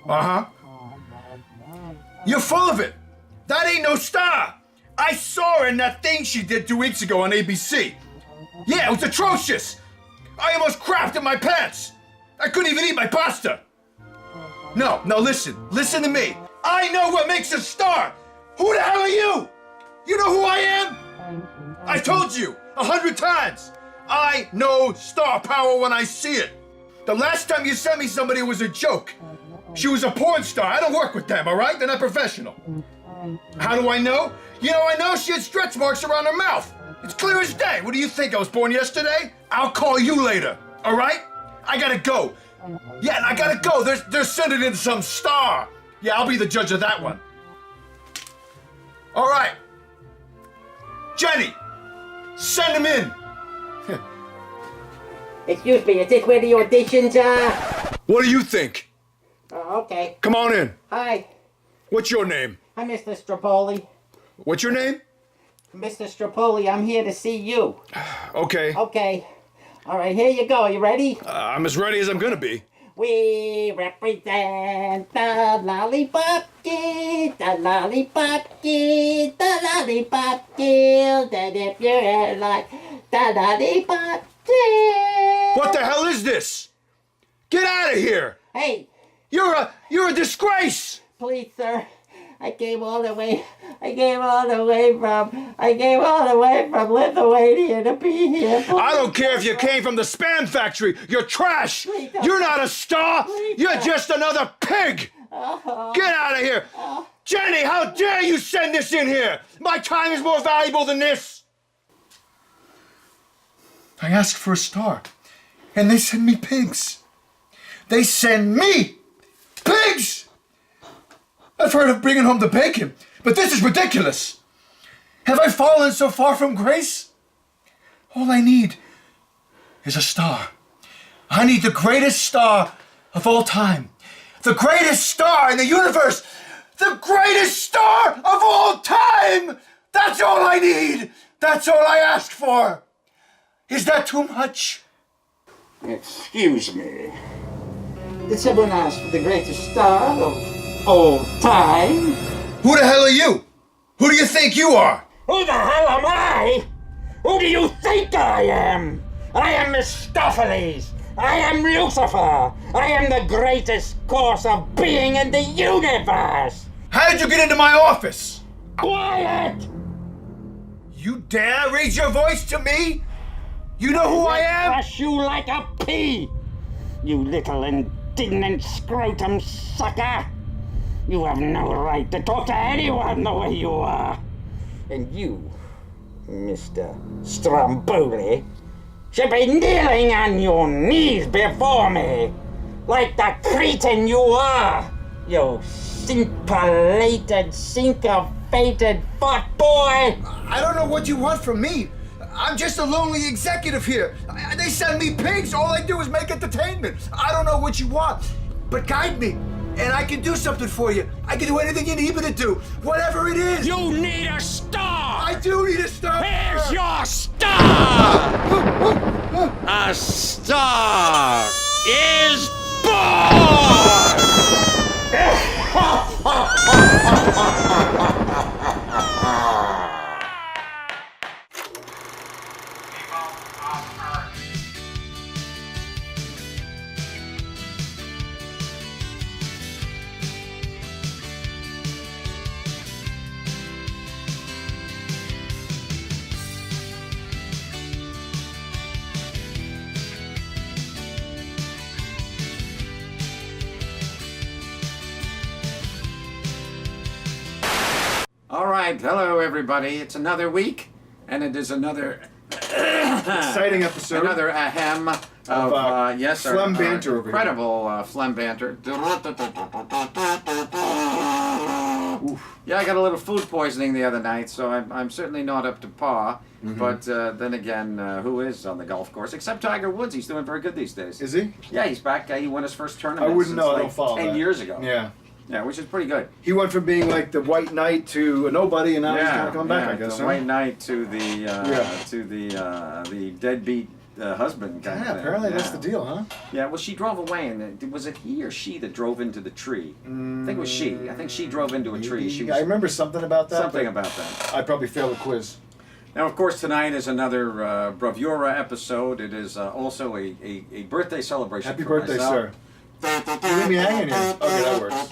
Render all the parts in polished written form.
Uh-huh. You're full of it. That ain't no star. I saw her in that thing she did 2 weeks ago on ABC. Yeah, it was atrocious. I almost crapped in my pants. I couldn't even eat my pasta. No, listen to me. I know what makes a star. Who the hell are you? You know who I am? I told you 100 times. I know star power when I see it. The last time you sent me somebody was a joke. She was a porn star. I don't work with them, all right? They're not professional. How do I know? You know, I know she had stretch marks around her mouth. It's clear as day. What do you think? I was born yesterday? I'll call you later, all right? I gotta go. Yeah, I gotta go. They're sending in some star. Yeah, I'll be the judge of that one. All right. Jenny, send him in. Excuse me, is this where the auditions are? What do you think? Okay. Come on in. Hi, What's your name? I'm Mr. Strapoli. What's your name? Mr. Strapoli, I'm here to see you. Okay. Okay. All right, here you go. You ready? I'm as ready as I'm gonna be. We represent the Lollipop Kids, the Lollipop Kids, the Lollipop Kids, and if you're like the Lollipop Kids. What the hell is this? Get out of here! Hey, You're a disgrace! please, sir. I came all the way from Lithuania to be here. I don't care if you came from the Spam Factory. You're trash! Please don't. You're not a star! Please You're don't. just another pig! Get out of here! Jenny, how dare you send this in here? My time is more valuable than this! I asked for a star, and they send me pigs. They send me pigs! I've heard of bringing home the bacon, but this is ridiculous. Have I fallen so far from grace? All I need is a star. I need the greatest star of all time. The greatest star in the universe. The greatest star of all time. That's all I need. That's all I ask for. Is that too much? Excuse me. Did someone ask for the greatest star of all time? Who the hell are you? Who do you think you are? Who the hell am I? Who do you think I am? I am Mephistopheles. I am Lucifer. I am the greatest course of being in the universe. How did you get into my office? Quiet! You dare raise your voice to me? You know who I am? Crush you like a pea, you little indignant scrotum sucker. You have no right to talk to anyone the way you are. And you, Mr. Stromboli, should be kneeling on your knees before me, like the cretin you are, you syncopated, syncopated fat boy. I don't know what you want from me. I'm just a lonely executive here. They send me pigs. All I do is make entertainment. I don't know what you want, but guide me, and I can do something for you. I can do anything you need me to do, whatever it is. You need a star! I do need a star. Here's your star! A star is born! All right, hello everybody. It's another week, and it is another Exciting episode. another ahem of yes, our Phlegm Banter over here. incredible phlegm banter. Yeah, I got a little food poisoning the other night, so I'm certainly not up to par. Mm-hmm. But then again, who is on the golf course except Tiger Woods? He's doing very good these days. Is he? Yeah, he's back. He won his first tournament. I wouldn't since know. I like don't follow 10 that. years ago. Yeah. Yeah, which is pretty good. He went from being like the white knight to a nobody, and now he's gonna come back. I guess. The Huh? white knight to the Yeah. the deadbeat husband kind of Yeah, thing. apparently Yeah. that's the deal, huh? Yeah, well, she drove away, and was it he or she that drove into the tree? I think it was she. I think she drove into a tree. She was I remember something about that. something but about that. I probably failed the quiz. Now, of course, tonight is another Bravura episode. It is also a birthday celebration. Happy for birthday, myself. sir. You leave me hanging here. Okay, that works.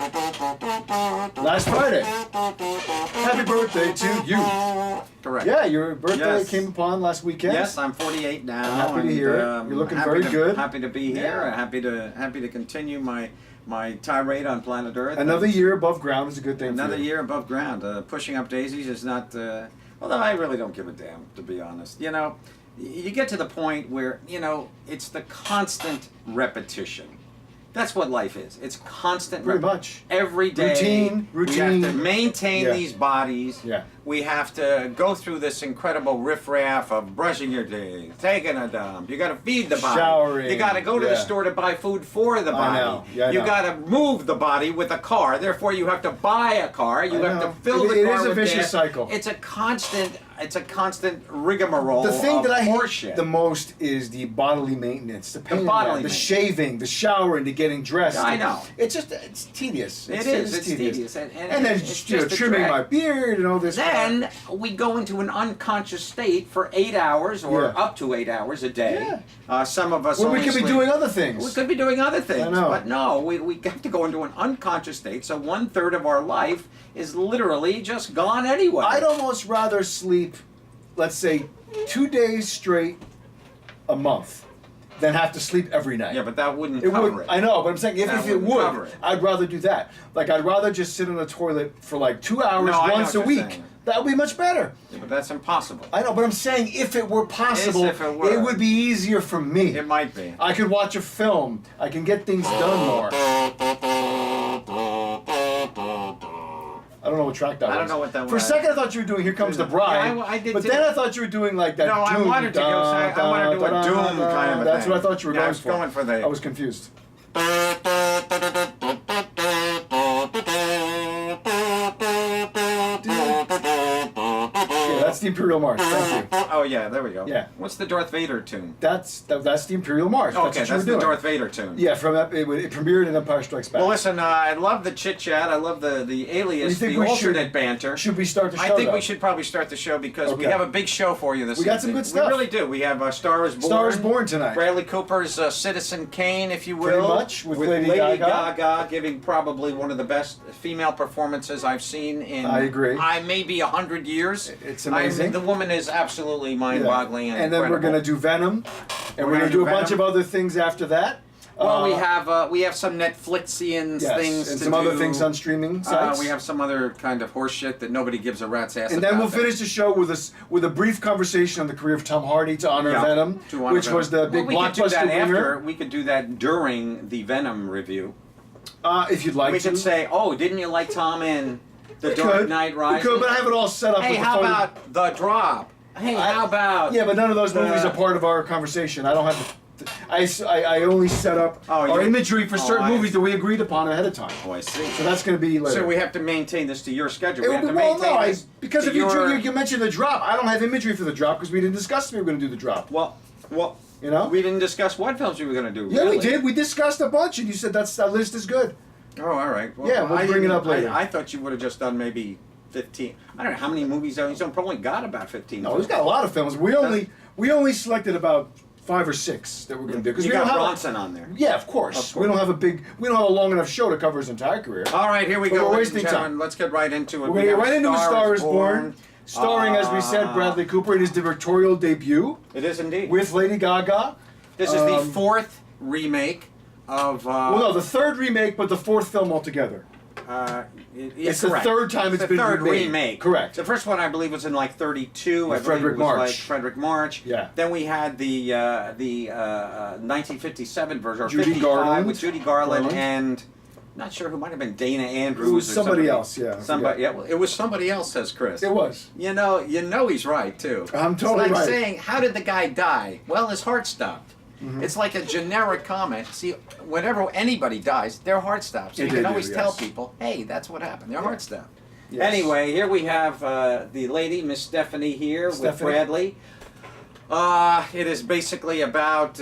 Last Friday. Happy birthday to you. Correct. Yeah, your birthday Yes. came upon last weekend. Yes, I'm 48 now. I'm happy to and, hear it. You're looking happy very to- good. Happy to be here. Yeah. Happy to continue my tirade on planet Earth. Another year above ground is a good thing. Another for you. year above ground. Pushing up daisies is not. Although I really don't give a damn, to be honest. You know, you get to the point where it's the constant repetition. That's what life is. It's constant. Pretty much. Every day. Routine. We have to maintain Yeah. these bodies. Yeah. We have to go through this incredible riffraff of brushing your teeth, taking a dump. You got to feed the body. Showering. You got to go to the Yeah. store to buy food for the body. I know. Yeah, I you know. got to move the body with a car. Therefore, you have to buy a car. You I have know. to fill It- the it car is a with vicious gas. cycle. It's a constant. It's a constant rigmarole. The thing of that I hate horseshit. the most is the bodily maintenance, the pain, in bodily that, the maintenance. shaving, the showering, the getting dressed. I know. It's tedious. It is. It's tedious. And then it's you know, just a trimming drag. my beard and all this. Then we go into an unconscious state for 8 hours or Yeah. up to 8 hours a day. Yeah. Some of us Well, we only could be sleep- doing other things. We could be doing other things. I know. But no, we have to go into an unconscious state. So 1/3 of our life is literally just gone anyway. I'd almost rather sleep, let's say, 2 days straight a month than have to sleep every night. Yeah, but that wouldn't It cover would. it. I know, but I'm saying if That it wouldn't would, cover it. I'd rather do that. Like I'd rather just sit on the toilet for like 2 hours No, I know once a what you're week. saying. That would be much better. Yeah, but that's impossible. I know, but I'm saying if it were possible, Yes, if it were. would be easier for me. It might be. I could watch a film. I can get things done more. I don't know what track that was. I don't know what that For a was. second, I thought you were doing "Here Comes the Bride," Yeah, I did but too. then I thought you were doing like that. No, I doom, wanted to go. I wanted to do a da, doom da, kind of a That's thing. what I thought you were Yeah, I going was for. going for the- I was confused. Yeah, that's the Imperial March. Thank you. Oh yeah, there we go. Yeah. What's the Darth Vader tune? That's the Imperial March. Okay, what you that's were the doing. Darth Vader tune. Yeah, from it premiered in Empire Strikes Back. Well, listen, I love the chit chat. I love the alias, think the we alternate should- banter. Should we start the show? I think though? we should probably start the show because we Okay. have a big show for you this We got some evening. good stuff. We really do. We have Star is Born. Star is Born tonight. Bradley Cooper's Citizen Kane, if you will. Pretty much, with Lady Gaga giving probably one of the best female performances I've seen in I agree. maybe 100 years. It's amazing. The woman is absolutely Yeah. mind-boggling and then we're incredible. gonna do Venom, and we're gonna gonna do do a bunch of Venom. other things after that. Well, we have some Netflixian yes, things and to some do. other things on streaming sites. We have some other kind of horse shit that nobody gives a rat's ass and about. then we'll finish the show with a brief conversation on the career of Tom Hardy to honor Yeah, Venom, to honor which Venom. was the big we could do blockbuster that winner. after. We could do that during the Venom review. If you'd like We to. could say, "Oh, didn't you like Tom in The We Dark could. Knight We Rises?" could, but I have it all set up. Hey, with the how photo- about The Drop? Hey, how about? Yeah, but none of those movies the- are part of our conversation. I don't have. I only set up Oh, our you- imagery for oh, certain I- movies that we agreed upon ahead of time. Oh, I see. So that's going to be later. So we have to maintain this to your schedule. It We would have be, to well, maintain no, this because to if your... you mentioned the drop, I don't have imagery for the drop because we didn't discuss if we were going to do the drop. Well, You know? we didn't discuss what films we were going to do. Yeah, really. we did. We discussed a bunch, and you said that list is good. Oh, all right. Well, Yeah, we'll I bring it didn't- up later. I thought you would have just done maybe 15. I don't know how many movies he's probably got about 15. No, he's got a lot of films. We only selected about 5 or 6 that we're going to do because You we don't got have. Bronson on there. Yeah, of course. Of course. We don't have a long enough show to cover his entire career. All right, here we But go, we're ladies and wasting gentlemen. time. Let's get right into it. We're going to get right into A Star is Born, starring, as we said, Ah. Bradley Cooper in his directorial debut It is indeed. with Lady Gaga. This is the 4th remake of. Well, no, the 3rd remake, but the 4th film altogether. It's the correct. 3rd time it's the been 3rd remade. remake. Correct. The first one I believe was in like 32. With I believe Frederick it was March. like Frederick March. Yeah. Then we had the 1957 version, or Judy 55 Garland. with Judy Garland Garland. and. Not sure who might have been Dana Andrews. It was or somebody else, yeah, I Somebody. Yeah, well, it was somebody else, says Chris. It was. You know he's right too. I'm totally it's like right. saying, how did the guy die? Well, his heart stopped. Mm-hmm. It's like a generic comment. See, whenever anybody dies, their heart stops. So They you can do, always yes. tell people, hey, that's what happened. Their heart stopped. Yes. Anyway, here we have the lady, Miss Stephanie, here with Stephanie. Bradley. It is basically about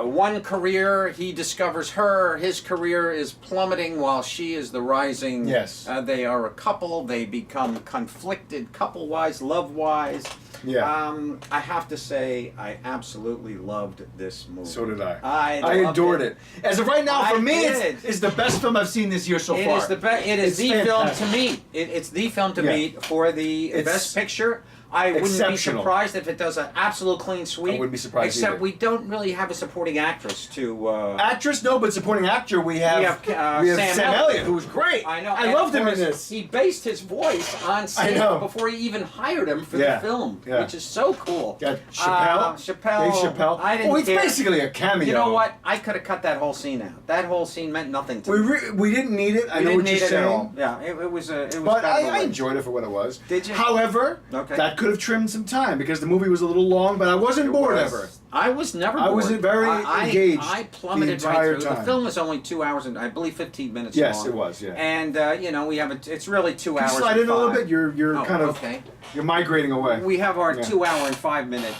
one career. He discovers her. His career is plummeting while she is the rising. Yes. They are a couple. They become conflicted couple-wise, love-wise. Yeah. I have to say, I absolutely loved this movie. So did I. I loved adored it. As of right now, for me, did. it's the best film I've seen this year so It far. is the best. It is It's the film fantastic. to meet. It's the film to Yeah. meet for the It's best picture. I wouldn't be exceptional. surprised if it does an absolute clean sweep. I wouldn't be surprised Except either. we don't really have a supporting actress to. Actress, no, but supporting actor, we have Sam Sam Elliott, who was great. I know. I and loved of him in course, this. He based his voice on Sam know. before he even hired him for Yeah, the film, yeah. which is so cool. Got Chappelle. Chappelle. Dave Chappelle. I didn't Oh, it's care. basically a cameo. You know what? I could have cut that whole scene out. That whole scene meant nothing to me. We didn't need it. I We know didn't what need you're it at saying. all. Yeah, it was. It was. But kind of I a- enjoyed it for what it was. Did you? However, Okay. that could have trimmed some time because the movie was a little long, but I wasn't bored ever. I was never I bored. was very engaged I plummeted the right entire through. time. The film was only 2 hours and I believe 15 minutes Yes, long. it was, yeah. And you know, we have it's really 2 Can hours. you slide and in a little 5. bit? You're Oh, kind of okay. you're migrating away. We have our Yeah. 2 hour and 5 minute,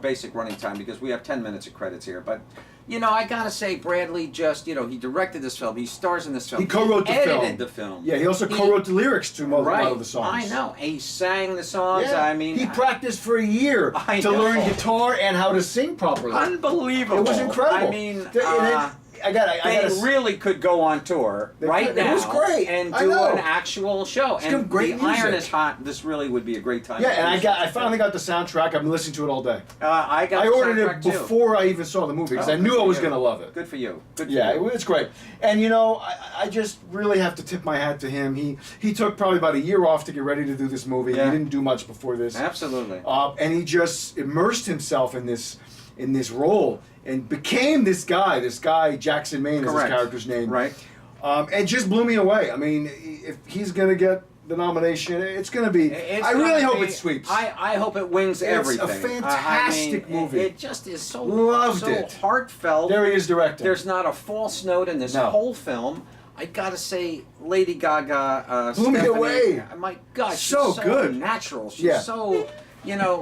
basic running time because we have 10 minutes of credits here. But I gotta say, Bradley just, he directed this film. He stars in this film. He co-wrote the film. edited the film. Yeah, he also co-wrote the lyrics to a lot Right. of the songs. I know. He sang the songs. Yeah. I mean, he practiced for a year I to know. learn guitar and how to sing properly. unbelievable. It was incredible. I mean, I got they to really could go on tour They right could. It now was great. and I do know. an actual show. And got great the iron music. is hot. This really would be a great time. Yeah, to and do I some finally got the soundtrack. I've been listening to it all day. I got. I the ordered soundtrack it too. before I even saw the movie because Oh, I knew good I for was you. going to love it. Good for you. Good for Yeah, you. it's great. And I just really have to tip my hat to him. He took probably about a year off to get ready to do this movie. Yeah. He didn't do much before this. Absolutely. And he just immersed himself in this role and became this guy Jackson Maine is his Correct. character's name. Right. And just blew me away. I mean, if he's going to get the nomination, it's going to be. I really hope it sweeps. I hope it wins It's everything. a fantastic I mean, movie. It just is so Loved so it. heartfelt. There he is directing. There's not a false note in this No. whole film. I gotta say, Lady Gaga, Blew me Stephanie, away. My God, she's So good. natural. She's Yeah. so,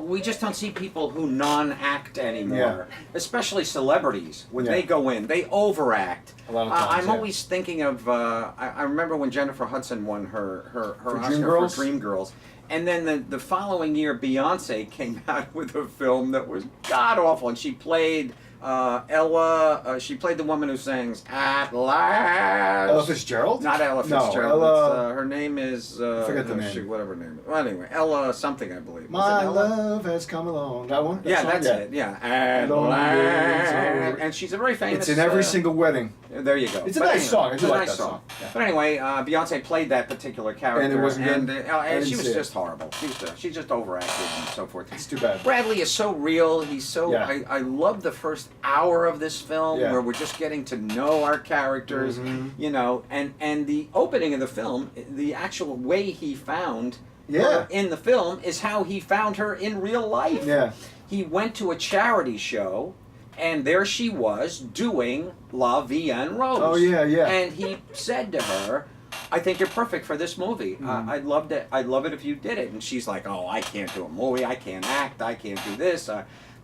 we just don't see people who non-act anymore. Especially celebrities. When Yeah. they go in, they overact. A lot of times, I'm yeah. always thinking of. I remember when Jennifer Hudson won her Oscar Dreamgirls? for Dreamgirls. And then the following year, Beyonce came out with a film that was god awful, and she played Ella. She played the woman who sings "At Last." Ella Fitzgerald? Not Ella No, Fitzgerald. Ella- Her name is. forget the oh, name. shoot, whatever her name is. Well, anyway, Ella something, I believe. My Was it Ella? love has come along. That one? That Yeah, song? that's it. Yeah, At Long Last. days over. And she's a very famous. It's in every single wedding. There you go. It's a But nice anyway, song. I it's do a like nice that song. Yeah. But anyway, Beyonce played that particular character, And it wasn't good? I and didn't she was see it. just horrible. She just overacted and so forth. It's too bad. Bradley is so real. He's so. Yeah. I love the first hour of this film Yeah. where we're just getting to know our characters, and the opening of the film, the actual way he found Yeah. her in the film is how he found her in real life. Yeah. He went to a charity show, and there she was doing La Vie en Rose. Oh, yeah, yeah. And he said to her, "I think you're perfect for this movie. Mm-hmm. I'd love it if you did it." And she's like, "Oh, I can't do a movie. I can't act. I can't do this."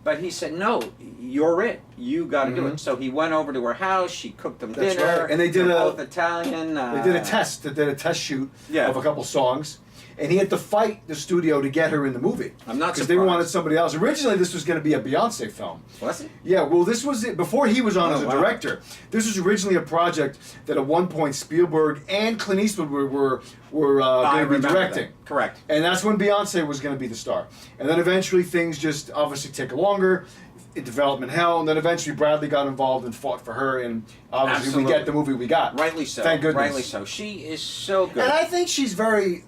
But he said, "No, you're it. You got to do it." So he went over to her house. She cooked them Mm-hmm. That's dinner. right. And they did They're a- both Italian. They did a test. They did a test shoot Yeah. of a couple songs, and he had to fight the studio to get her in the movie. I'm not because they surprised. wanted somebody else. Originally, this was going to be a Beyonce film. Was it? Yeah, well, this was it before he was on Oh, as a wow. director. This was originally a project that at one point Spielberg and Clint Eastwood were I going to be remember directing. that. Correct. And that's when Beyonce was going to be the star. And then eventually things just obviously take longer. In development hell, and then eventually Bradley got involved and fought for her, and obviously Absolutely. we get the movie we got. Rightly so. Thank goodness. Rightly so. She is so good. And I think she's very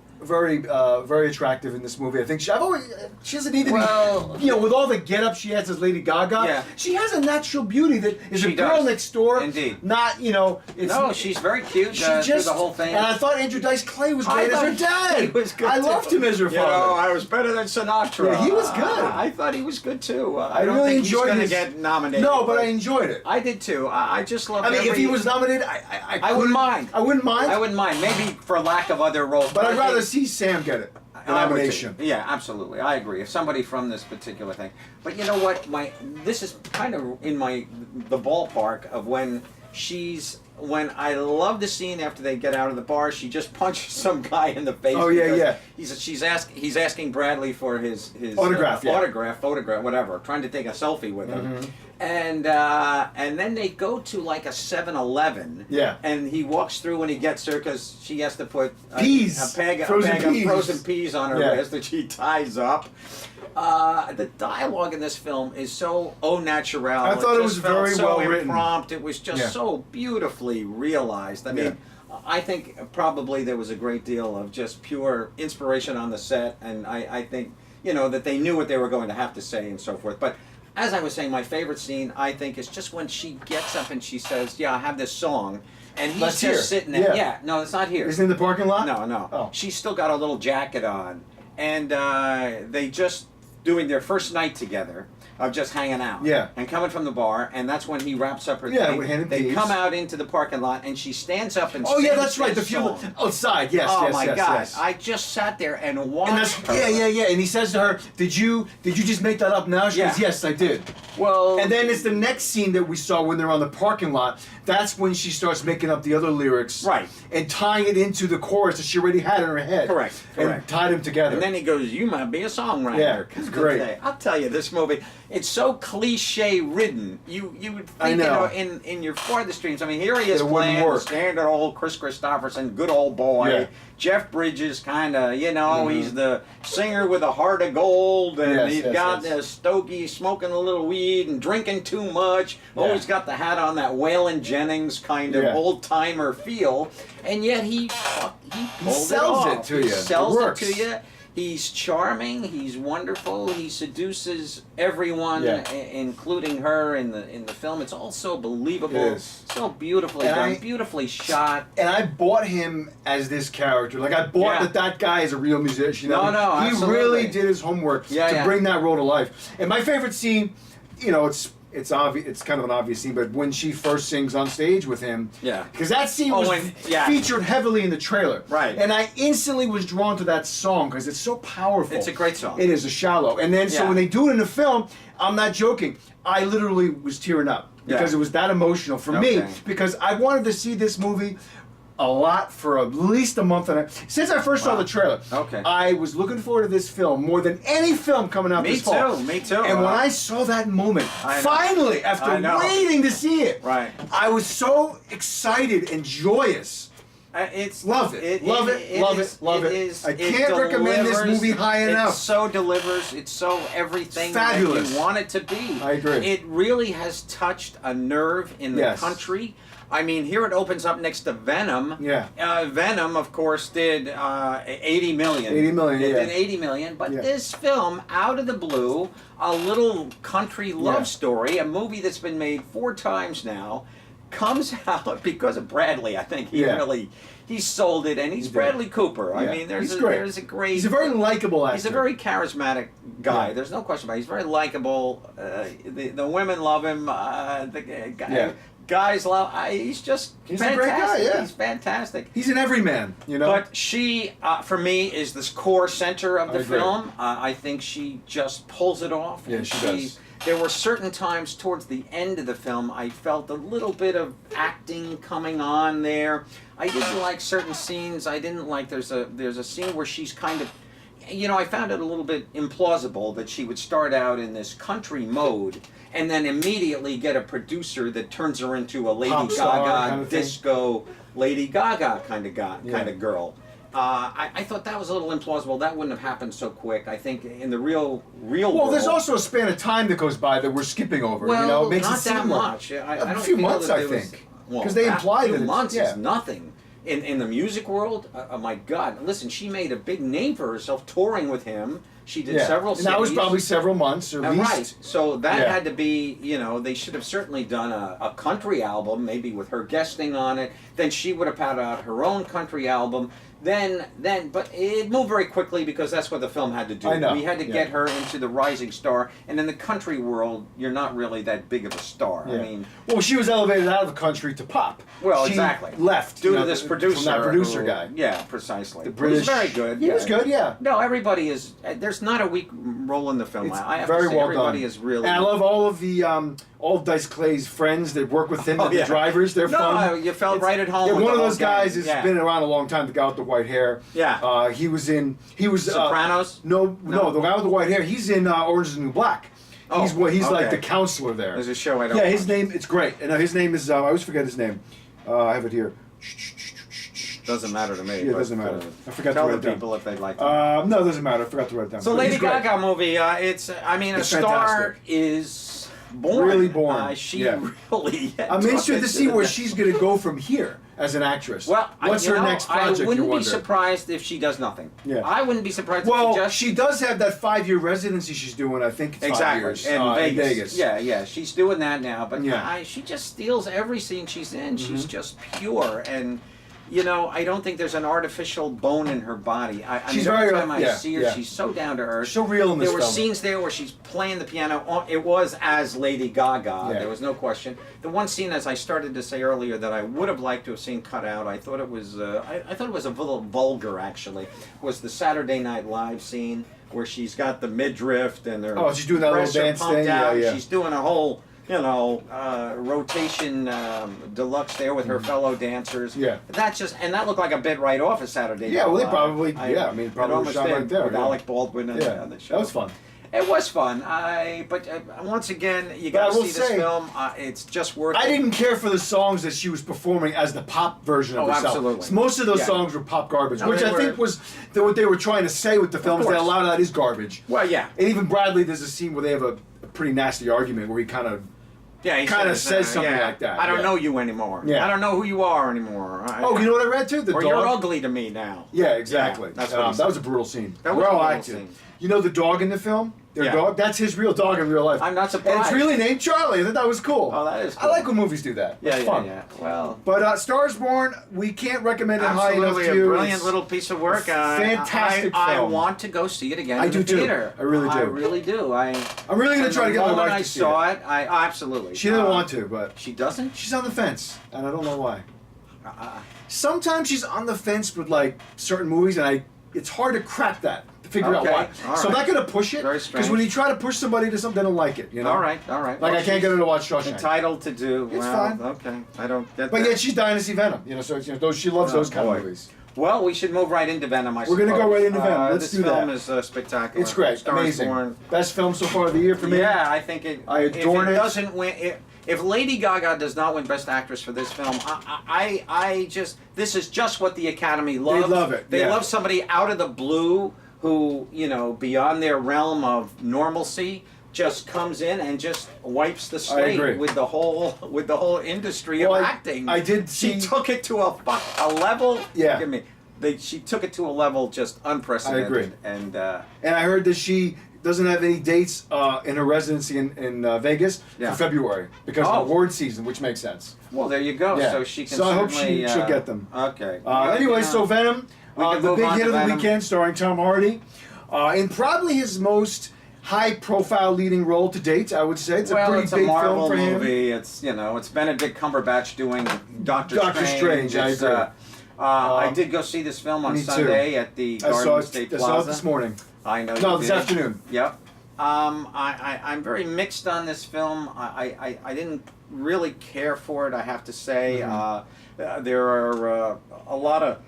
attractive in this movie. I think she doesn't need to Well- be, with all the get-up she has as Lady Gaga. Yeah. She has a natural beauty that is She a girl does. next door. Indeed. Not, it's... No, she's very cute She through just, the whole thing. and I thought Andrew Dice Clay was I great as her thought dad. he was good I too. loved him as her father. I was better than Sinatra. Yeah, he was good. I thought he was good too. I I don't really think enjoyed he's his... going to get nominated. No, but I enjoyed it. I did too. I just love. I mean, if he was nominated, I I wouldn't mind. I wouldn't mind. I wouldn't mind. Maybe for lack of other roles. But I'd I rather think- see Sam get it. I would nomination. too. Yeah, absolutely. I agree. If somebody from this particular thing, but you know what? This is kind of in the ballpark of when I love the scene after they get out of the bar. She just punches some guy in the face. Oh, yeah, yeah. He's asking Bradley for his Autograph, photograph, whatever. Trying to take a selfie with him. Mm-hmm. And then they go to like a 7-Eleven. Yeah. And he walks through when he gets her because she has to put a bag of frozen peas on her wrist that she ties up. The dialogue in this film is so au naturel. I thought it was very well written. Prompt. It was just so beautifully realized. I mean, I think probably there was a great deal of just pure inspiration on the set, and I think that they knew what they were going to have to say and so forth. But as I was saying, my favorite scene I think is just when she gets up and she says, "Yeah, I have this song." And he's just sitting there. Yeah, no, it's not here. Isn't it in the parking lot? No. Oh. She's still got a little jacket on. And they just doing their first night together of just hanging out. Yeah. And coming from the bar, and that's when he wraps up her thing. Thing. They come out into the parking lot, and she stands up and sings that's right. The fuel outside. Yes, oh yes, my yes, God! yes. I just sat there and watched her. Yeah. And he says to her, "Did you just make that up now?" She goes, "Yes, I did." Well. And then it's the next scene that we saw when they're on the parking lot. That's when she starts making up the other lyrics. Right. And tying it into the chorus that she already had in her head. Correct. And tied them together. And then he goes, "You might be a songwriter." Yeah, it's great. I'll tell you, this movie, it's so cliche ridden. You would think, in your farthest dreams. I mean, here he is playing the standard old Chris Christopherson, good old boy. Yeah. Jeff Bridges, kind of, he's the singer with a heart of gold, and he's got this stogie, smoking a little weed and drinking too much. Always got the hat on, that Waylon Jennings kind of old timer feel, and yet he sells it to you. He sells it to you. He's charming. He's wonderful. He seduces everyone, including her in the film. It's all so believable. It is. So beautifully done, beautifully shot. And I bought him as this character. Like I bought that guy is a real musician. No, he absolutely. really did his homework to bring that role to life. And my favorite scene, it's obvious. It's kind of an obvious scene, but when she first sings on stage with him, because that scene was featured heavily in the trailer, right? And I instantly was drawn to that song because it's so powerful. It's a great song. It is a shallow, and then so when they do it in the film, I'm not joking. I literally was tearing up because it was that emotional for me. Because I wanted to see this movie a lot for at least a month and a since I first saw the trailer. I was looking forward to this film more than any film coming out this fall. Me too. And when I saw that moment, finally, after waiting to see it, I was so excited and joyous. Love it. Love it. I can't recommend this movie high enough. It so delivers. It's so everything fabulous that you want it to be. I agree. It really has touched a nerve in the country. I mean, here it opens up next to Venom. Yeah. Venom, of course, did 80 million. 80 million, It did 80 million. But this film, out of the blue, a little country love story, a movie that's been made 4 times now, comes out because of Bradley. I think he sold it, and he's Bradley Cooper. I mean, there's a great. He's a very likable actor. He's a very charismatic guy. There's no question about it. He's very likable. The women love him. The guy. Guys love. He's fantastic. A great guy. He's fantastic. He's an everyman, But she, for me, is this core center of the film. I think she just pulls it off. Yeah, she does. There were certain times towards the end of the film I felt a little bit of acting coming on there. I didn't like certain scenes. I didn't like. There's a scene where she's kind of. I found it a little bit implausible that she would start out in this country mode and then immediately get a producer that turns her into a Lady Gaga kind of disco Lady Gaga kind of girl. I thought that was a little implausible. That wouldn't have happened so quick. I think in the real world. Well, there's also a span of time that goes by that we're skipping over. Well, it makes not it seem that much. A few months, I think. Because they imply that a few months is nothing. In the music world, oh my God! Listen, she made a big name for herself touring with him She did several And cities. that was probably several months or at least. Right. So that Yeah. had to be, they should have certainly done a country album, maybe with her guesting on it. Then she would have had out her own country album. But it moved very quickly because that's what the film had to do. I know. We had to get her into the rising star, and in the country world, you're not really that big of a star. Yeah. I mean, well, she was elevated out of the country to pop. well, she exactly. left due you to know, this from producer. that producer who- guy. Yeah, precisely. The British. He's very good. He was good, yeah. No, everybody is. There's not a weak role in the film. It's I have very to say, well everybody done. is really. And I love all of the all of Dice Clay's friends that work with him, Oh, the yeah. drivers. They're No, fun. you felt It's- right at home Yeah, with one the of whole those guys gang. has Yeah. been around a long time. The guy with the white hair. Yeah. He was in. He was Sopranos? No, the guy with the white hair. He's in Orange is the New Black. Oh, He's like okay. the counselor there. There's a show I don't Yeah, his watch. name. It's great. And his name is. I always forget his name. I have it here. Doesn't matter to me. Yeah, it but, doesn't matter. I forgot to Tell write the it down. people if they'd like to. No, it doesn't matter. I forgot to write it down. So But Lady he's great. Gaga movie, it's a It's star fantastic. is born. Really born, She yeah. really. I'm took interested it to see the where next- she's going to go from here as an actress. Well, what's her next project? I you wouldn't be wonder? surprised if she does nothing. Yeah. I wouldn't be surprised Well, if she just. she does have that 5-year residency she's doing. I think it's 5 Exactly, years in Vegas. in Vegas. Yeah, she's doing that now. But Yeah. she just steals every scene she's in. Mm-hmm. She's just pure, and I don't think there's an artificial bone in her body. I She's mean, every very, time I yeah, see her, yeah. she's so down to earth. So real in this There were film. scenes there where she's playing the piano. It was as Lady Gaga. Yeah. There was no question. The one scene, as I started to say earlier, that I would have liked to have seen cut out. I thought it was. I thought it was a little vulgar. Actually, was the Saturday Night Live scene where she's got the midriff and her. Oh, she's doing that little breasts are dance pumped thing? Yeah, out. yeah. She's doing a whole. Rotation deluxe there with her fellow dancers. Mm-hmm. Yeah. That looked like a bit right off of Saturday Night Yeah, well, they Live. probably- yeah, I mean, it probably almost shot did right there, with yeah. Alec Baldwin and Yeah, the show. that was fun. It was fun. But once again, you But I got to will see this say, film. It's just worth I it. didn't care for the songs that she was performing as the pop version of Oh, herself. absolutely. Most of those Yeah. songs were pop garbage, No, which they I think were- was what they were trying to say with the film. Is that a course. lot of that is garbage. Well, yeah. And even Bradley, there's a scene where they have a pretty nasty argument where he kind of. Yeah, he kinda says something like that, I don't yeah. know you anymore. Yeah. I don't know who you are anymore. Oh, you know what I read too? The or dog. you're ugly to me now. Yeah, exactly. Yeah, that's what he that said. was a brutal scene. That was Well a brutal acted. scene. You know the dog in the film? Their Yeah. dog? That's his real dog in real life. I'm not And surprised. it's really named Charlie. I thought that was cool. Oh, that is I cool. like when movies do that. Yeah, It's yeah, fun. yeah. Well, But Stars Born, we can't recommend it high enough absolutely to a you. brilliant It's little piece of work. fantastic I film. want to go see it again I in do the too. theater. I really do. I really do. I'm really going from to try to the get my moment wife I to see saw it. it. I absolutely. She didn't want to, but She doesn't. she's on the fence, and I don't know why. Uh, Sometimes she's on the fence with like certain movies, and it's hard to crack that to figure out Okay, why. all So I'm right. not going to push it Very because strange. when you try to push somebody to something, they don't like it. You know. all right. Like Well, I can't get her to watch Shawshank. entitled to do. It's well, fine. Okay, I don't get But that. yet she's dying to see Venom. So she loves Oh, those kind boy. of movies. Well, we should move right into Venom. We're gonna go right into Venom. Let's this do film that. is spectacular. It's great, Stars amazing. Born. Best film so far of the year for me. Yeah, I think it. I adore if it. Doesn't win. If Lady Gaga does not win Best Actress for this film, I just this is just what the Academy loves. love it, They yeah. love somebody out of the blue who beyond their realm of normalcy just comes in and just wipes the slate agree. with the whole industry Well, of I- acting. I did She see- took it to a level. Yeah. Forgive me. She took it to a level just unprecedented. I agree. And And I heard that she doesn't have any dates in her residency in Vegas Yeah. for February because Oh. of award season, which makes sense. well, there you go. Yeah. So she can. So I hope certainly, she'll get them. Okay. Anyway, so Venom, we can the move big on hit to of the Venom. weekend, starring Tom Hardy, in probably his most high-profile leading role to date. I would say it's a pretty it's big a Marvel film for him. movie. It's it's Benedict Cumberbatch doing Doctor Strange, I It's, agree. I did go see this film on me too. Sunday at the I Garden saw State it Plaza. this morning. I know. No, you this did. afternoon. Yep. I'm very mixed on this film. I didn't really care for it, I have to say. Mm-hmm. There are a lot of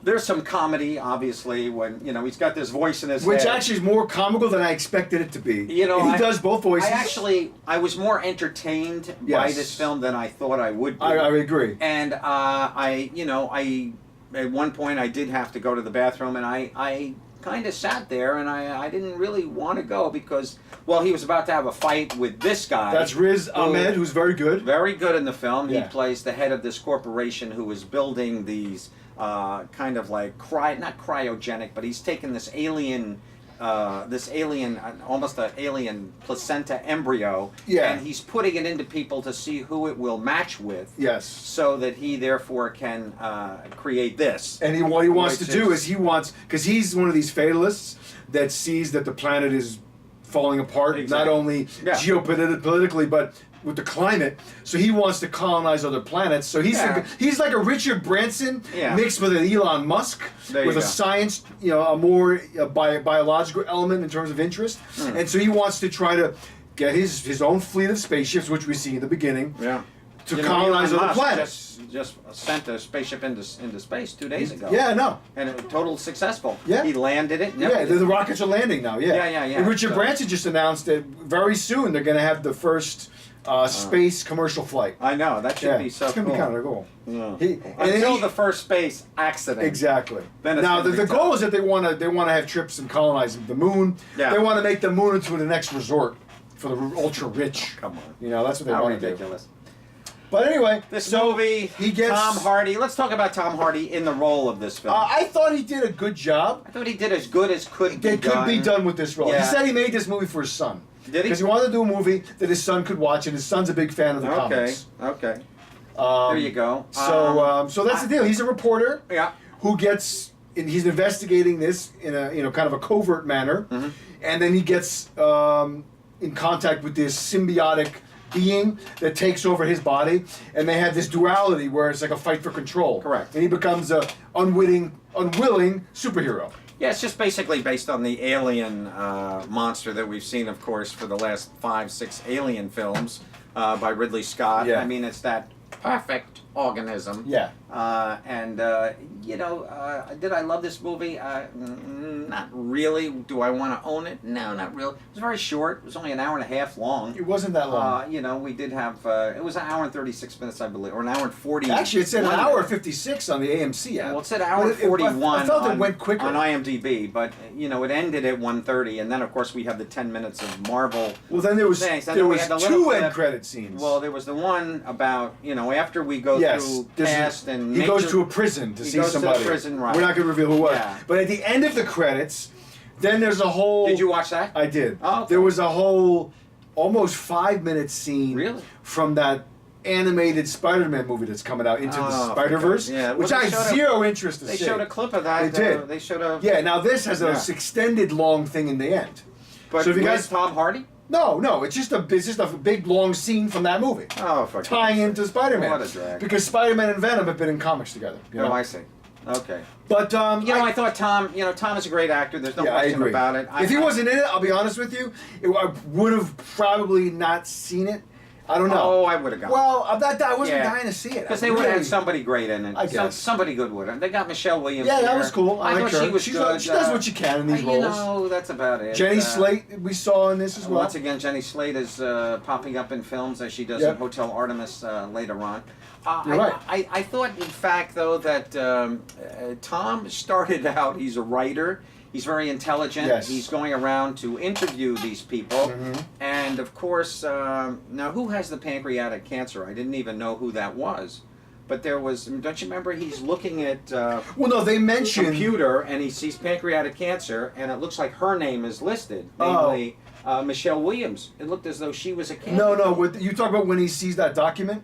there's some comedy, obviously, when he's got this voice in his Which head. actually is more comical than I expected it to be. And he does both voices. I was more entertained by Yes. this film than I thought I would be. I agree. And I at one point I did have to go to the bathroom, and I kind of sat there, and I didn't really want to go because, well, he was about to have a fight with this guy. That's Riz Ahmed, who's very good. Very good in the film. Yeah. He plays the head of this corporation who is building these kind of like not cryogenic, but he's taken this alien this alien, almost an alien placenta embryo, Yeah. and he's putting it into people to see who it will match with. Yes. So that he therefore can create this. And what he wants to Which do is- is he wants, because he's one of these fatalists that sees that the planet is falling apart, not Exactly. only Yeah. geopolitically, but with the climate. So he wants to colonize other planets. So he's like a Richard Branson Yeah. mixed with an Elon Musk, There you with a go. science, a more biological element in terms of interest. Hmm. And so he wants to try to get his own fleet of spaceships, which we see in the beginning, Yeah. to You know, colonize Elon other Musk planets. Just sent a spaceship into space 2 days ago. Yeah, no. And it was total successful. Yeah. He landed it. and Yeah, everything. the rockets are landing now. Yeah, Yeah. And Richard So- Branson just announced that very soon they're going to have the first space commercial flight. I know that should Yeah, be so it's going to cool. be kind of cool. Yeah. And Until he- the first space accident. Exactly. Then it's Now gonna the be goal tough. is that they want to have trips and colonize the moon. Yeah. They want to make the moon into the next resort for the ultra rich. Come on. That's what they How want to do. ridiculous. But anyway, This so movie, he gets. Tom Hardy. Let's talk about Tom Hardy in the role of this film. I thought he did a good job. I thought he did as good as could be It could done. be done with this role. Yeah. He said he made this movie for his son. Did he? Because he wanted to do a movie that his son could watch, and his son's a big fan of the Okay. comics. Okay. Um, There you go. So that's the deal. He's a reporter Yeah. who gets, and he's investigating this in a kind of a covert manner, Mm-hmm. and then he gets in contact with this symbiotic being that takes over his body, and they have this duality where it's like a fight for control. Correct. And he becomes a unwilling superhero. Yeah, it's just basically based on the alien monster that we've seen, of course, for the last 5-6 Alien films by Ridley Scott. Yeah. I mean, it's that perfect organism. Yeah. Did I love this movie? Not really. Do I want to own it? No, not really. It was very short. It was only an hour and a half long. It wasn't that long. We did have, it was an hour and 36 minutes, I believe, or an hour and 40. Actually, it said an hour 56 on the AMC app. Well, it said hour and But 41 I felt on, it went quicker. on IMDb, but, it ended at 1:30, and then, of course, we have the 10 minutes of Marvel. Well, then there was Thanks. And there then we was had the little two clip. end credit scenes. Well, there was the one about, after we go yes, through there's past and he goes major- to a prison to he see goes to the somebody. prison, right. We're not going to reveal who it was. Yeah. But at the end of the credits, then there's a whole. Did you watch that? I did. Oh, okay. There was a whole almost 5-minute scene Really? from that animated Spider-Man movie that's coming out, Into the Oh, Spider-Verse, yeah. which Well, I they have showed a- zero interest to They see. showed a clip of that. They did. They showed a. Yeah, now this has a Yeah. extended long thing in the end. But so if you with guys- Tom Hardy? No, it's just a big long scene from that movie. Oh, fuck. Tying into Spider-Man. What a drag. Because Spider-Man and Venom have been in comics together. You know? Oh, I see. Okay. But I thought Tom. Tom is a great actor. There's no yeah, I question agree. about it. If he wasn't in it, I'll be honest with you, I would have probably not seen it. I don't know. Oh, I would have gone. Well, I wasn't Yeah. dying to see it. Because they would have had somebody great in it. I guess. Somebody good would have. They got Michelle Williams. Yeah, that here. was cool. I thought like her. she was good. She does what she can in these roles. That's about it. Jenny Slate, we saw in this as well. Once again, Jenny Slate is popping up in films as she does Yep. in Hotel Artemis later on. You're right. I thought, in fact, though, that Tom started out, he's a writer. He's very intelligent. Yes. He's going around to interview these people. Mhm. And, of course, now who has the pancreatic cancer? I didn't even know who that was. But there was, don't you remember, he's looking at Well, no, they mentioned. computer and he sees pancreatic cancer and it looks like her name is listed, Oh. namely Michelle Williams. It looked as though she was a candidate. No, what you talk about when he sees that document?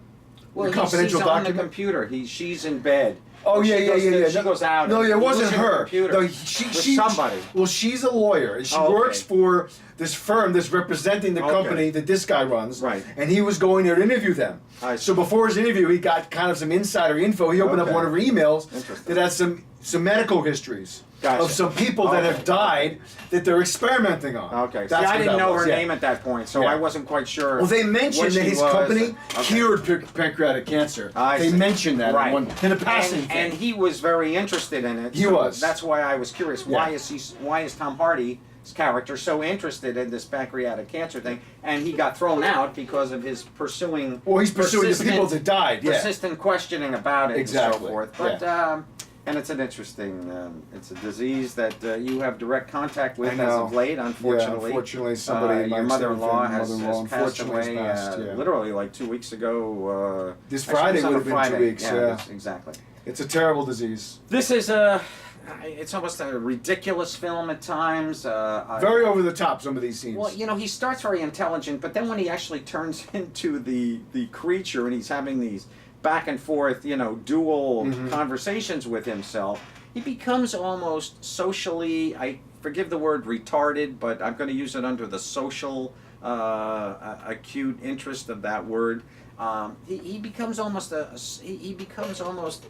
Well, the he confidential sees on the document? computer. She's in bed. Oh She yeah, goes yeah, to- yeah. She goes out. No, and it he wasn't looks at her. computer No, with somebody. Well, she's a lawyer, and she Oh, okay. works for this firm that's representing the Okay. company that this guy runs. Right. And he was going there to interview them. I So see. before his interview, he got kind of some insider info. He opened up Okay. one of her emails Interesting. that has some medical histories Gotcha. of some people that Okay. have died that they're experimenting on. Okay. See, That's I what didn't that know was, her yeah. name at that point, so Yeah. I wasn't quite sure. Well, they what mentioned she that his was. company Okay. cured pancreatic cancer. I They see. mentioned that Right. in a passing and, thing. and he was very interested in it. He so was. That's why I was curious. Yeah. Why is Tom Hardy's character so interested in this pancreatic cancer thing? And he got thrown out because of his pursuing. Well, he's pursuing the persistent- people that died. Yeah. Persistent questioning about it and Exactly, so forth. But and it's an interesting. It's a disease that you have direct contact with I as know. of late. Unfortunately. Yeah, unfortunately, somebody in my your mother-in-law extended has mother-in-law passed unfortunately away. has passed, yeah. Literally like 2 weeks ago. This actually, Friday it was on would a have been 2 Friday. weeks, Yeah, yeah. exactly. It's a terrible disease. This is it's almost a ridiculous film at times. Very over the top, some of these scenes. Well, you know, he starts very intelligent, but then when he actually turns into the creature and he's having these back and forth, you know, dual conversations with himself, he becomes almost socially, I forgive the word retarded, but I'm going to use it under the social acute interest of that word. He becomes almost he becomes almost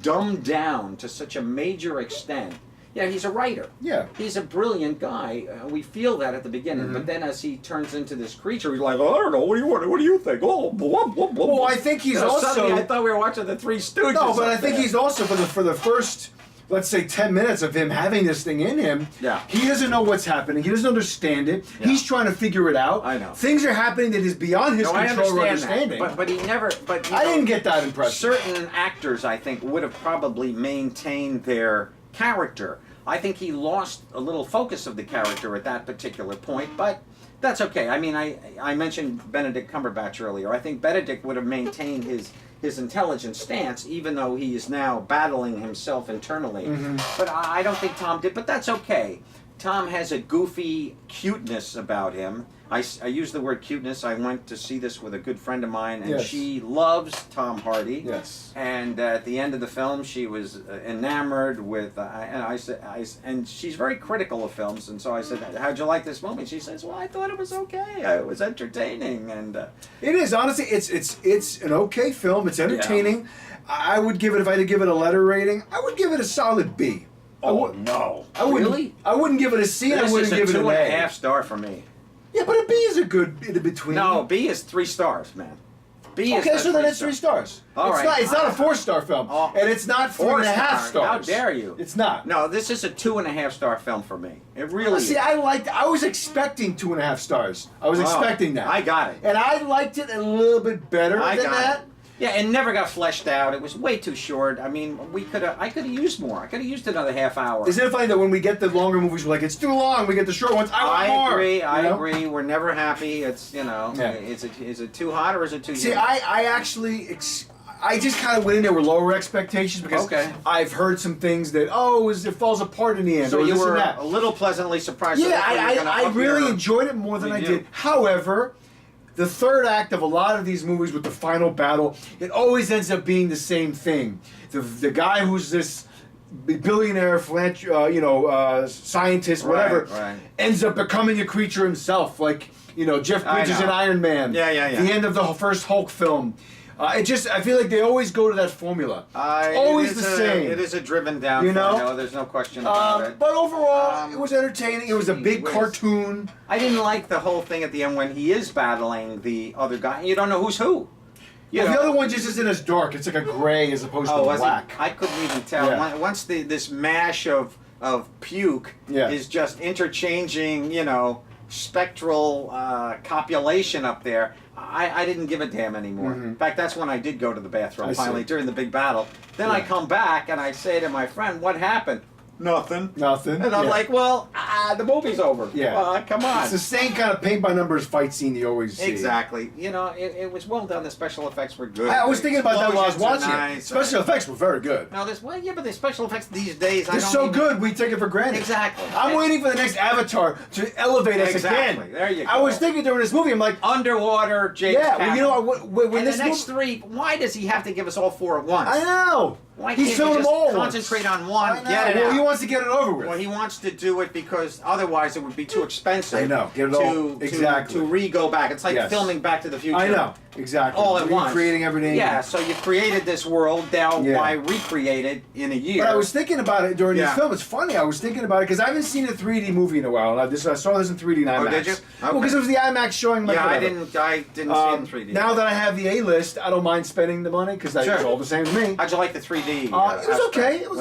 dumbed down to such a major extent. Yeah, he's a writer. Yeah. He's a brilliant guy. We feel that at the beginning, but then as he turns into this creature, he's like, oh, I don't know. What do you think? Oh, blah, blah, blah. Well, I think he's Suddenly, also. I thought we were watching the Three Stooges. No, but I up think there. he's also for the first, let's say, 10 minutes of him having this thing in him. Yeah. He doesn't know what's happening. He doesn't understand it. Yeah. He's trying to figure it out. I know. Things are happening that is beyond his No, I control or understand understanding. that, but he never. But you I know, didn't get that impression. Certain actors, I think, would have probably maintained their character. I think he lost a little focus of the character at that particular point, but that's okay. I mean, I mentioned Benedict Cumberbatch earlier. I think Benedict would have maintained his intelligent stance, even though he is now battling himself internally. But I don't think Tom did, but that's okay. Tom has a goofy cuteness about him. I use the word cuteness. I went to see this with a good friend of mine, and Yes. she loves Tom Hardy. Yes. And at the end of the film, she was enamored with, and she's very critical of films. And so I said, "How'd you like this movie?" She says, "Well, I thought it was okay. It was entertaining." And It is, honestly, it's an okay film. It's entertaining. I would give it, if I had to give it a letter rating, I would give it a solid B. no, I wouldn't, really? I wouldn't give it a C, and I This wouldn't is give a it an 2.5 A. star for me. Yeah, but a B is a good in between. No, B is 3 stars, man. B is Okay, the so then 3 it's 3 stars. stars. All right. It's not a 4-star film, Oh. and it's not 3.5 stars. How dare you? It's not. No, this is a 2.5 star film for me. It really See, is. I was expecting 2.5 stars. I was expecting that. I got it. And I liked it a little bit better I than got that. it. Yeah, it never got fleshed out. It was way too short. I mean, I could have used more. I could have used another half hour. Isn't it funny that when we get the longer movies, we're like, it's too long. We get the short ones. I want I more. agree. I You know? agree. We're never happy. It's Yeah. is it too hot or is it too? See, humid? I actually, I just kind of went in there with lower expectations because Okay. I've heard some things that it falls apart in the end. So or you this were and that. a little pleasantly surprised. Yeah, that you're gonna I up really your enjoyed it more than I review. did. However, the third act of a lot of these movies with the final battle, it always ends up being the same thing. The guy who's this billionaire, scientist, whatever, Right. ends up becoming a creature himself, like Jeff I Bridges know. in Iron Man. Yeah. The end of the first Hulk film. I feel like they always go to that formula. It's always the same. It is a driven down. You know? No, there's no question about it. But overall, it was entertaining. It was a big cartoon. I didn't like the whole thing at the end when he is battling the other guy. And you don't know who's who. You Well, know? the other one just isn't as dark. It's like a gray as opposed Oh, to was black. it? I couldn't even tell. Yeah. Once this mash of puke Yeah. is just interchanging, spectral copulation up there, I didn't give a damn anymore. In fact, that's when I did go to the bathroom I finally see. during the big battle. Then I Yeah. come back and I say to my friend, "What happened?" Nothing. Nothing. And I'm Yeah. like, well, the movie's over. Yeah. Come on. It's the same kind of paint by numbers fight scene you always see. Exactly. It was well done. The special effects were good. I was The thinking about that while I was explosions watching are it. nice. Special effects were very good. No, but the special effects these days, I They're don't so even- good, we take it for granted. Exactly. I'm waiting for the next Avatar to elevate us Exactly. again. There you I go. was thinking during this movie, I'm like, Underwater, James yeah, well, Cameron. you know what? When And this the next movie, 3, why does he have to give us all 4 at once? I know. Why He's can't filming you them all just at once. concentrate on one, I know. get it well, out? he wants to get it over with. Well, he wants to do it because otherwise it would be too expensive. I know. Get it to, all- to- exactly. To re-go back. It's like Yes. filming Back to the Future. I know. Exactly. All at once. Recreating everything. Yeah, so you created this world, now Yeah. why recreate it in a year? But I was thinking about it during Yeah. this film. It's funny. I was thinking about it because I haven't seen a 3D movie in a while. And I saw this in 3D and IMAX. Oh, did you? Well, Okay. because it was the IMAX showing. Like, Yeah, I whatever. didn't see it in 3D. Now that I have the A list, I don't mind spending the money because Sure. it's all the same to me. How'd you like the 3D? It was aspect? okay. It was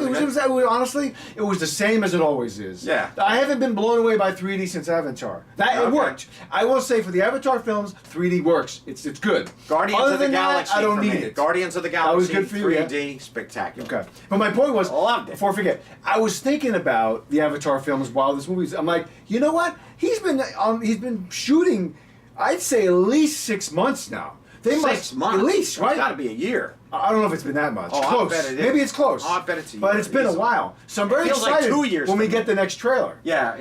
honestly, it was the same as it always is. Yeah. I haven't been blown away by 3D since Avatar. It Okay. worked. I will say for the Avatar films, 3D works. It's good. Guardians Other of the than that, Galaxy I don't for need me. it. Guardians of the That was Galaxy good for you, yeah. 3D, spectacular. Okay. But my point was, Loved it. before I forget, I was thinking about the Avatar films while this movie was. I'm like, you know what? He's been shooting, I'd say at least 6 months now. They 6 must months. at least, right? It's got to be a year. I don't know if it's been that much. Oh, I Close. bet it is. Maybe it's close. Oh, I bet it's a But year. it's been a Easily. while. So I'm very Feels like excited 2 years when we to get me. the next trailer. Yeah,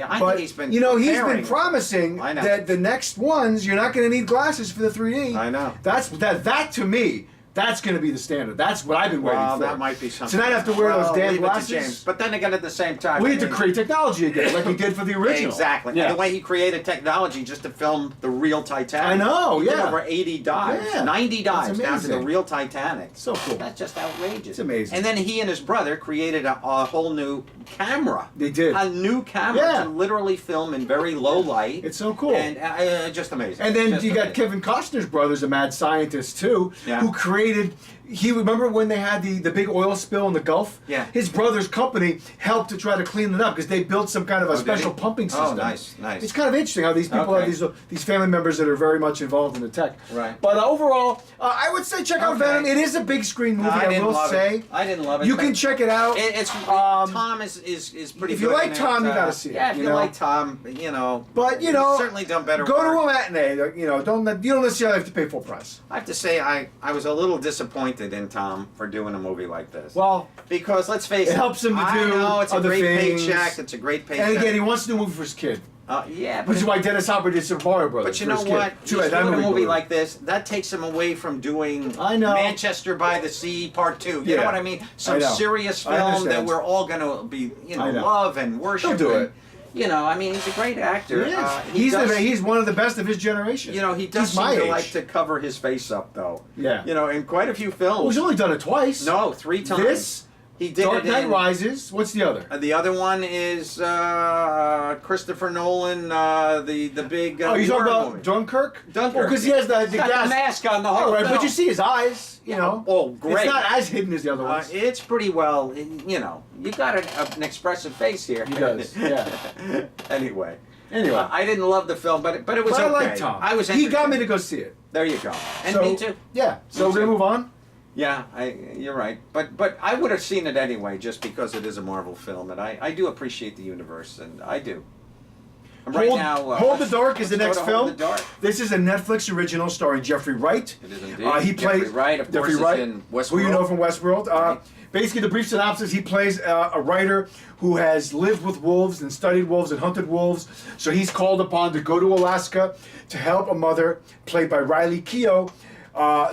I But think he's been. he's been preparing. promising I know. that the next ones you're not going to need glasses for the 3D. I know. That to me. That's going to be the standard. That's what I've been waiting Well, for. that might be something. So now I have to wear those damn leave it to glasses. James. But then again, at the same time, We I had to mean, create technology again, like we did for the original. Exactly. Yeah. And the way he created technology just to film the real Titanic. I know, He did yeah. over 80 dives, Yeah. 90 That's dives down to the amazing. real Titanic. So cool. That's just outrageous. It's amazing. And then he and his brother created a whole new camera. They did. A new camera Yeah. to literally film in very low light. It's so cool. And just amazing. And then Just you got amazing. Kevin Costner's brother's a mad scientist too, Yeah. who created. He remember when they had the big oil spill in the Gulf? Yeah. His brother's company helped to try to clean it up because they built some kind of a Oh, did special he? pumping Oh, system. nice. It's kind of interesting how these people Okay. have these family members that are very much involved in the tech. Right. But overall, I would say check out Okay. Venom. It is a big screen movie. I I didn't will love say. it. I didn't love it. You but can check it out. Tom is pretty if good. you like in it. Tom, you gotta see it, Yeah, if you you know? like Tom, But he's certainly done better. Go work. to a matinee. You don't necessarily have to pay full price. I have to say, I was a little disappointed in Tom for doing a movie like this. Well, because let's face it, it helps him to I do know it's a other great things. paycheck. It's a great paycheck. and again, he wants to do a movie for his kid, yeah, but which is why Dennis Hopper did Super Mario Brothers. But you for know his kid. what? Too He's bad that doing a movie blew. like this, that takes him away from doing I know. Manchester by the Sea Part 2. You know Yeah. what I mean? I Some know. serious I film that understand. we're all going to be, I know. love and worship. He'll do and, it. I mean, he's a great actor. He is. Does- He's one of the best of his generation. he does He's my seem to age. like to cover his face up, though. Yeah. In quite a few Well, films. he's only done it twice. No, 3 times. This, he did Dark it Knight in, Rises. What's the other? The other one is Christopher Nolan, the big. Oh, you talking war about movie. Dunkirk? Dunkirk. Because he has the He's got gas. the mask on the whole All right, film. but you see his eyes. You know. Oh, great. It's not as hidden as the other ones. It's pretty well, you got an expressive face here. He does, yeah. Anyway. Anyway. I didn't love the film, but it was But okay. I like Tom. I was He got me entertained. to go see it. There you go. And So, me too. Yeah. So Me we're gonna too. move on. Yeah, you're right. But I would have seen it anyway, just because it is a Marvel film, and I do appreciate the universe, and I do. And right now, Hold the Dark is the let's next go to Hold film. the Dark. This is a Netflix original starring Jeffrey Wright. It is indeed. He Jeffrey plays Wright, of course, Jeffrey is Wright, in who you know Westworld. from Westworld. Basically, the brief synopsis: he plays a writer who has lived with wolves and studied wolves and hunted wolves. So he's called upon to go to Alaska to help a mother, played by Riley Keough,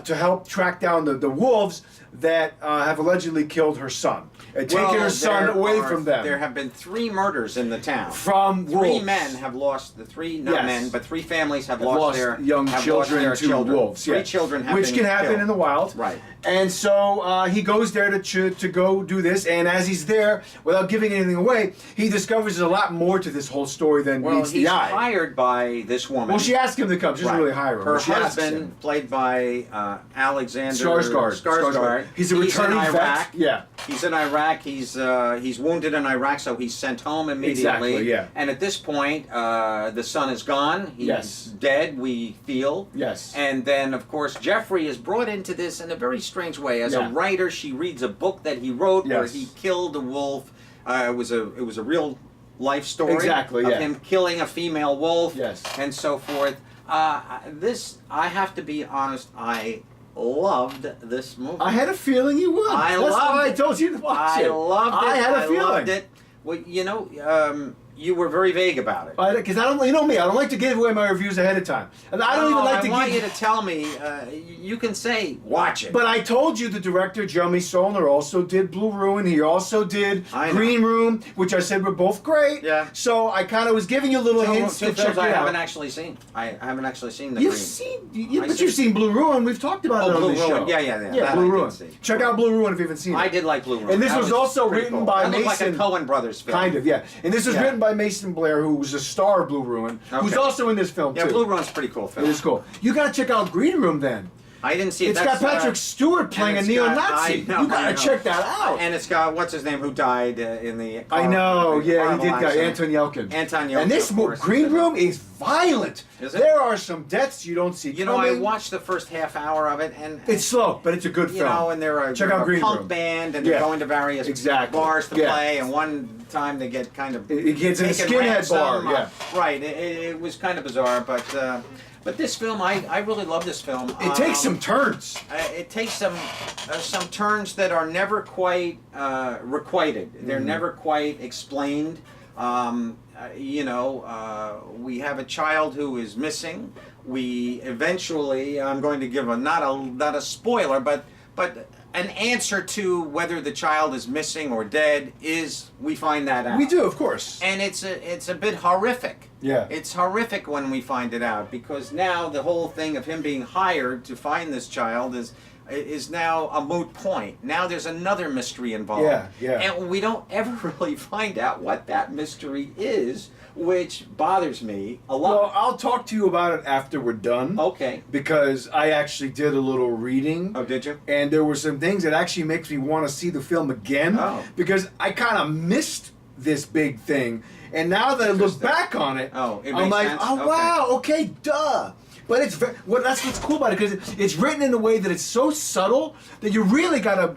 to help track down the wolves that have allegedly killed her son and taken her son away from them. There have been 3 murders in the town. From 3 wolves. men have lost the 3 not Yes. men, but 3 families have Lost lost their young have children lost to their children. wolves. 3 yeah. children have which been can happen killed. in the wild. Right. And so he goes there to go do this, and as he's there, without giving anything away, he discovers there's a lot more to this whole story than Well, meets he's the eye. hired by this woman. Well, she asked him to come. She doesn't Right. really hire him. Her but she asks husband, him. played by Alexander Skarsgård. Skarsgård. He's a in returning Iraq. vet. Yeah. He's in Iraq. He's wounded in Iraq, so he's sent home immediately. Exactly, yeah. And at this point, the son is gone. He's Yes. dead. We feel. Yes. And then, of course, Jeffrey is brought into this in a very strange way. As Yeah. a writer, she reads a book that he wrote where Yes. he killed a wolf. It was a real life story. Exactly, of yeah. him killing a female wolf. Yes. And so forth. This, I have to be honest, I loved this movie. I had a feeling you would. I That's loved why I it. told you to watch I it. loved it. I had a I feeling. loved it. Well, you were very vague about it. Because I don't, you know me, I don't like to give away my reviews ahead of time. And I don't even like to I want give. you to tell me. You can say, watch it. But I told you the director, Jeremy Solner, also did Blue Ruin. He also did I know. Green Room, which I said were both great. Yeah. So I kind of was giving you little hints Two to check films it I out. haven't actually seen. I haven't actually seen the You've Green. seen, I but see. you've seen Blue Ruin. We've talked about it on Blue this Ruin. show. Yeah. Yeah, That I Blue did Ruin. see. Check out Blue Ruin if you haven't seen it. I did like Blue Ruin. And this That was also pretty written cool. by that looked like a Mason- Coen Brothers film. Kind of, yeah. And this was Yeah. written by Mason Blair, who was a star of Blue Ruin, who's Okay. also in this film Yeah, too. Blue Ruin's a pretty cool film. It is cool. You got to check out Green Room then. I didn't see it. It's got Patrick Stewart playing a and it's got- neo-Nazi. I know, You got I to know. check that out. And it's got what's his name who died in the. I know, yeah, horrible he did. accident. Anton Yelkin. Anton Yelkin. And this of course, Green is in it. Room is violent. Is it? There are some deaths you don't see You know, I coming. watched the first half hour of it, and It's slow, but it's a good you film. know, and they're Check they're out a Green punk Room. band, and Yeah. they're going to various Exactly. bars to Yeah. play, and one time they get kind of It gets in a taken skinhead ransom. bar, yeah. Right. It was kind of bizarre, but But this film, I really love this film. It takes some turns. It takes some turns that are never quite requited. They're never quite explained. We have a child who is missing. We eventually, I'm going to give not a spoiler, but an answer to whether the child is missing or dead is, we find that out. We do, of course. And it's a bit horrific. Yeah. It's horrific when we find it out, because now the whole thing of him being hired to find this child is now a moot point. Now there's another mystery involved. Yeah. And we don't ever really find out what that mystery is, which bothers me a lot. Well, I'll talk to you about it after we're done. Okay. Because I actually did a little reading. Oh, did you? And there were some things that actually makes me want to see the film again. Oh. Because I kind of missed this big thing. And now that I look back on it, Oh, it I'm makes like, sense? oh, Okay. wow, okay, duh. But it's that's what's cool about it, because it's written in a way that it's so subtle that you really got to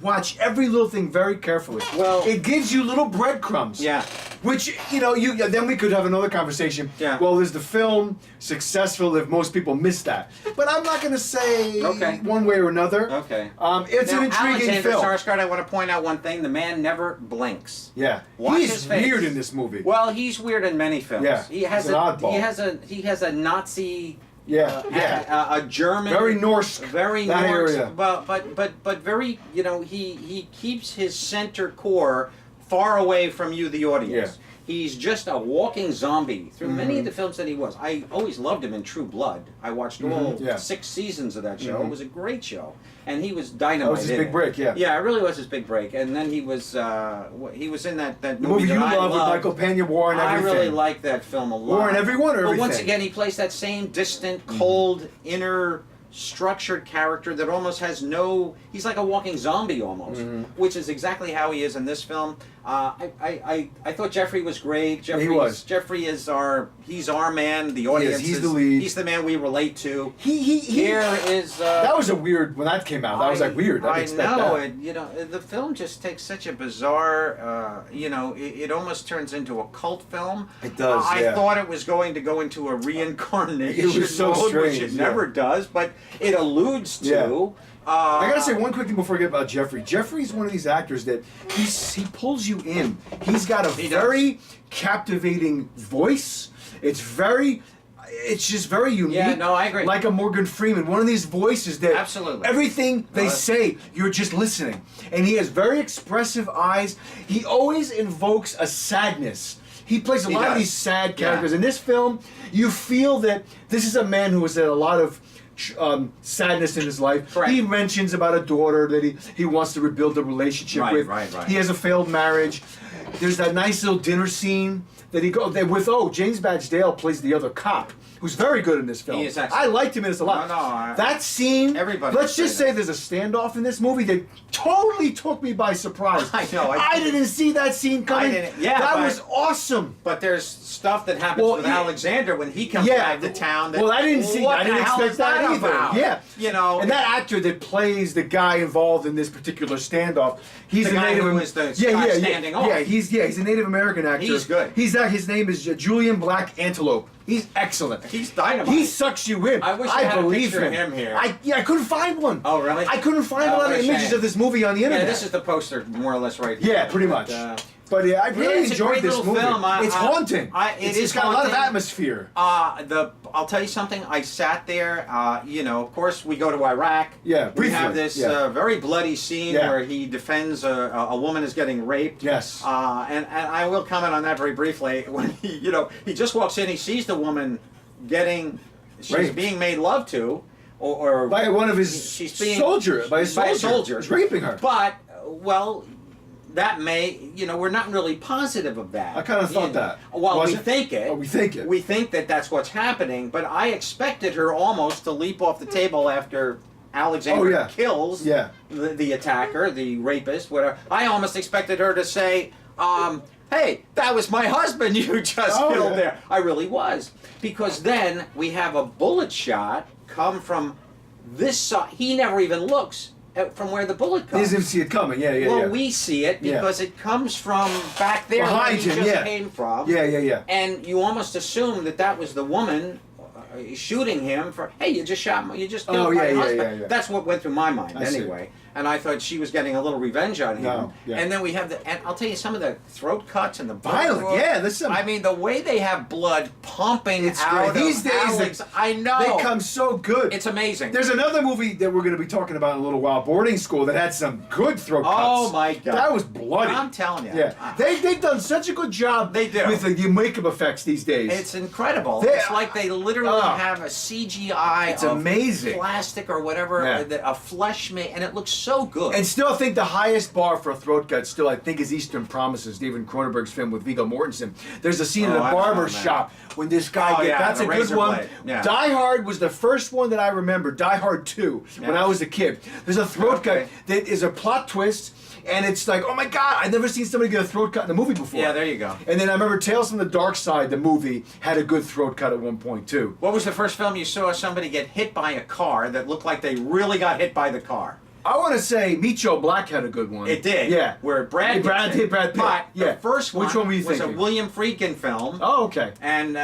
watch every little thing very carefully. Well- it gives you little breadcrumbs. Yeah. Which, then we could have another conversation. Yeah. Well, is the film successful if most people miss that? But I'm not going to say Okay. one way or another. Okay. It's Now, an intriguing Alexander film. Skarsgård, I want to point out one thing. The man never blinks. Yeah. Watch He's his face. weird in this movie. Well, he's weird in many films. Yeah, He has he's an oddball. he has a Nazi. Yeah. A German. Very Norse. Very that Norse. area. But very. He keeps his center core far away from you, the audience. Yeah. He's just a walking zombie through many of the films that he was. I always loved him in True Blood. I watched all 6 seasons of that show. It was a great show, and he was dynamite. That was his in big it. break, yeah. Yeah, it really was his big break. And then he was in that The movie movie that you I love with loved. Michael Pena, War and I Everything. really like that film a lot. War and Everyone or But once Everything? again, he plays that same distant, cold, inner structured character that almost has no. He's like a walking zombie almost, which is exactly how he is in this film. I thought Jeffrey was great. He was. Jeffrey is he's our man. The audience. He's the lead. He's the man we relate to. He Here is. that was a weird when that came out. That was like weird. I didn't expect know that. it. The film just takes such a bizarre. It almost turns into a cult film. It does, I yeah. thought it was going to go into a reincarnation It was so mode, which strange, it yeah. never does, but it alludes to. Yeah. I gotta say one quick thing before I get about Jeffrey. Jeffrey's one of these actors that he pulls you in. He's got a He does. very captivating voice. It's just very unique. Yeah, no, I agree. Like a Morgan Freeman, one of these voices that Absolutely. everything they say, you're just listening. And he has very expressive eyes. He always invokes a sadness. He plays a lot of does. these sad characters. Yeah. In this film, you feel that this is a man who has had a lot of sadness in his life. Correct. He mentions about a daughter that he wants to rebuild a relationship Right, with. right. He has a failed marriage. There's that nice little dinner scene that he goes with. James Badge Dale plays the other cop, who's very good in this film. He is excellent. I liked him in this a lot. No, that scene. everybody Let's would just say say there's a standoff in this movie that totally took me by surprise. I know, I didn't see that scene coming. didn't- yeah, that but- was awesome. But there's stuff that happens Well, with yeah. Alexander when he comes back to town. That, Well, I didn't see. what I didn't the hell expect is that either. about? Yeah, and that actor that plays the guy involved in this particular standoff, he's The a guy native. who is the guy standing off. Yeah, he's a Native American actor. He's good. His name is Julian Black Antelope. He's excellent. He's dynamite. He sucks you in. I wish I had a believe picture of him. him here. I couldn't find one. Oh, really? I couldn't find a Oh, lot of what a images shame. of this movie on the internet. Yeah, this is the poster more or less right here. Yeah, pretty much. But I really it's a enjoyed great this little movie. film. It's haunting. It's got a lot of haunting. atmosphere. I'll tell you something. I sat there. Of course, we go to Iraq. Yeah, We briefly, have this yeah. very bloody scene Yeah. where he defends a woman is getting raped. Yes. And I will comment on that very briefly. When he just walks in, he sees the woman she's Raped. being made love to, or By one of his she's being soldier. By a soldier. soldier. He's raping her. But that may, we're not really positive of that. I kinda thought that. Well, Was we it? think it. Oh, we think it. We think that that's what's happening, but I expected her almost to leap off the table after Alexander kills the attacker, the rapist, whatever. I almost expected her to say, hey, that was my husband you just killed there. I really was. Because then we have a bullet shot come from this side. He never even looks from where the bullet He comes. doesn't see it coming. Yeah. Well, we see it because it comes from back there Behind where he him, just yeah. came from. Yeah. And you almost assume that was the woman shooting him for, hey, you just shot, you just Oh, killed my yeah, yeah, husband. yeah, yeah. That's what went through my mind I see. anyway. And I thought she was getting a little revenge on him. No, yeah. And then we have and I'll tell you, some of the throat cuts and the blood Violent, draw- yeah, there's some- I mean, the way they have blood pumping It's out great. These of days, Alex, I know. They come so good. It's amazing. There's another movie that we're going to be talking about in a little while, Boarding School, that had some good throat cuts. Oh, my God. That was bloody. I'm telling you. Yeah, they've done such a good job. They do. With the makeup effects these days. It's incredible. They- It's like they literally Ah. have a CGI It's of amazing. plastic or whatever, Yeah. a flesh made, and it looks so good. And still, I think the highest bar for a throat cut still, I think, is Eastern Promises, David Cronenberg's film with Viggo Mortensen. There's a scene in Oh, a I've barber seen that. shop when this guy Oh, yeah, that's the a good razor one. blade. Yeah. Die Hard was the first one that I remember. Die Hard 2, when Yeah. I was a kid. There's a throat Okay. cut that is a plot twist, and it's like, oh my God, I've never seen somebody get a throat cut in a movie before. Yeah, there you go. And then I remember Tales from the Dark Side, the movie, had a good throat cut at one point too. What was the first film you saw somebody get hit by a car that looked like they really got hit by the car? I want to say Meet Joe Black had a good one. It did. Yeah. Where Brad Yeah, Brad Pitt. Pitt. But Yeah. the first one, Which one were you was thinking? a William Friedkin film. Oh, okay. And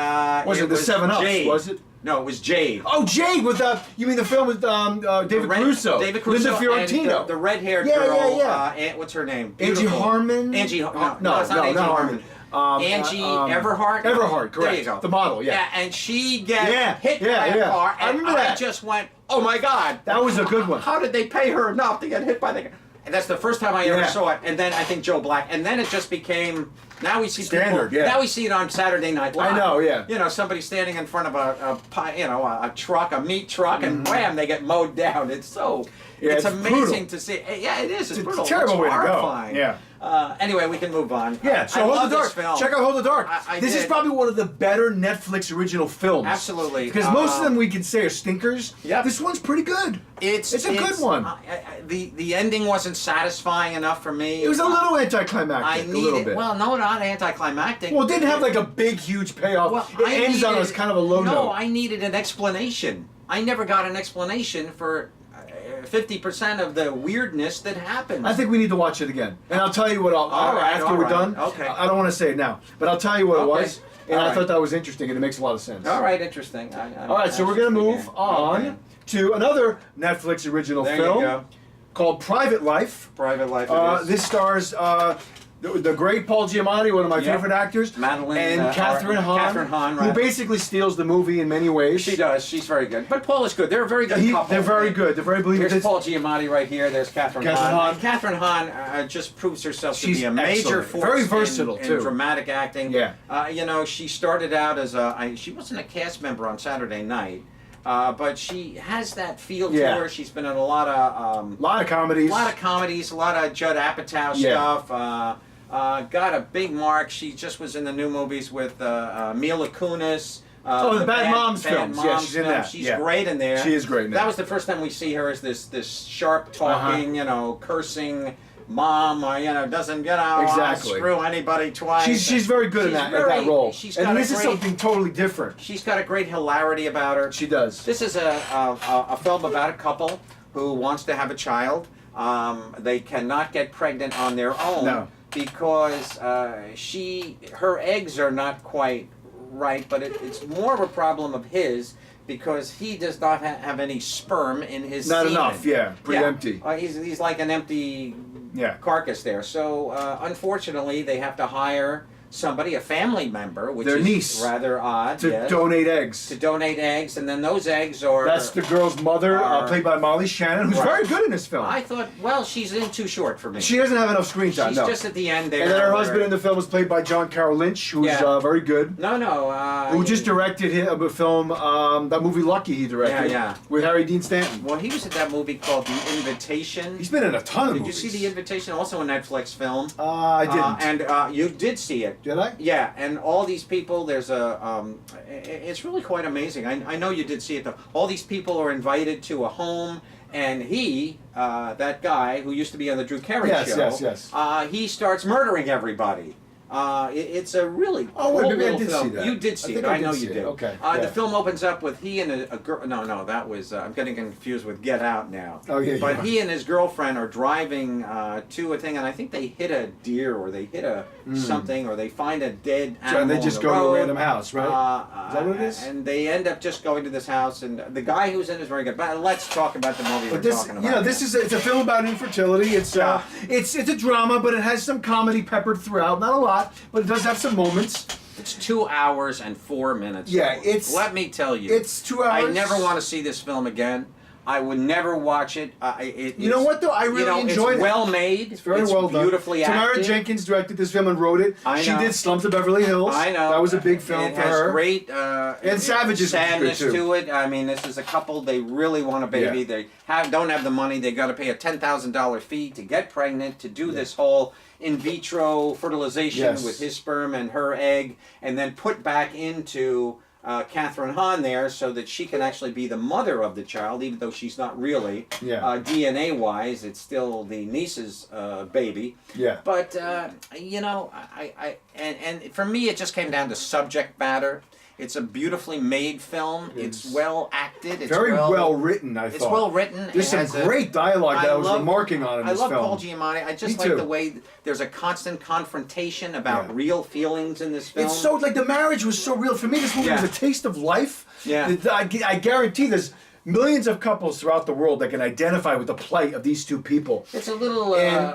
Was it the 7-Ups, Jade. was it? No, it was Jade. Oh, Jade with you mean the film with David Caruso? David Caruso Linda Fiorentino. and the red-haired Yeah, girl. yeah, yeah. What's her name? Angie Beautiful. Harmon? Angie. No, no, it's not Angie not Harmon. Angie Everhart. Everhart, correct. There you go. The model, yeah. Yeah, and she gets Yeah, hit yeah, by a yeah. car, I and remember that. just went, "Oh my God!" That was a good one. How did they pay her enough to get hit by the car? And that's the first time I ever Yeah. saw it. And then I think Joe Black. And then it just became. Now we see Standard, people. yeah. Now we see it on Saturday Night Live. I know, yeah. You know, somebody standing in front of a truck, a meat truck, and wham, they get mowed down. It's so. Yeah, it's it's amazing brutal. to see. Yeah, it is. It's It's a brutal. terrible It's way to go. horrifying. Yeah. Anyway, we can move on. Yeah, so I Hold love the this Dark. film. Check out Hold the Dark. I This is did. probably one of the better Netflix original films. Absolutely. Because most of them we can say are stinkers. Yep. This one's pretty good. It's a good one. The ending wasn't satisfying enough for me. It was a little anticlimactic. I a little needed. bit. Well, no, not anticlimactic. Well, it didn't have like a big, huge payoff. Well, it I ends on needed- a kind of a low no, note. I needed an explanation. I never got an explanation for 50% of the weirdness that happens. I think we need to watch it again. And I'll tell you what after all we're right, done. okay. I don't want to say it now, but I'll tell you what it Okay, was. And all I right. thought that was interesting, and it makes a lot of sense. All right, interesting. All right, so we're going to move on to another Netflix original There film you go. called Private Life. Private Life. It is. This stars the great Paul Giamatti, one of my Yep. favorite actors, Madeline, and Catherine Hahn, Catherine Hahn, who right. basically steals the movie in many ways. She does. She's very good. But Paul is good. They're a very good couple. They're very good. They're very believable. There's Paul Giamatti right here. There's Catherine Catherine Hahn. Hahn. And Catherine Hahn just proves herself to She's be a major excellent. force Very versatile, in too. dramatic acting. Yeah. You know, she started out as she wasn't a cast member on Saturday Night, but she has that feel Yeah. to her. She's been in a lot of A lot of comedies. a lot of Judd Apatow Yeah. stuff. Got a big mark. She just was in the new movies with Mila Kunis. The Bad Moms films. Yeah, Moms she's in films. that. She's Yeah. great in there. She is great in That that. was the first time we see her as this sharp talking, cursing mom, doesn't Exactly. screw anybody twice. She's very good in She's that role. She's And got this a is great, something totally different. She's got a great hilarity about her. She does. This is a film about a couple who wants to have a child. They cannot get pregnant on their own No. because her eggs are not quite right, but it's more of a problem of his because he does not have any sperm in his Not semen. enough, yeah. Pretty empty. He's like an empty Yeah. carcass there. So unfortunately, they have to hire somebody, a family member, which Their is niece. rather odd. To yes, donate eggs. to donate eggs, and then those eggs are. That's the girl's mother, Are- played by Molly Shannon, who's Right. very good in this film. I thought, well, she's in too short for me. She doesn't have enough screen time, She's no. just at the end there. And then her where- husband in the film was played by John Carroll Lynch, who's Yeah. very good. No. Who just directed a film, that movie Lucky he directed. Yeah. With Harry Dean Stanton. Well, he was in that movie called The Invitation. He's been in a ton of Did you movies. see The Invitation? Also a Netflix film. I didn't. And you did see it. Did I? Yeah, and all these people, there's it's really quite amazing. I know you did see it though. All these people are invited to a home, and that guy who used to be on the Drew Carey Yes, show, yes, yes. he starts murdering everybody. It's a really Oh, wait, cool maybe I little did film. see that. You did I see think it. I I did know see you it. did. Okay, The yeah. film opens up with he and a girl. No, that was. I'm getting confused with Get Out now. Oh, yeah, But yeah. he and his girlfriend are driving to a thing, and I think they hit a deer or they hit a something or they find a dead animal. And they just on go the to a road. random house, right? Is that what it is? And they end up just going to this house, and the guy who's in it is very good. But let's talk about the movie we're But this, talking about. you know, this is it's a film about infertility. It's Yeah. it's a drama, but it has some comedy peppered throughout. Not a lot, but it does have some moments. It's 2 hours and 4 minutes. Yeah, it's- Let me tell you. it's 2 I hours. never want to see this film again. I would never watch it. You know what though? I really enjoyed it's it. well made. It's very well done. Beautifully Tamara acted. Jenkins directed this film and wrote it. I She know. did Slums of Beverly Hills. I know. That was a big film it for has her. great Savages was sadness good, too. to it. I mean, this is a couple. They really want a baby. Yeah. They don't have the money. They got to pay a $10,000 fee to get pregnant to do this whole in vitro fertilization Yes. with his sperm and her egg, and then put back into Catherine Hahn there so that she can actually be the mother of the child, even though she's not really. Yeah. DNA wise, it's still the niece's baby. Yeah. But you know, and for me, it just came down to subject matter. It's a beautifully made film. It's well acted. It's Very well written, I thought. It's well written. There's It some has great dialogue that I was love- remarking on in I this love film. Paul Giamatti. I just Me like too. the way there's a constant confrontation about Yeah. real feelings in this film. It's so like the marriage was so real for me. This movie Yeah. was a taste of life. Yeah. I guarantee there's millions of couples throughout the world that can identify with the plight of these two people. It's a little, And-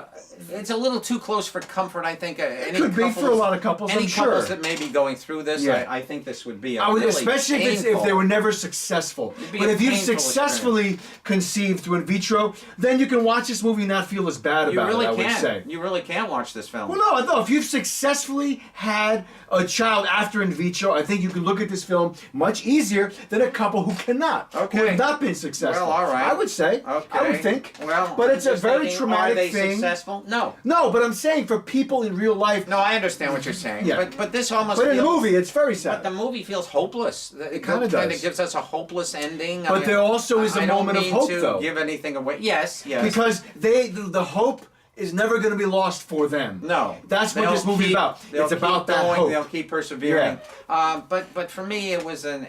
it's a little too close for comfort. I think any could be couples, for a lot of couples, Any I'm sure. couples that may be going through this, Yeah. I think this would be. I would, really especially if painful. they were never successful. be But a if you've painful successfully conceived through in vitro, then you can watch this movie and not feel as bad You about really it. I would can. say. You really can watch this film. Well, no, I thought if you've successfully had a child after in vitro, I think you can look at this film much easier than a couple who cannot, who Okay. have not been successful. Well, all right. I would say. Okay. I would think. Well, but it's a just very thinking, traumatic are they thing. Successful? No. No, but I'm saying for people in real life. No, I understand what you're saying. Yeah. But this almost. But in the feels- movie, it's very But sad. the movie feels hopeless. It kinda kind does. of gives us a hopeless ending. But there also is a I don't moment of mean hope, to though. give anything away. Yes, yes. Because the hope is never going to be lost for them. No, That's what They'll this movie's keep- about. they'll It's about keep that going, hope. They'll keep persevering. But for me, it was an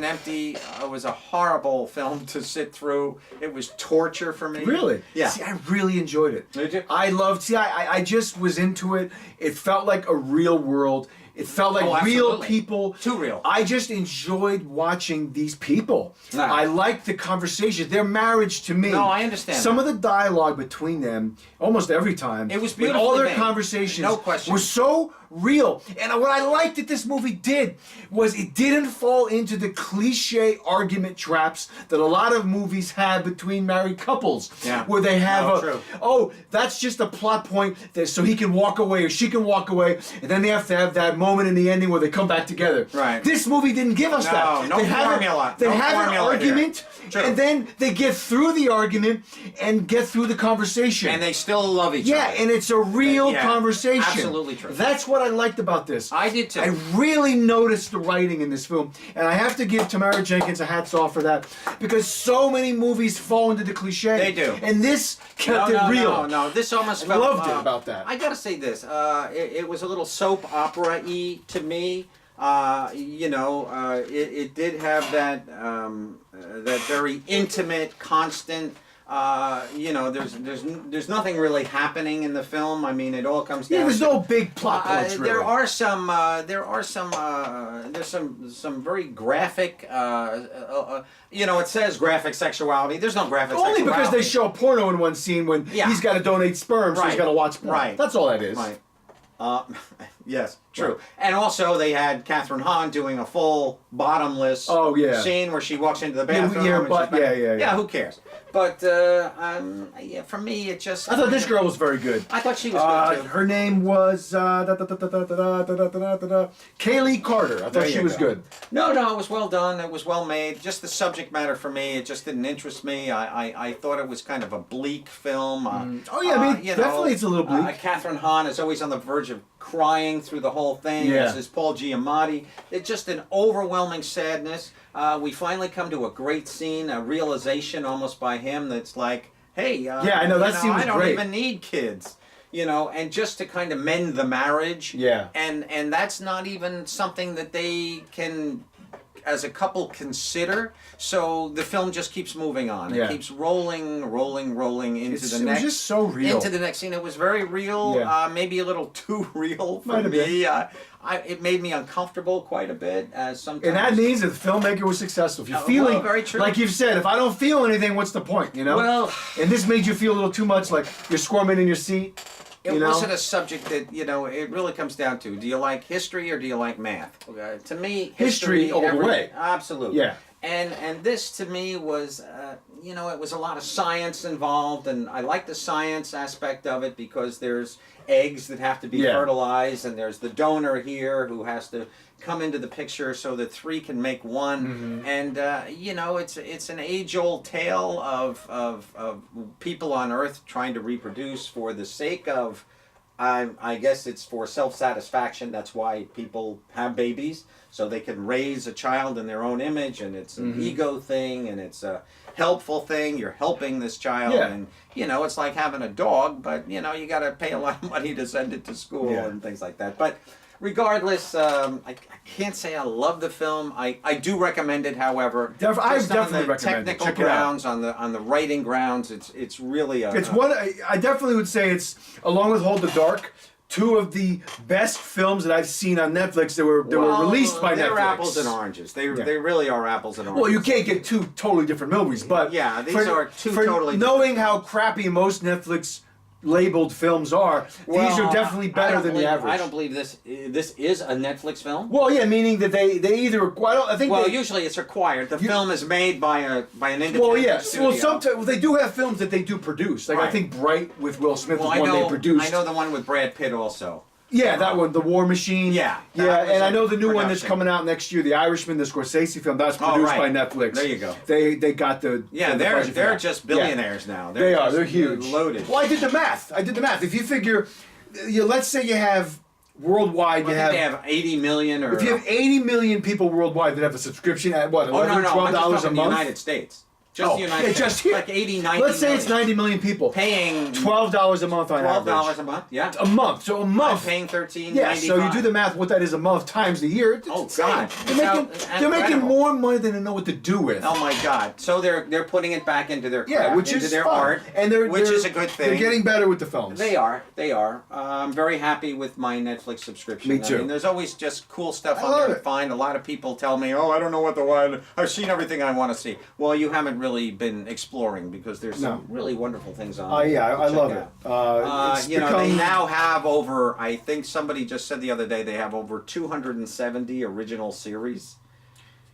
empty. It was a horrible film to sit through. It was torture for me. Really? Yeah. See, I really enjoyed it. Did you? I loved. See, I just was into it. It felt like a real world. It felt like Oh, real absolutely. people. Too real. I just enjoyed watching these people. Nah. I liked the conversation. Their marriage to me. No, I understand Some that. of the dialogue between them, almost every time. It was with all beautifully their made. conversations. No question. Were so real. And what I liked that this movie did was it didn't fall into the cliche argument traps that a lot of movies have between married couples. Yeah. Where they have No, a, true. oh, that's just a plot point that so he can walk away or she can walk away, and then they have to have that moment in the ending where they come back together. Right. This movie didn't give us No, that. no they have formula. They No have an formula here. argument, True. and then they get through the argument and get through the conversation. And they still love each Yeah, other. and it's a real Yeah, conversation. absolutely true. That's what I liked about this. I did too. I really noticed the writing in this film, and I have to give Tamara Jenkins a hats off for that because so many movies fall into the cliche. They do. and this kept no, it real. No. This almost I felt. loved it about that. I gotta say this. It was a little soap opera-y to me. It did have that very intimate, constant. There's nothing really happening in the film. I mean, it all comes down. Yeah, there's to, no big plot points really. There's some very graphic. It says graphic sexuality. There's no graphic. Only sexuality. because they show a porno in one scene when Yeah. he's got to donate sperm, so he's Right. got to watch porn. Right. That's all that is. Right. Yes, true. And also, they had Catherine Hahn doing a full bottomless Oh, yeah. scene where she walks into the bathroom. yeah, and but- she's back- yeah. Yeah, who cares? But for me, it just. I thought this girl was very good. I thought she was good too. Her name was Kaylee Carter. I There thought she you was go. good. No, it was well done. It was well made. Just the subject matter for me, it just didn't interest me. I thought it was kind of a bleak film. Oh, yeah, I mean, definitely it's a little bleak. Catherine Hahn is always on the verge of crying through the whole thing. Yeah. As is Paul Giamatti. It's just an overwhelming sadness. We finally come to a great scene, a realization almost by him that's like, hey, Yeah, I know, that scene was I don't great. even need kids. you know, and just to kind of mend the marriage. Yeah. And that's not even something that they can, as a couple, consider. So the film just keeps moving on. Yeah. It keeps rolling into the It next. was just so real. Into the next scene. It was very real. Yeah. Maybe a little too real for Might have me. It made me uncomfortable quite a bit. Sometimes. And that means that the filmmaker was successful. If you're Well, feeling, very true. like you've said, if I don't feel anything, what's the point, you know? Well- and this made you feel a little too much, like you're squirming in your seat. It you know? wasn't a subject that, you know, it really comes down to, do you like history or do you like math? To me, History all the way. Absolutely. Yeah. And this to me was, you know, it was a lot of science involved, and I like the science aspect of it because there's eggs that have to be Yeah. fertilized, and there's the donor here who has to come into the picture so that three can make one. And you know, it's an age-old tale of people on Earth trying to reproduce for the sake of, I guess it's for self-satisfaction. That's why people have babies, so they can raise a child in their own image, and it's an ego thing, and it's a helpful thing. You're helping this child, Yeah. and you know, it's like having a dog, but you know, you got to pay a lot of money to send it to school and things like that. But regardless, I can't say I love the film. I do recommend it, however. I Just definitely on the recommend it. technical Check it out. grounds, on the writing grounds, it's really a. It's one. I definitely would say it's, along with Hold the Dark, two of the best films that I've seen on Netflix that were released by they're Netflix. apples and oranges. They really are apples and oranges. Well, you can't get two totally different movies, but Yeah, these are two totally knowing how crappy most Netflix labeled films are, these are definitely better than the average. I don't believe this is a Netflix film. Well, yeah, meaning that they either. I think. Well, they, usually it's required. The film is made by an independent Well, yeah. studio. Well, sometimes they do have films that they do produce. Like I Right. think Bright with Will Smith Well, was one they produced. I know the one with Brad Pitt also. Yeah, that one, The War Machine. Yeah, Yeah, that was and a I know the new one that's production. coming out next year, The Irishman, the Scorsese film. That's Oh, produced right. by Netflix. There you go. They got the Yeah, the they're budget for that. just Yeah. billionaires now. They are. just They're huge. Loaded. Well, I did the math. If you figure, let's say you have worldwide, I think they have 80 million or. if you have 80 million people worldwide that have a subscription at what, oh, $11, no, I'm just $12 a talking month? the United States. Just the United yeah, States. just here. Like 80, 90 Let's say it's million. 90 million people. Paying $12 a month on $12 average. a month. Yeah. A month. So a month. I'm paying $13.95. Yeah, so you do the math, what that is a month times the year. It's Oh, insane. God. They're making more money than they know what to do with. Oh my God! So they're putting it back into their Yeah, craft, which into is their fun. art, and which is a good thing. They're getting better with the films. They are. I'm very happy with my Netflix subscription. Me too. I mean, there's always just cool stuff I on love there to it. find. A lot of people tell me, "Oh, I don't know what the one. I've seen everything I want to see." Well, you haven't really been exploring because there's some really wonderful things on. there Yeah, to I check love out. it. It's You know, become, they now have over. I think somebody just said the other day they have over 270 original series.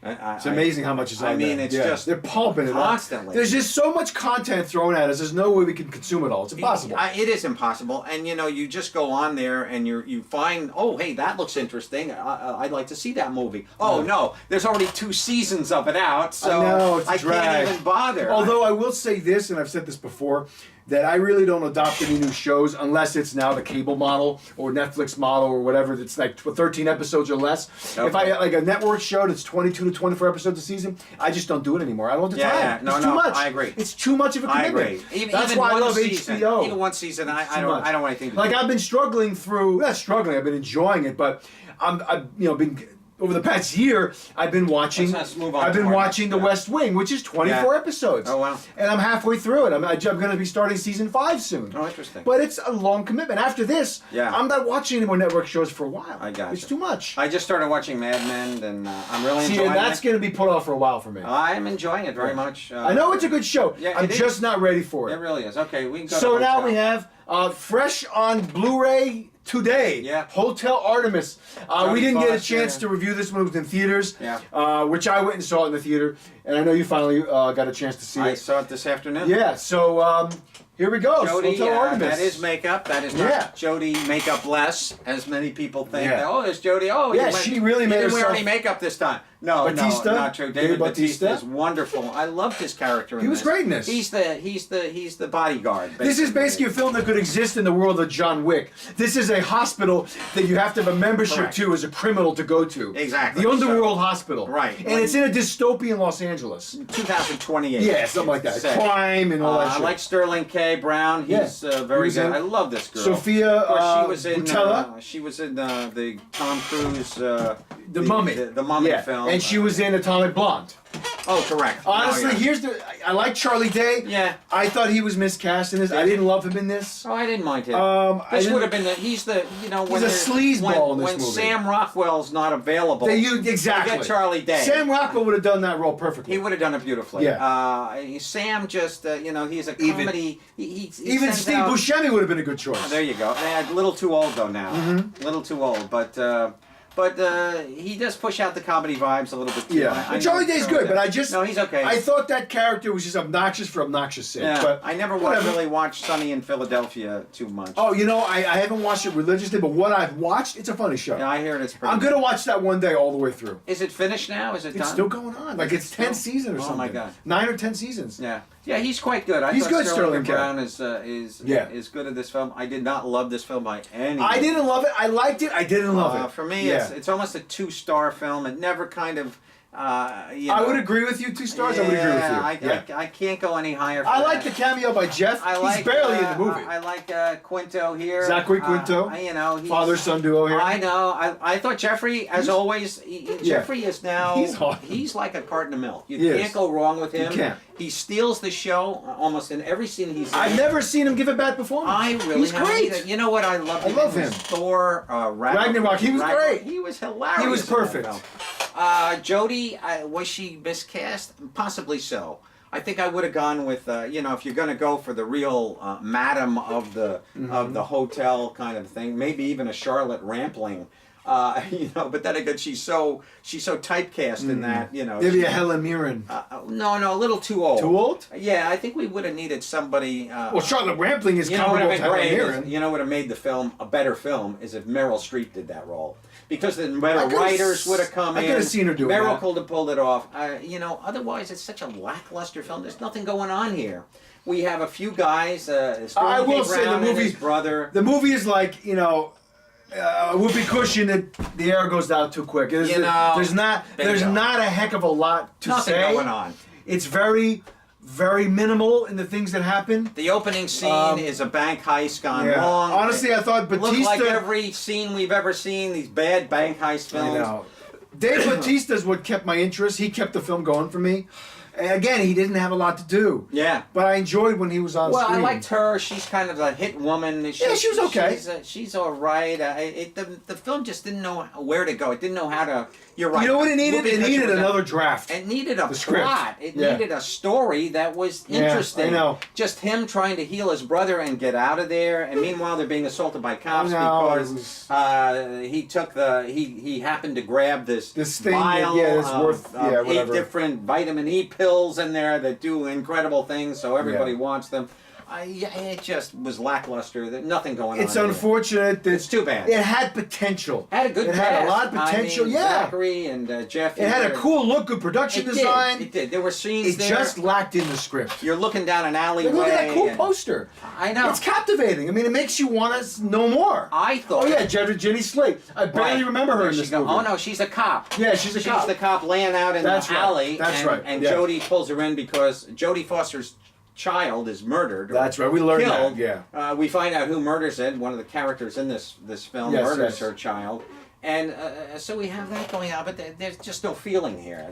It's amazing how much is on I mean, there. it's Yeah. just they're pumping it constantly. up. There's just so much content thrown at us. There's no way we can consume it all. It's impossible. It is impossible, and you know, you just go on there and you find, oh, hey, that looks interesting. I'd like to see that movie. Oh no, there's already 2 seasons of it out, so I know, it's a I drag. can't even bother. Although I will say this, and I've said this before, that I really don't adopt any new shows unless it's now the cable model or Netflix model or whatever that's like 13 episodes or less. Okay. If I like a network show that's 22 to 24 episodes a season, I just don't do it anymore. I don't have the time. Yeah, no, it's too much. I agree. It's too much of a I commitment. agree. That's even why I one love season, HBO. Even one season, I Too much. don't want anything to do. Like I've been struggling through, not struggling, I've been enjoying it, but I've been over the past year, I've been watching. Let's move on I've to been our watching next, The West Wing, which is 24 Yeah. episodes. Oh, wow. And I'm halfway through it. I'm going to be starting season 5 soon. Oh, interesting. But it's a long commitment. After this, Yeah. I'm not watching any more network shows for a while. I gotcha. It's too much. I just started watching Mad Men, and I'm really See, enjoying and that's it. going to be put off for a while for me. I'm enjoying it very much. I know it's a good show. Yeah, I'm it just is. not ready for It it. really is. Okay, we can go. So to now Hotel. we have fresh on Blu-ray today. Yeah. Hotel Artemis. We Jodie didn't get a Foster. chance to review this movie in theaters. Yeah. Which I went and saw it in the theater, and I know you finally got a chance to see I it. saw it this afternoon. Yeah. So here we go. Jodie, Hotel Artemis. that is makeup. That is Yeah. not Jodie makeup less, as many people think. Yeah. Oh, there's Jodie. Oh, Yeah, you she really you made didn't wear herself- any makeup this time. No, Batista? not true. Dave David Batista Batista? is wonderful. I loved his character in He was this. great in this. He's the bodyguard. This is basically a film that could exist in the world of John Wick. This is a hospital that you have to have a membership Correct. to as a criminal to go to. Exactly. The underworld hospital. Right. And it's in a dystopian Los Angeles. 2028. Yeah, something like that. Say. Crime and all that I shit. like Sterling K. Brown. Yeah. He's very He was good. in- I love this girl. Sophia Of course, she was in. Boutella. She was in the Tom Cruise. The Mummy. The Mummy Yeah. film. And she was in Atomic Blonde. Oh, correct. Honestly, Oh, yeah. here's the. I like Charlie Day. Yeah. I thought he was miscast in this. I didn't love him in this. Oh, I didn't mind him. I This didn't- would have been he's the when a they're- sleazeball in this when movie. Sam Rockwell's not available. They used exactly. You get Charlie Day. Sam Rockwell would have done that role perfectly. He would have done it beautifully. Yeah. Sam just he's a Even- comedy. He Even sends Steve out- Buscemi would have been a good choice. There you go. A little too old though now. Mm-hmm. A little too old, but he does push out the comedy vibes a little bit too. Yeah. I And Charlie know Day's Charlie good, Day. but I just no, he's okay. I thought that character was just obnoxious for obnoxious sake. yeah, But I never whatever. really watched Sunny in Philadelphia too much. Oh, you know, I haven't watched it religiously, but what I've watched, it's a funny show. yeah, I hear it's pretty. I'm gonna watch that one day all the way through. Is it finished now? Is it It's done? still going on. Like it's 10 still- seasons or Oh, something. my God. 9 or 10 seasons. Yeah, yeah, he's quite good. I He's thought good, Sterling Sterling Brown Yeah. is good at this film. I did not love this film by any. I didn't love it. I liked it. I didn't love it. For me, yeah. it's almost a 2-star film. It never kind of. I would agree with you. 2 stars. I would agree with you. I can't go any higher. For I like the that. cameo by Jeff. I like, He's barely in the movie. I like Quinto here. Zachary Quinto. He's, Father-son duo here. I know. I thought Jeffrey, as always, Jeffrey is now. He's hot. He's like a carton of milk. You He can't is. go wrong with him. You can't. He steals the show almost in every scene he's in. I've never seen him give a bad performance. I really He's haven't great. either. You know what I love? I love in him. Thor Ragnarok, he was great. He was hilarious. He was in that perfect. film. Jodie, was she miscast? Possibly so. I think I would have gone with if you're going to go for the real madam of the hotel kind of thing, maybe even a Charlotte Rampling. But then again, she's so typecast in that. Maybe a Helen Mirren. No, a little too old. Too old? Yeah, I think we would have needed somebody. Well, Charlotte Rampling is You know what comparable would to have Helen been great? Mirren. You know what would have made the film a better film is if Meryl Streep did that role. Because then better could've writers would have come I in. could've seen her doing Meryl that. could have pulled it off. Otherwise it's such a lackluster film. There's nothing going on here. We have a few guys. I will say the and movie. his brother. The movie is like whoopee cushion that the air goes out too quick. There's not a heck of a lot to Nothing say. going on. It's very, very minimal in the things that happen. The opening scene is a bank heist gone wrong. Honestly, I thought It looked like Batista. every scene we've ever seen. These bad bank heist films. I know. Dave Bautista's what kept my interest. He kept the film going for me. And again, he didn't have a lot to do. Yeah. But I enjoyed when he was on Well, screen. I liked her. She's kind of a hit woman. she was okay. She's all right. The film just didn't know where to go. It didn't know how to. You're right. You know what it needed? Movie It picture needed was another draft. It needed a The script. plot. It Yeah. needed a story that was Yeah, interesting. I know. Just him trying to heal his brother and get out of there, and meanwhile they're being assaulted by cops No, it because he happened to grab this thing that- vial that's of, worth- of yeah, 8 whatever. different vitamin E pills in there that do incredible things, so everybody wants them. It just was lackluster. Nothing going It's on. here. unfortunate. That It's too bad. It had potential. Had a good It cast. had a lot of potential. I mean, yeah. Zachary and Jeff. It had a cool look, good production design. It did. There were scenes It there. just lacked in the script. You're looking down an alleyway. Look at that cool and- poster. I know. It's captivating. I mean, it makes you want to know more. I thought. Oh yeah, Jenny Slate. I barely Right. remember her There in she this go. movie. Oh no, she's a cop. Yeah, she's a cop. She's the cop laying out in That's the right. alley. That's and, right. And Yeah. Jodie pulls her in because Jodie Foster's child is murdered. Or That's right. We learned killed. that. Yeah. We find out who murders it. One of the characters in this film Yes, murders yes. her child. And so we have that going on, but there's just no feeling here.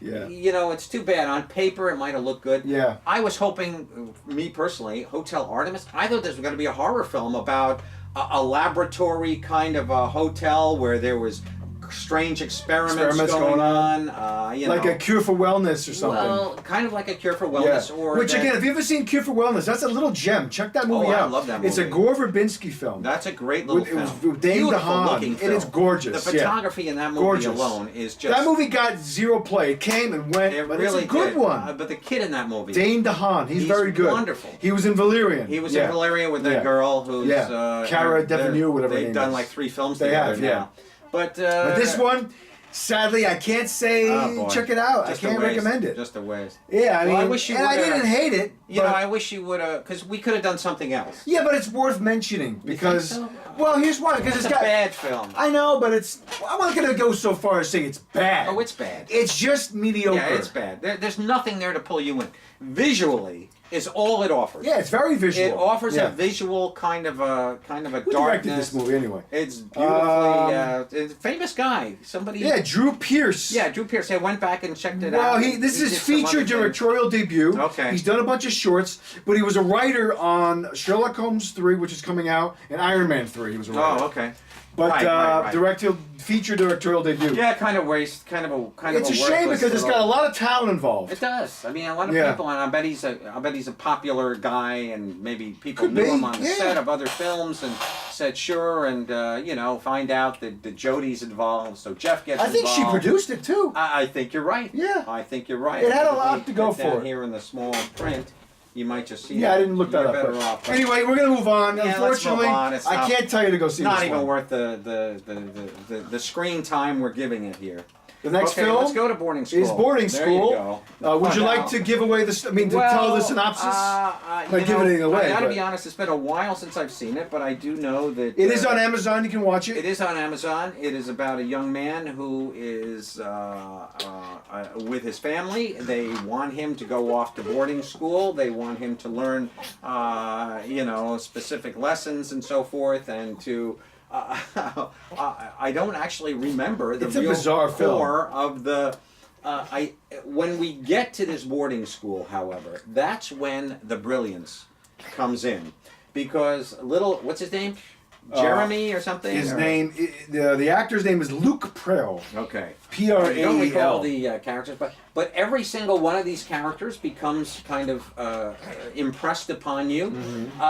It's too bad. On paper, it might have looked good. Yeah. I was hoping, me personally, Hotel Artemis, I thought this was going to be a horror film about a laboratory kind of a hotel where there was strange experiments going on. Like a cure for wellness or something. Well, kind of like a cure for wellness. Or Which again, if you've ever seen Cure for Wellness, that's a little gem. Check that movie out. I love that movie. It's a Gore Verbinski film. That's a great little film. It was with Dane Beautiful DeHaan. looking It film. is gorgeous. The photography in that movie Gorgeous. alone is just... That movie got zero play. It came and went, It but really it's a good did. one. But the kid in that movie... Dane DeHaan. He's very good. Wonderful. He was in Valerian. He was in Valerian with that Yeah. girl who's... Yeah. Cara they're- Delevingne, whatever her They've name done is. like 3 films They together have, yeah. now. But But this one, Sadly, I can't say Oh, boy. check it out. Just I a can't waste. recommend it. Just a waste. Yeah, I Well, mean, I wish you and I would've- didn't hate it. You know, but- I wish you would have, because we could have done something else. yeah, but it's worth mentioning because, so? well, here's why. Because It's it's a got. bad film. I know, but it's. I'm not gonna go so far as saying it's bad. Oh, it's bad. It's just mediocre. Yeah, it's bad. There's nothing there to pull you in. Visually is all it offers. Yeah, it's very visual. It offers yeah. a visual kind of a Who darkness. directed this movie anyway? It's beautifully it's a famous guy. Somebody. Yeah, Drew Pierce. Yeah, Drew Pierce. I went back and checked it out. Well, this is his did some feature other things. directorial debut. Okay. He's done a bunch of shorts, but he was a writer on Sherlock Holmes 3, which is coming out, and Iron Man 3. He was a writer. Oh, okay. But Right. feature directorial debut. Yeah, kind of waste. It's a shame because it's got a lot of talent involved. It does. I mean, a lot of Yeah. people, and I bet he's a popular guy, and maybe people Could knew be, him on the yeah. set of other films and said sure, and find out that Jodie's involved, so Jeff gets I think she involved. produced it too. I think you're right. Yeah. I think you're right. It had a If lot we to go get down for it. here in the small print, you might just see. Yeah, I it. didn't look that You're up. better But off. anyway, we're gonna move on. Yeah, let's Unfortunately, move on. It's I not- can't tell you to go see Not this even one. worth the screen time we're giving it here. The next Okay, film let's go to boarding school. is Boarding There School. you go. Would you Now- like to give away the? Tell the synopsis. Not Not giving anything away, I gotta but- be honest. It's been a while since I've seen it, but I do know that It is on Amazon. You can watch it. It is on Amazon. It is about a young man who is with his family. They want him to go off to boarding school. They want him to learn, specific lessons and so forth, and to. I don't actually remember the It's a real bizarre film. core of the. When we get to this boarding school, however, that's when the brilliance comes in, because what's his name? Jeremy or something? His Or- name, the actor's name is Luke Prell. Okay. P-R-A-E-L. I don't recall the characters, but every single one of these characters becomes kind of impressed upon you.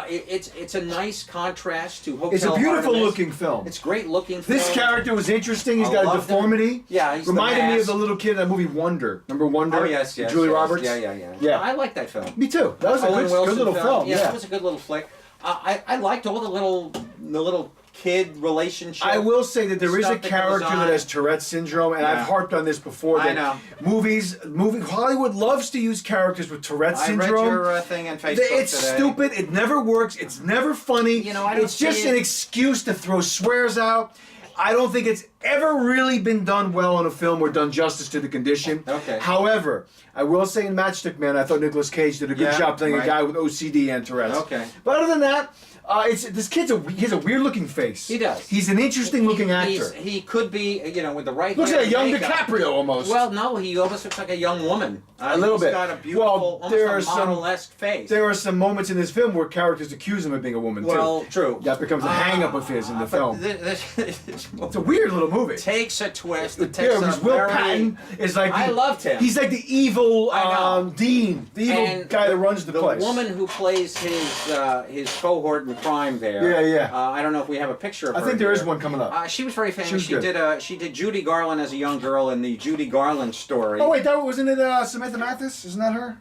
It's a nice contrast to Hotel It's a beautiful Artemis. looking film. It's great looking. This film. character was interesting. He's I got a loved him. deformity. Yeah, he's the reminded me of mask. the little kid in that movie Wonder. Remember Wonder? Oh yes, With yes. Julie yes. Roberts. Yeah. Yeah. I like that film. Me too. That was a Owen good Wilson little film. Yeah, Yeah. that was a good little flick. I liked all the little kid relationship. I will say that there is a stuff that goes character on. that has Tourette's syndrome, and Yeah. I've harped on this before. I That know. Hollywood loves to use characters with Tourette's I read syndrome. your thing on Facebook It's today. stupid. It never works. It's never funny. You know, I don't it's just see an it. excuse to throw swears out. I don't think it's ever really been done well in a film or done justice to the condition. Okay. However, I will say in Matchstick Man, I thought Nicolas Cage did a good Yeah, job playing right. a guy with OCD and Tourette's. Okay. But other than that, this kid's he has a weird looking face. He does. He's an interesting looking actor. He could be, with the right. Looks hair like a young and makeup. DiCaprio almost. Well, no, he almost looks like a young woman. A little He's bit. got a beautiful, Well, there are almost a some- model-esque face. there are some moments in this film where characters accuse him of being a woman Well, too. true. That becomes a hang-up of his in the But film. This It's a weird little movie. takes a twist. It Yeah, takes a because Will very, Patton is like I loved him. He's like the evil I know. dean, the evil And guy that runs the place. woman who plays his cohort in crime there. Yeah. I don't know if we have a picture of I her. think there is here. one coming up. She was very famous. was good. She did Judy Garland as a young girl in the Judy Garland story. Oh wait, that wasn't it Samantha Mathis? Isn't that her?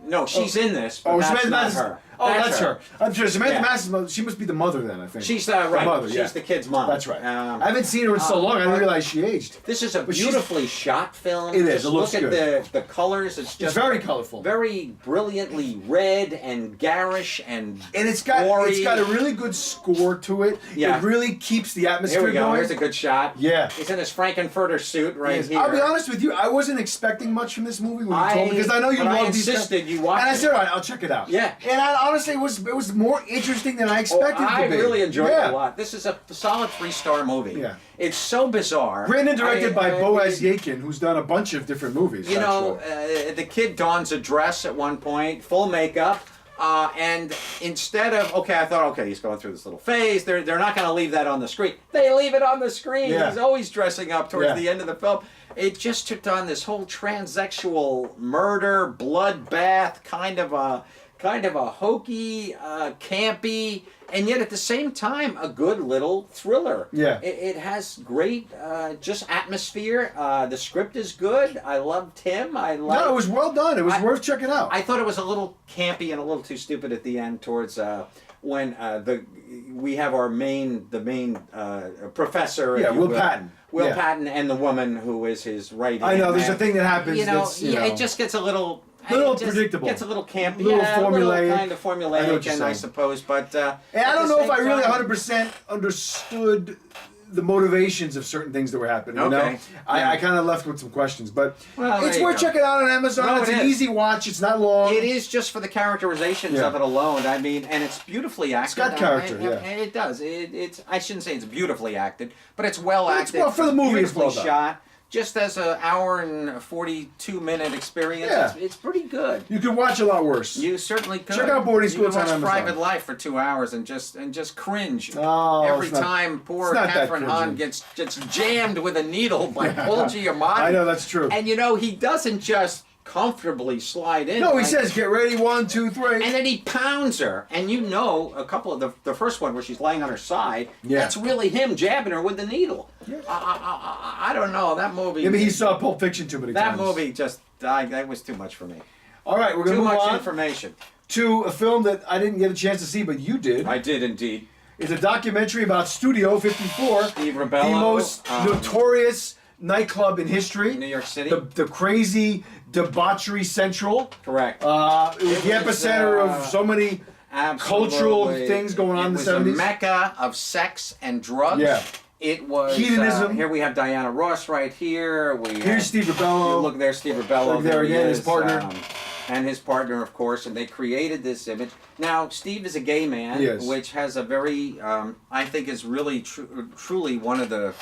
No, she's in this, but Oh, that's Samantha not Mathis. her. Oh, that's her. I'm sure Samantha Yeah. Mathis. She must be the mother then. I think She's The right. mother, She's yeah. the kid's mom. That's right. I haven't seen her in so long. I didn't but- realize she aged. This is a But she's- beautifully shot film. It is, Just it looks look good. at the colors. It's It's just very colorful. very brilliantly red and garish and And it's got gory. a really good score to it. Yeah. It really keeps the atmosphere Here we go. going. Here's a good shot. Yeah. He's in his Frankenfurter suit right Yes. here. I'll be honest with you, I wasn't expecting much from this movie when you I- told me because I know you but I love these. insisted you watch And I it. said, all right, I'll check it out. Yeah. And honestly, it was more interesting than I expected I it to be. really enjoyed Yeah. it a lot. This is a solid 3-star movie. Yeah. It's so bizarre. Written and directed by Boaz mean, Yakin, who's done a bunch of different movies. You know, actually. the kid dons a dress at one point, full makeup, and instead of I thought he's going through this little phase. They're not going to leave that on the screen. They leave it on the screen. Yeah. He's always dressing up towards Yeah. the end of the film. It just took on this whole transsexual murder, bloodbath kind of a kind of a hokey, campy, and yet at the same time a good little thriller. Yeah. It has great just atmosphere. The script is good. I loved him. No, it was well done. It was worth checking out. I thought it was a little campy and a little too stupid at the end towards when we have the main professor. Yeah, if you Will will. Patton. Will Yeah. Patton and the woman who is his right hand I know, there's man. a thing that happens You know, that's, you yeah, know, it just gets a little little predictable. Gets a little campy, Little a little formulaic. kind of I know what formulaic, you're and I saying. suppose, but And I at don't the know if same I really time- 100% understood the motivations of certain things that were happening. You know, Okay. Yeah. I kind of left with some questions, but Well, it's there you worth go. checking out on Amazon. No, It's it an is. easy watch. It's not long. It is just for the characterizations Yeah. of it alone. I mean, and it's beautifully acted. got character, And yeah. it does. It's. I shouldn't say it's beautifully acted, but it's well It's acted. well- for the movie, it's beautifully well done. shot. Just as an hour and 42-minute experience, Yeah. it's pretty good. You could watch a lot worse. You certainly could. Check out Boarding School, You it's can on watch Amazon. Private Life for 2 hours and just cringe Oh, every it's not- time poor it's not that Catherine Hahn cringy. gets jammed with a needle by Paul Giamatti. I know, that's true. And you know he doesn't just comfortably slide in. No, he like- says, get ready, 1, 2, 3. and then he pounds her, and you know a couple of the first one where she's laying on her side. Yeah. That's really him jabbing her with the needle. Yeah. I don't know that movie. Maybe he saw Pulp Fiction too many that times. movie just that was too much for me. All right, we're going Too to move much on information. to a film that I didn't get a chance to see, but you did. I did indeed. It's a documentary about Studio 54, Steve the Rebello, most notorious nightclub in history. New York City. The crazy debauchery central. Correct. It was the was, epicenter of so many cultural Absolutely. things going on in the 70s. It was a mecca of sex and drugs. Yeah. It was Hedonism. here we have Diana Ross right here. Here's have- Steve Rebello. Look there, Steve Rebello. Look there he again, his is, partner. and his partner, of course, and they created this image. Now, Steve is a gay man, Yes. which has a very, I think, is really truly one of the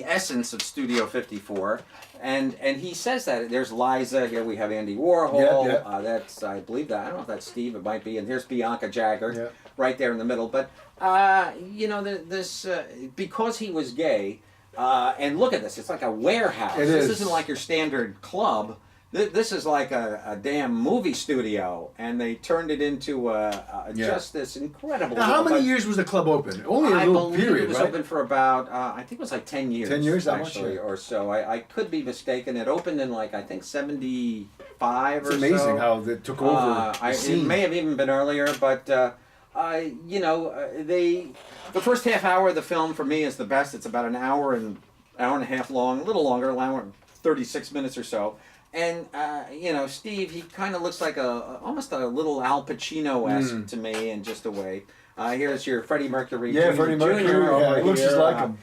essence of Studio 54. And he says that there's Liza here. We have Andy Warhol. Yeah. That's I believe that I don't know if that's Steve. It might be. And here's Bianca Jagger, Yeah. right there in the middle. But you know, this because he was gay. And look at this. It's like a warehouse. It This is. isn't like your standard club. This is like a damn movie studio, and they turned it into just this incredible. Now, how little- many but years was the club open? Only a I little believe period, it was right? open for about I think it was like 10 years. 10 years, that much, actually, yeah. or so. I could be mistaken. It opened in like I think 75 It's or so. amazing how they took over the It scene. may have even been earlier, but you know, the first half hour of the film for me is the best. It's about an hour and a half long, a little longer, an hour and 36 minutes or so. And you know, Steve, he kind of looks like almost a little Al Pacino-esque to me in just a way. Here's your Freddie Mercury. Yeah, Jr. Freddie Mercury, Jr. yeah, over he looks just here, like him.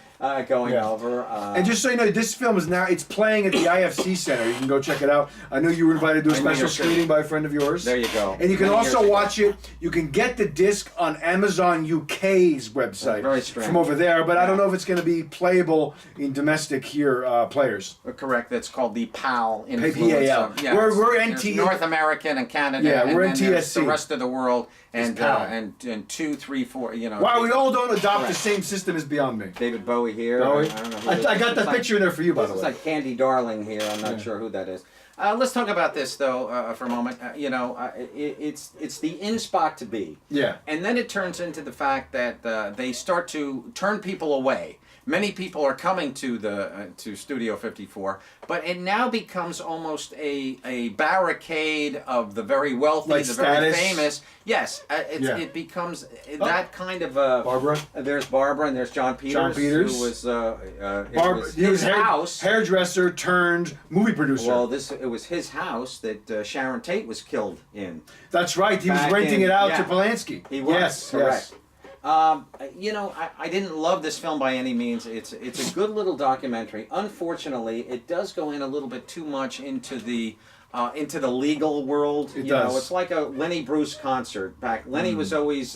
Going Yeah. over. And just so you know, this film is now, it's playing at the IFC Center. You can go check it out. I know you were invited to a I know special you're screening by a friend of yours. There you go. And you can Many also years ago. watch it. You can get the disc on Amazon UK's website. Very strange. From over there, but I don't Yeah. know if it's going to be playable in domestic here players. Correct. That's called the PAL influence. PAL. Of- yeah, We're there's NT North American and Canada. Yeah, and we're then there's NTSC. the rest of the world, and PAL. and 2, 3, 4. You know. Wow, we all don't adopt the Correct. same system as Beyond Me. David Bowie here. Bowie? I don't know. Who I this got is. that It's picture in there for you, by This the is way. like Candy Darling here. I'm not sure who that is. Let's talk about this though for a moment. You know, it's the in spot to be. Yeah. And then it turns into the fact that they start to turn people away. Many people are coming to the to Studio 54, but it now becomes almost a barricade of the very wealthy, Like the very Status? famous. Yes, Yeah. it becomes that kind of a. Barbara? There's Barbara and there's John Peters. John Peters. Who was He was his house. hairdresser turned movie producer. Well, it was his house that Sharon Tate was killed in. That's right. He was back renting in- it out yeah. to Polanski. He was Yes, correct. yes. You know, I didn't love this film by any means. It's a good little documentary. Unfortunately, it does go in a little bit too much into the legal world. It you know, does. it's like a Lenny Bruce concert. Lenny was always,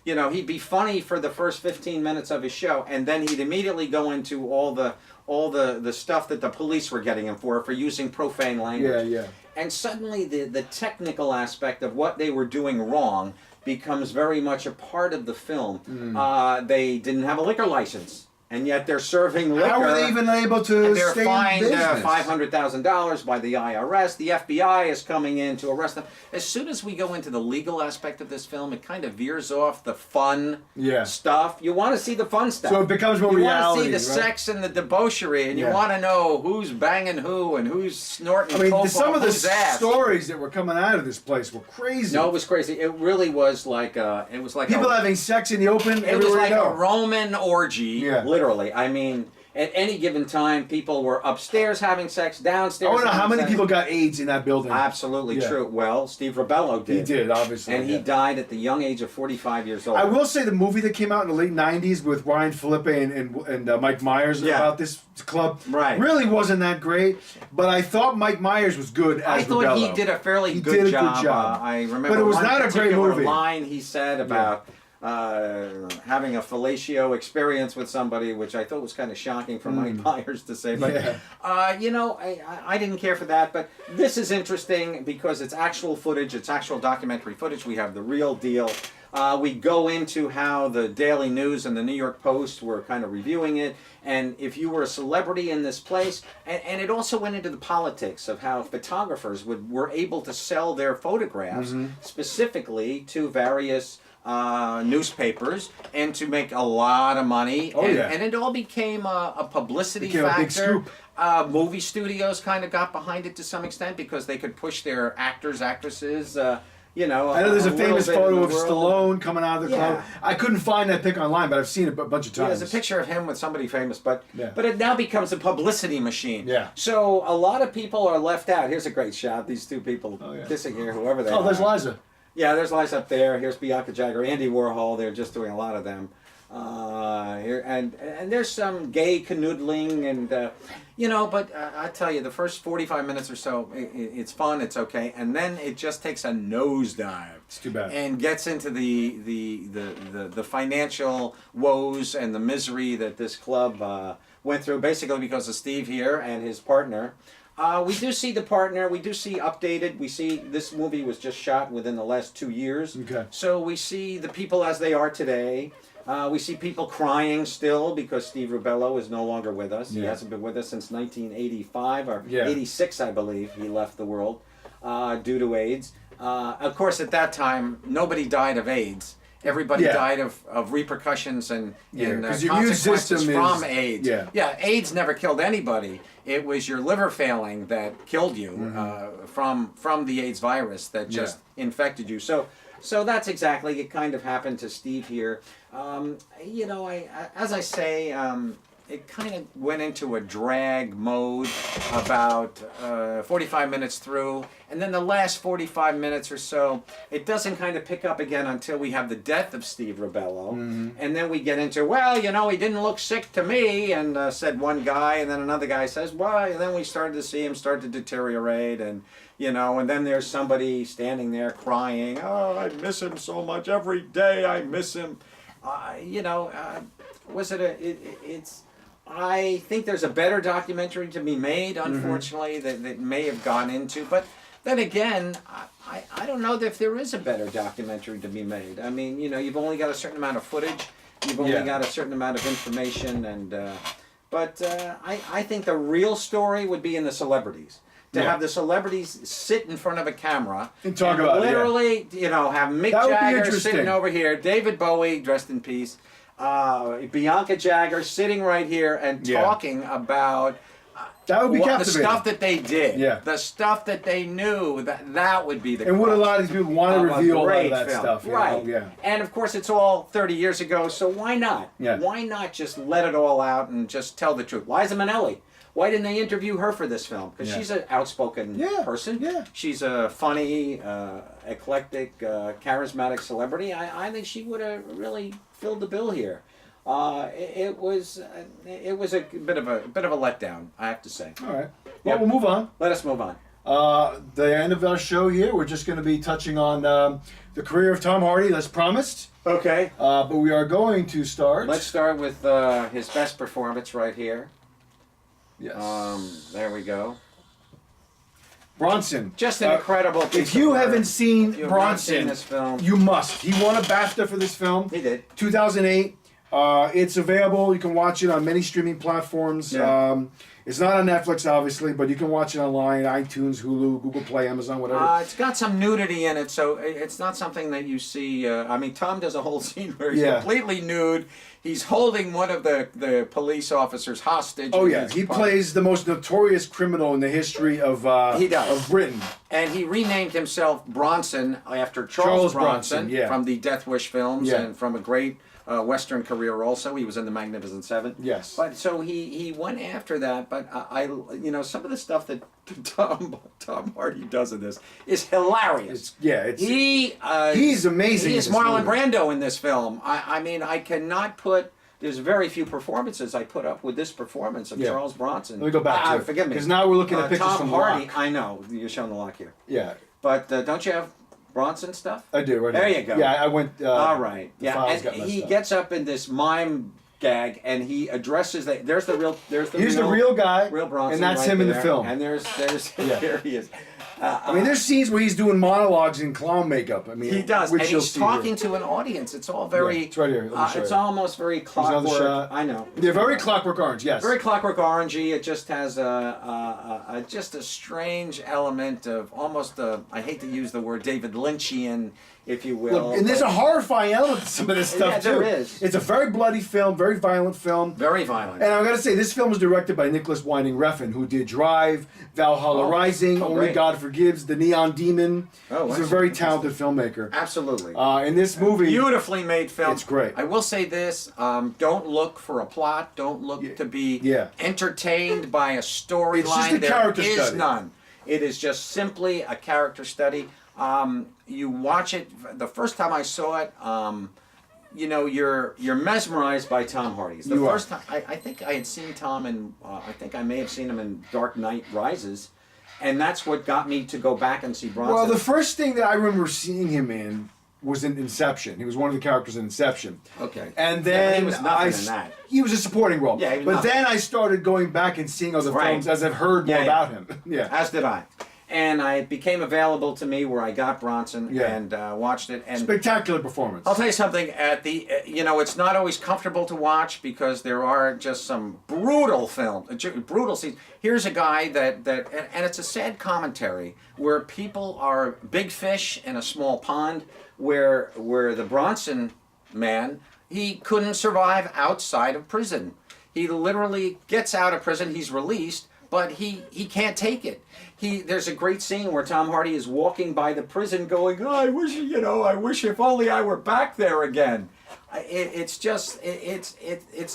you know, he'd be funny for the first 15 minutes of his show, and then he'd immediately go into all the stuff that the police were getting him for using profane language. Yeah, yeah. And suddenly the technical aspect of what they were doing wrong becomes very much a part of the film. They didn't have a liquor license. and yet they're serving liquor. How are they even able to And they're stay fined in business? $500,000 by the IRS. The FBI is coming in to arrest them. As soon as we go into the legal aspect of this film, it kind of veers off the fun stuff. You want to see the fun stuff. So it becomes more reality. reality. You want to see the right? sex and the debauchery, and you want to know who's banging who and who's snorting coke some off of the whose ass. stories that were coming out of this place were crazy. No, it was crazy. It really was like people having sex in the open. It was like you a go. Roman orgy, literally. I mean, at any given time, people were upstairs having sex, downstairs. I want to know how having many sex. people got AIDS in that building. Absolutely true. Well, Steve Rebello did. He did, obviously. And he died at the young age of 45 years old. I will say the movie that came out in the late 90s with Ryan Phillippe and Mike Myers about this club really wasn't that great, but I thought Mike Myers was good as I thought Rebello. he did a fairly He good did a job. good job. I remember But it was one not a great particular movie. line he said about having a fellatio experience with somebody, which I thought was kind of shocking for Mike Myers to say. But you know, I didn't care for that. But this is interesting because it's actual footage. It's actual documentary footage. We have the real deal. We go into how the Daily News and the New York Post were kind of reviewing it, and if you were a celebrity in this place, and it also went into the politics of how photographers were able to sell their photographs specifically to various newspapers and to make a lot of money. And it all became a publicity factor. A big scoop. Movie studios kind of got behind it to some extent because they could push their actors, actresses. You know, I know there's a famous photo of world. Stallone coming out of the club. I couldn't find that pic online, but I've seen it a bunch of times. Yeah, there's a picture of him with somebody famous, but it now becomes a publicity machine. Yeah. So a lot of people are left out. Here's a great shot. These two people kissing here, whoever they are. Oh, there's Liza. Yeah, there's Liza up there. Here's Bianca Jagger, Andy Warhol. They're just doing a lot of them. Here and there's some gay canoodling and you know, but I tell you, the first 45 minutes or so, it's fun, it's okay, and then it just takes a nosedive. It's too bad. And gets into the financial woes and the misery that this club went through, basically because of Steve here and his partner. We do see the partner. We do see updated. We see this movie was just shot within the last 2 years. Okay. So we see the people as they are today. We see people crying still because Steve Rebello is no longer with us. He hasn't been with us since 1985 or 86, I believe. He left the world due to AIDS. Of course, at that time, nobody died of AIDS. Everybody died of repercussions and consequences from AIDS. AIDS never killed anybody. It was your liver failing that killed you from the AIDS virus that just infected you. So that's exactly, it kind of happened to Steve here. You know, as I say, it kind of went into a drag mode about 45 minutes through, and then the last 45 minutes or so, it doesn't kind of pick up again until we have the death of Steve Rebello, and then we get into, well, you know, he didn't look sick to me, and said one guy, and then another guy says, well, and then we started to see him start to deteriorate, and you know, and then there's somebody standing there crying, oh, I miss him so much, every day I miss him. You know, was it it's, I think there's a better documentary to be made, unfortunately, that may have gone into, but then again, I don't know if there is a better documentary to be made. I mean, you know, you've only got a certain amount of footage, you've only got a certain amount of information, and but I think the real story would be in the celebrities. To have the celebrities sit in front of a camera and talk about literally, you know, have Mick Jagger sitting over here, David Bowie, rest in peace, Bianca Jagger sitting right here and talking about that would be the stuff that they did, the stuff that they knew. That would be the and what a lot of these people want to reveal all of that film. stuff, right? And of course, it's all 30 years ago, so why not? Why not just let it all out and just tell the truth? Liza Minnelli. Why didn't they interview her for this film? Because she's an outspoken person. She's a funny, eclectic, charismatic celebrity. I think she would have really filled the bill here. It was a bit of a letdown, I have to say. All right. Well, we'll move on. Let us move on. The end of our show here, we're just going to be touching on the career of Tom Hardy, as promised. Okay. But we are going to start. Let's start with his best performance right here. Yes. There we go. Bronson. Just an incredible piece If you of haven't work. seen If you have Bronson, not seen this film, you must. He won a BAFTA for this film. He did. 2008. It's available. You can watch it on many streaming platforms. Yeah. It's not on Netflix, obviously, but you can watch it online, iTunes, Hulu, Google Play, Amazon, whatever. It's got some nudity in it, so it's not something that you see. I mean, Tom does a whole scene where he's completely nude. He's holding one of the police officers hostage. Oh, yeah. He plays the most notorious criminal in the history of Britain. And he renamed himself Bronson after Charles Bronson from the Death Wish films and from a great Western career also. He was in the Magnificent Seven. Yes. But so he went after that. But I some of the stuff that Tom Hardy does in this is hilarious. He's amazing. He is Marlon Brando in this film. I mean, I cannot put. There's very few performances I put up with this performance of Charles Bronson. Let me go back to it. Forgive me. Because now we're looking at pictures Tom from Hardy. Lock. I know you're showing the lock here. Yeah. But don't you have Bronson stuff? I do. Right there now. you go. Yeah, I went. All right. The Yeah, files and got messed he up. gets up in this mime gag and he addresses that. Here's the real guy. Real Bronson. And that's right him in the there. film. And there he is. I mean, there's scenes where he's doing monologues in clown makeup. I mean, he does, which and you'll he's see talking here. to an audience. It's all very. It's right here. Let me show It's you. almost very Here's another clockwork. shot. I know. They're very Clockwork Orange. Yes. Very Clockwork Orangey. It just has just a strange element of almost I hate to use the word David Lynchian, if you will. Look, and there's a horrifying element to some of this stuff too. there is. It's a very bloody film, very violent film. Very violent. And I'm gonna say this film was directed by Nicholas Winding Refn, who did Drive, Valhalla Rising, Only great. God Forgives, The Neon Demon. Oh, He's a very talented filmmaker. Absolutely. In this movie, Beautifully made film. It's great. I will say this: don't look for a plot. Don't look to be entertained by a storyline. It's just a character There is study. none. It is just simply a character study. You watch it. The first time I saw it, you're mesmerized by Tom Hardy. The first time I think I had seen Tom in. I think I may have seen him in Dark Knight Rises. And that's what got me to go back and see Bronson. well, the first thing that I remember seeing him in was in Inception. He was one of the characters in Inception. Okay. And then he was nothing in that. He was a supporting role. Yeah, he was but nothing. then I started going back and seeing other Right. films as I've heard more about him. Yeah. As did I. And it became available to me where I got Bronson and watched it. And Spectacular performance. I'll tell you something. At the it's not always comfortable to watch because there are just some brutal brutal scenes. Here's a guy that and it's a sad commentary where people are big fish in a small pond. Where the Bronson man, he couldn't survive outside of prison. He literally gets out of prison. He's released. But he can't take it. There's a great scene where Tom Hardy is walking by the prison going, oh, I wish if only I were back there again. It's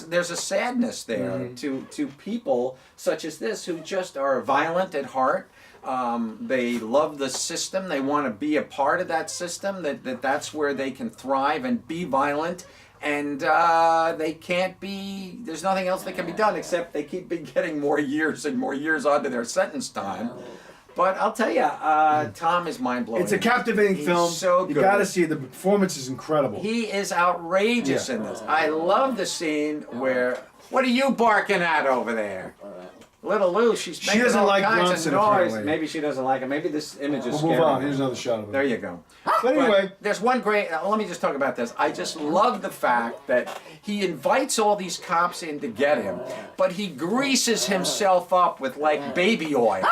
there's a sadness there to people such as this who just are violent at heart. They love the system. They want to be a part of that system, that's where they can thrive and be violent. And they can't be, there's nothing else that can be done except they keep getting more years and more years onto their sentence time. But I'll tell you, Tom is mind-blowing. It's a captivating film. So good. You gotta see it. The performance is incredible. He is outrageous in this. I love the scene where, what are you barking at over there? Little Lou, she's making doesn't all like kinds Bronson, of noise. apparently. Maybe she doesn't like it. Maybe this image is We'll scary. move on. Here's another shot of it. There you go. But anyway. There's one great, let me just talk about this. I just love the fact that he invites all these cops in to get him, but he greases himself up with like baby oil.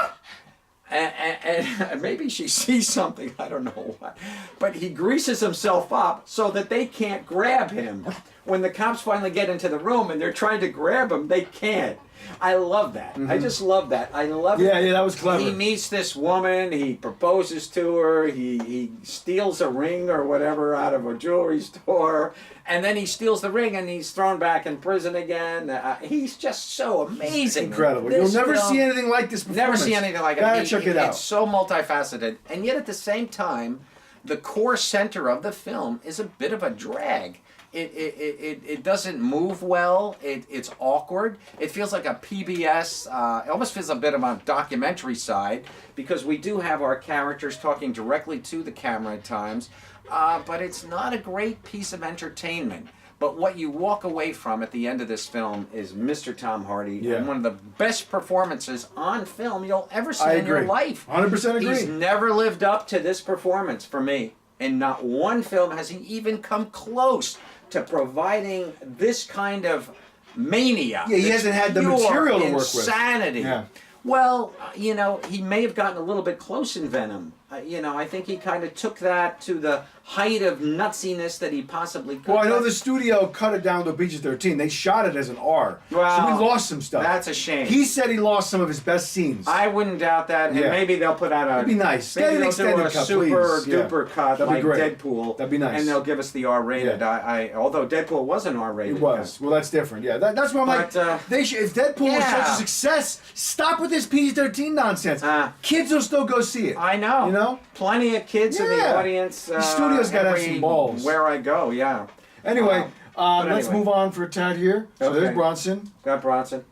And maybe she sees something, I don't know what. But he greases himself up so that they can't grab him. When the cops finally get into the room and they're trying to grab him, they can't. I love that. I just love that. I love it. Yeah, that was clever. He meets this woman, he proposes to her, he steals a ring or whatever out of a jewelry store, and then he steals the ring and he's thrown back in prison again. He's just so amazing. Incredible. This You'll never film- see anything like this performance. Never see anything like it. Gotta check it out. It's so multifaceted. And yet at the same time, the core center of the film is a bit of a drag. It doesn't move well. It's awkward. It feels like a PBS. It almost feels a bit of a documentary side because we do have our characters talking directly to the camera at times. But it's not a great piece of entertainment. But what you walk away from at the end of this film is Mr. Tom Hardy and one of the best performances on film you'll ever see in your life. 100% agree. He's never lived up to this performance for me. In not one film has he even come close to providing this kind of mania. Yeah, he hasn't had the pure material to work with. Insanity. Yeah. Well, you know, he may have gotten a little bit close in Venom. You know, I think he kind of took that to the height of nutsiness that he possibly could. Well, I know the studio cut it down to a PG-13. They shot it as an R. Well, so we lost some stuff. That's a shame. He said he lost some of his best scenes. I wouldn't doubt that, and Yeah. maybe they'll put out a. That'd be nice. Maybe Get an they'll extended do a cut, super please. Yeah. duper cut That'd be like great. Deadpool. That'd be nice. And they'll give us the R-rated. Yeah. Although Deadpool was an R-rated. It was. cut. Well, that's different. Yeah, that's why I'm But, like, they should, if Deadpool was such yeah. a success, stop with this PG-13 nonsense. Kids will still go see it. I know. You know? Plenty of kids in the Yeah. audience. The studio's gotta have some balls. Where I go, yeah. Anyway, But let's anyway. move on for a tad here. So Okay. there's Bronson. Got Bronson.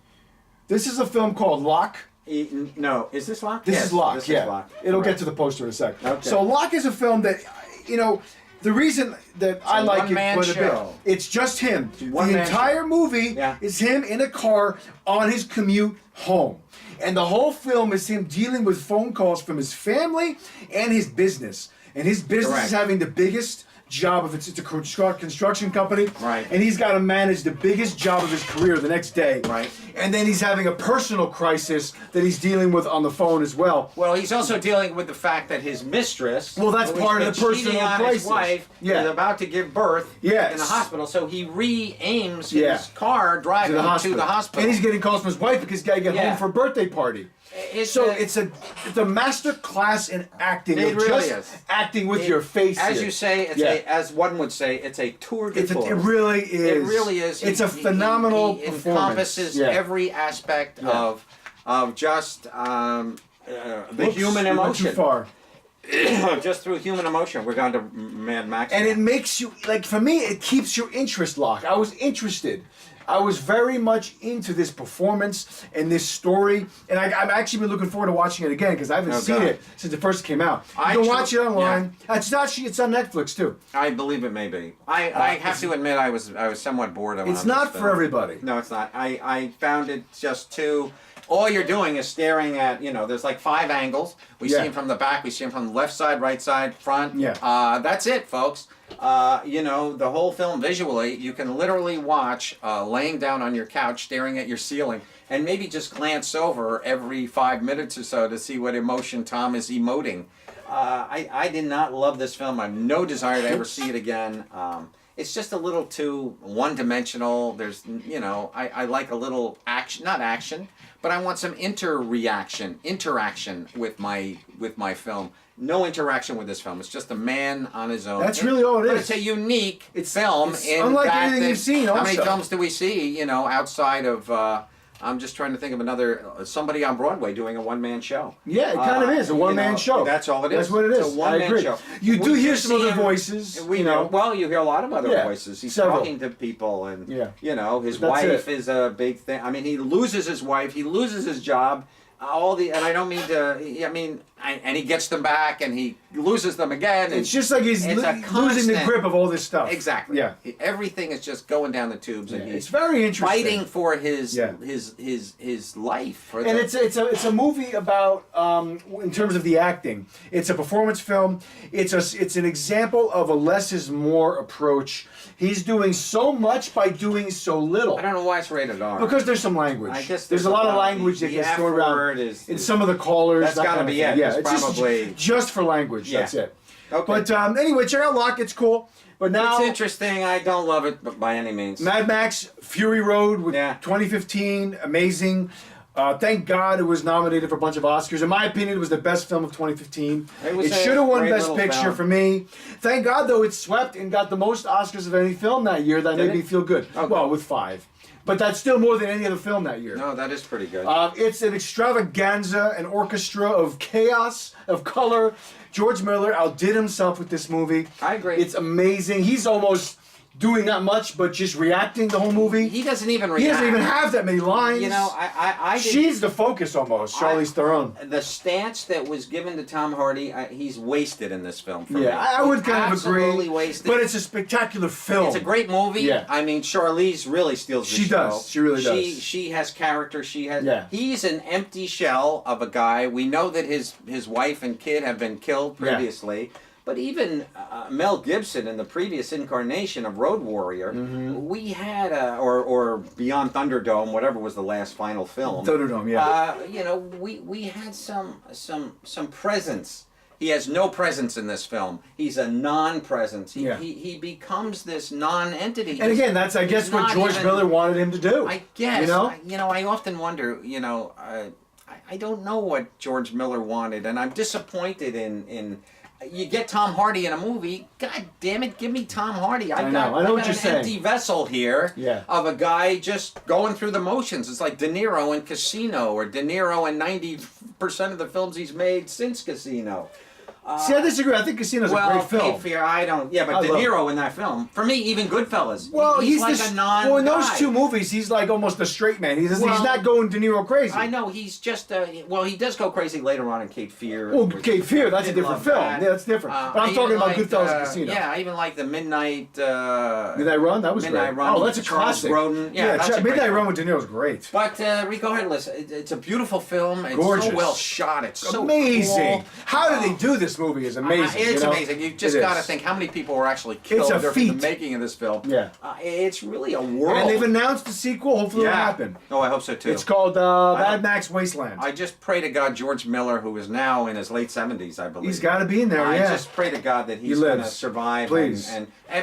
This is a film called Locke. No, is this Locke? This Yes, is Locke, this yeah. Is Locke. It'll Right. get to the poster in a sec. Okay. So Locke is a film that, you know, the reason that I a like it one-man quite a bit, show. it's just him. The one-man entire movie Yeah. is him in a car on his commute home. And the whole film is him dealing with phone calls from his family and his business. And his business Correct. is having the biggest job of it's a construction company. Right. And he's got to manage the biggest job of his career the next day. Right. And then he's having a personal crisis that he's dealing with on the phone as well. Well, he's also dealing with the fact that his mistress, Well, that's who's part of been the personal cheating on crisis. his wife, Yeah. is about to give birth Yes. in the hospital. So he re-aims Yeah. his car driving to the hospital. And he's getting calls from his wife because he's got to get Yeah. home for a birthday party. It's So a- it's a master class in acting. It of really just is. acting with your face. As here. you say, it's Yeah. as one would say, it's a tour de It force. really is. It really is. It's a phenomenal he performance. encompasses Yeah. every aspect Yeah. of just the Whoops, human we went emotion. Too far. Just through human emotion, we're going to Mad Max. And now. it makes you, like, for me, it keeps your interest locked. I was interested. I was very much into this performance and this story. And I've actually been looking forward to watching it again because I haven't seen God. it since it first came out. I You can tr- watch it online. It's on Netflix, too. I believe it may be. I have to admit, I was somewhat bored of it. It's not for everybody. No, it's not. I found it just too. All you're doing is staring at, there's like 5 angles. We Yeah. see him from the back, we see him from the left side, right side, front. Yeah. That's it, folks. The whole film visually, you can literally watch laying down on your couch, staring at your ceiling, and maybe just glance over every 5 minutes or so to see what emotion Tom is emoting. I did not love this film. I have no desire to ever see it again. It's just a little too one-dimensional. There's, I like a little action, not action, but I want some interaction with my film. No interaction with this film. It's just a man on his own. That's really all it But is. it's a unique film. it's in unlike that anything that- you've seen How many also. films do we see, outside of... I'm just trying to think of another somebody on Broadway doing a one-man show. Yeah, it kind of is a one-man show. That's all it is. That's what it is. It's a one-man I agree. show. You do We hear just some see other him- voices. We know. Well, you hear a lot of other Yeah, voices. He's several. talking to people, and Yeah. his But that's wife it. is a big thing. I mean, he loses his wife. He loses his job. And I don't mean to. And he gets them back, and he loses them again. And It's just like he's it's a losing the constant- grip of all this stuff. Exactly. Yeah. Everything is just going down the tubes, and Yeah, he's it's very interesting. fighting for his Yeah. his life. For And the, it's a movie about in terms of the acting. It's a performance film. It's an example of a less is more approach. He's doing so much by doing so little. I don't know why it's rated R. Because there's some language. I guess there's a lot of language that the gets F thrown around word is- in some of the callers. That's that gotta kind of be thing. it. Yeah, It's it's probably- just for language. Yeah. That's it. Okay. But anyway, check out Locke. It's cool. But now It's interesting. I don't love it by any means. Mad Max Fury Road with Yeah. 2015, amazing. Thank God it was nominated for a bunch of Oscars. In my opinion, it was the best film of 2015. It was It a should have won great Best little Picture film. for me. Thank God, though, it swept and got the most Oscars of any film that year. That Did made me it? feel good. Okay. Well, with 5. But that's still more than any other film that year. No, that is pretty good. It's an extravaganza, an orchestra of chaos, of color. George Miller outdid himself with this movie. I agree. It's amazing. He's almost doing not much, but just reacting the whole movie. He doesn't even react. He doesn't even have that many lines. I did, She's the focus almost, Charlize Theron. the stance that was given to Tom Hardy, he's wasted in this film. For me. Yeah, I would kind of Absolutely agree. wasted. But it's a spectacular film. It's a great movie. Yeah. I mean, Charlize really steals the She show. does. She really does. She has character. She has. Yeah. He's an empty shell of a guy. We know that his wife and kid have been killed Yeah. previously. But even Mel Gibson in the previous incarnation of Road Warrior, we had, or Beyond Thunderdome, whatever was the last final film. Thunderdome, yeah. You know, we had some presence. He has no presence in this film. He's a non-presence. He becomes this non-entity. And again, that's, I guess, what George Miller wanted him to do. I guess. You know? I often wonder, I don't know what George Miller wanted, and I'm disappointed in you get Tom Hardy in a movie. God damn it, give me Tom Hardy. I know what you're saying. Empty vessel here of a guy just going through the motions. It's like De Niro in Casino, or De Niro in 90% of the films he's made since Casino. See, I disagree. I think Casino's a great film. Cape Fear, I don't. Yeah, but De Niro in that film, for me, even Goodfellas. Well, he's like a non-guy. Well, in those two movies, he's like almost a straight man. He's not going De Niro crazy. I know, he's just. Well, he does go crazy later on in Cape Fear. Well, Cape Fear, that's a different film. Yeah, that's different. But I'm talking about Goodfellas and Casino. Yeah, I even like the Midnight. Midnight Run. That was Midnight great. Run. Oh, that's a classic. Grodin. Yeah, Midnight Run with De Niro's great. But regardless, it's a beautiful film. It's gorgeous. So well shot. It's so amazing. Cool. How did they do this movie? Is amazing. It's amazing. You just got to think how many people were actually killed during the making of this film. Yeah. It's really a world. And they've announced the sequel. Hopefully it'll happen. Oh, I hope so too. It's called Mad Max Wasteland. I just pray to God George Miller, who is now in his late 70s, I believe. He's got to be in there, I just pray to God that he's going to survive. Please.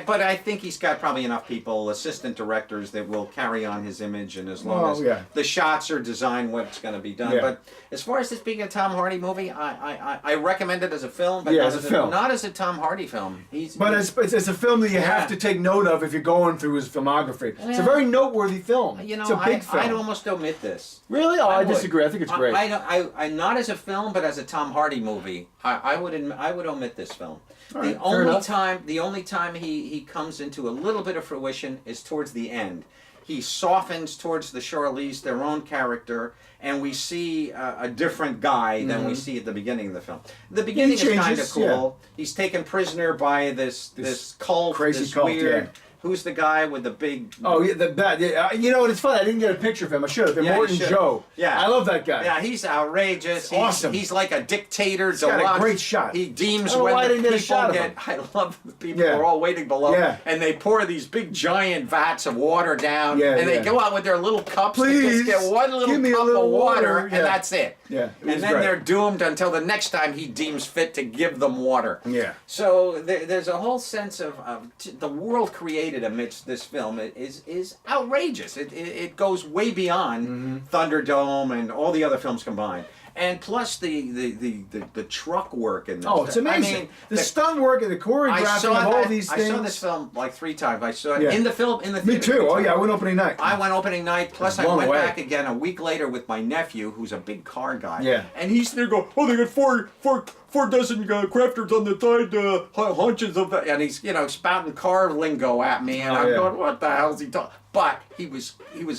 But I think he's got probably enough people, assistant directors, that will carry on his image, and as long as the shots are designed, what's going to be done. But as far as this being a Tom Hardy movie, I recommend it as a film, but not as a Tom Hardy film. It's a film that you have to take note of if you're going through his filmography. It's a very noteworthy film. It's a big film. I'd almost omit this. Really? Oh, I disagree. I think it's great. I not as a film, but as a Tom Hardy movie, I would omit this film. Right, the only time he comes into a little bit of fruition is towards the end. He softens towards the Charlize, their own character, and we see a different guy than we see at the beginning of the film. The beginning is kind of cool. Yeah. He's taken prisoner by this cult, crazy cult, weird. Who's the guy with the big? Oh, yeah, the bad. Yeah, you know what? It's funny. I didn't get a picture of him. I should have. Morton Joe. Yeah, I love that guy. Yeah, he's outrageous. He's awesome. He's like a dictator. He's got a great shot. He deems when the people get. I love the people who are all waiting below, and they pour these big giant vats of water down, and they go out with their little cups. Please, just get one little cup of water, and that's it. Yeah, and then they're doomed until the next time he deems fit to give them water. Yeah. So there's a whole sense of the world created amidst this film is outrageous. It goes way beyond Thunderdome and all the other films combined. And plus the truck work in this. Oh, it's amazing. I mean, the stunt work and the choreographing of all these things. I saw this film like 3 times. I saw it in the theater. Me too. Oh yeah, I went opening night. I went opening night. Plus I went back again a week later with my nephew, who's a big car guy. Yeah. And he's there going, oh, they got four dozen crafters on the side, hunches of that, and he's spouting car lingo at me, and I'm going, what the hell is he talking? But he was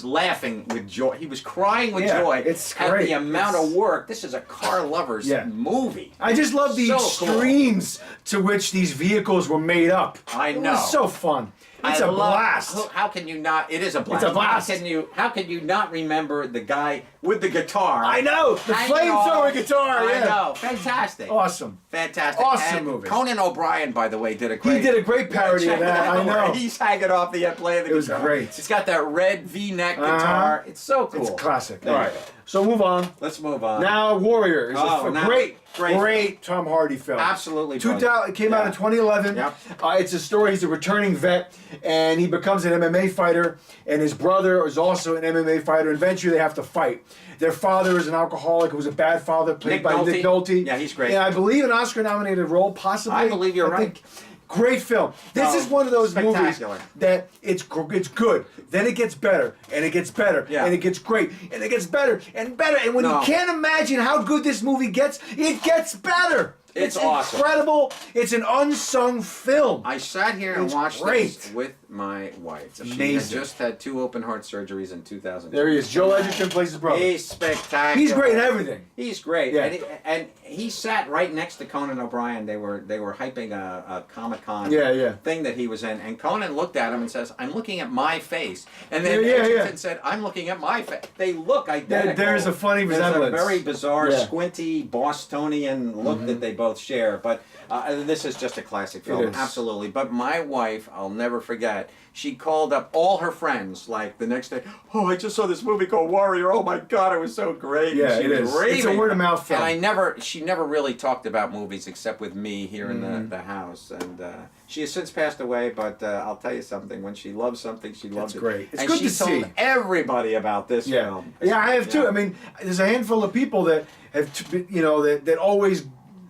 laughing with joy. He was crying with joy at the amount of work. This is a car lover's movie. I just love the extremes to which these vehicles were made up. I know. It was so fun. It's a blast. How can you not? It is a blast. It's a blast. How can you not remember the guy with the guitar? I know, the flamethrower guitar. I know, fantastic. Awesome. Fantastic. Awesome movie. Conan O'Brien, by the way, did a great. He did a great parody of that. I know. He's hanging off the playing the guitar. It was great. He's got that red V-neck guitar. It's so cool. It's classic. All right. So move on. Let's move on. Now Warrior is a great Tom Hardy film. Absolutely. It came out in 2011. Yep. It's a story. He's a returning vet, and he becomes an MMA fighter, and his brother is also an MMA fighter. Eventually, they have to fight. Their father is an alcoholic who was a bad father, played by Nick Nolte. Yeah, he's great. And I believe an Oscar-nominated role, possibly. I believe you're right. Great film. This is one of those movies that it's good. Then it gets better, and it gets better, and it gets great, and it gets better and better. And when you can't imagine how good this movie gets, it gets better. It's awesome. Incredible. It's an unsung film. I sat here and watched this with my wife. She had just had 2 open heart surgeries in 2000. There he is. Joel Edgerton plays his brother. He's spectacular. He's great in everything. He's great. Yeah. And he sat right next to Conan O'Brien. They were hyping a Comic-Con thing that he was in. And Conan looked at him and says, I'm looking at my face. And then Edgerton said, I'm looking at my face. They look identical. There's a funny resemblance. There's a very bizarre, squinty, Bostonian look that they both both share. But this is just a classic film, is. absolutely. But my wife, I'll never forget, she called up all her friends like the next day. Oh, I just saw this movie called Warrior. Oh my God, it was so great. Yeah, And she it was is. It's a raving. word of mouth film. And she never really talked about movies except with me here in the house. And she has since passed away. But I'll tell you something: when she loves something, she loves it. great. It's and good she to told see. everybody about this Yeah, film. yeah, I have too. Yeah. I mean, there's a handful of people that have, that always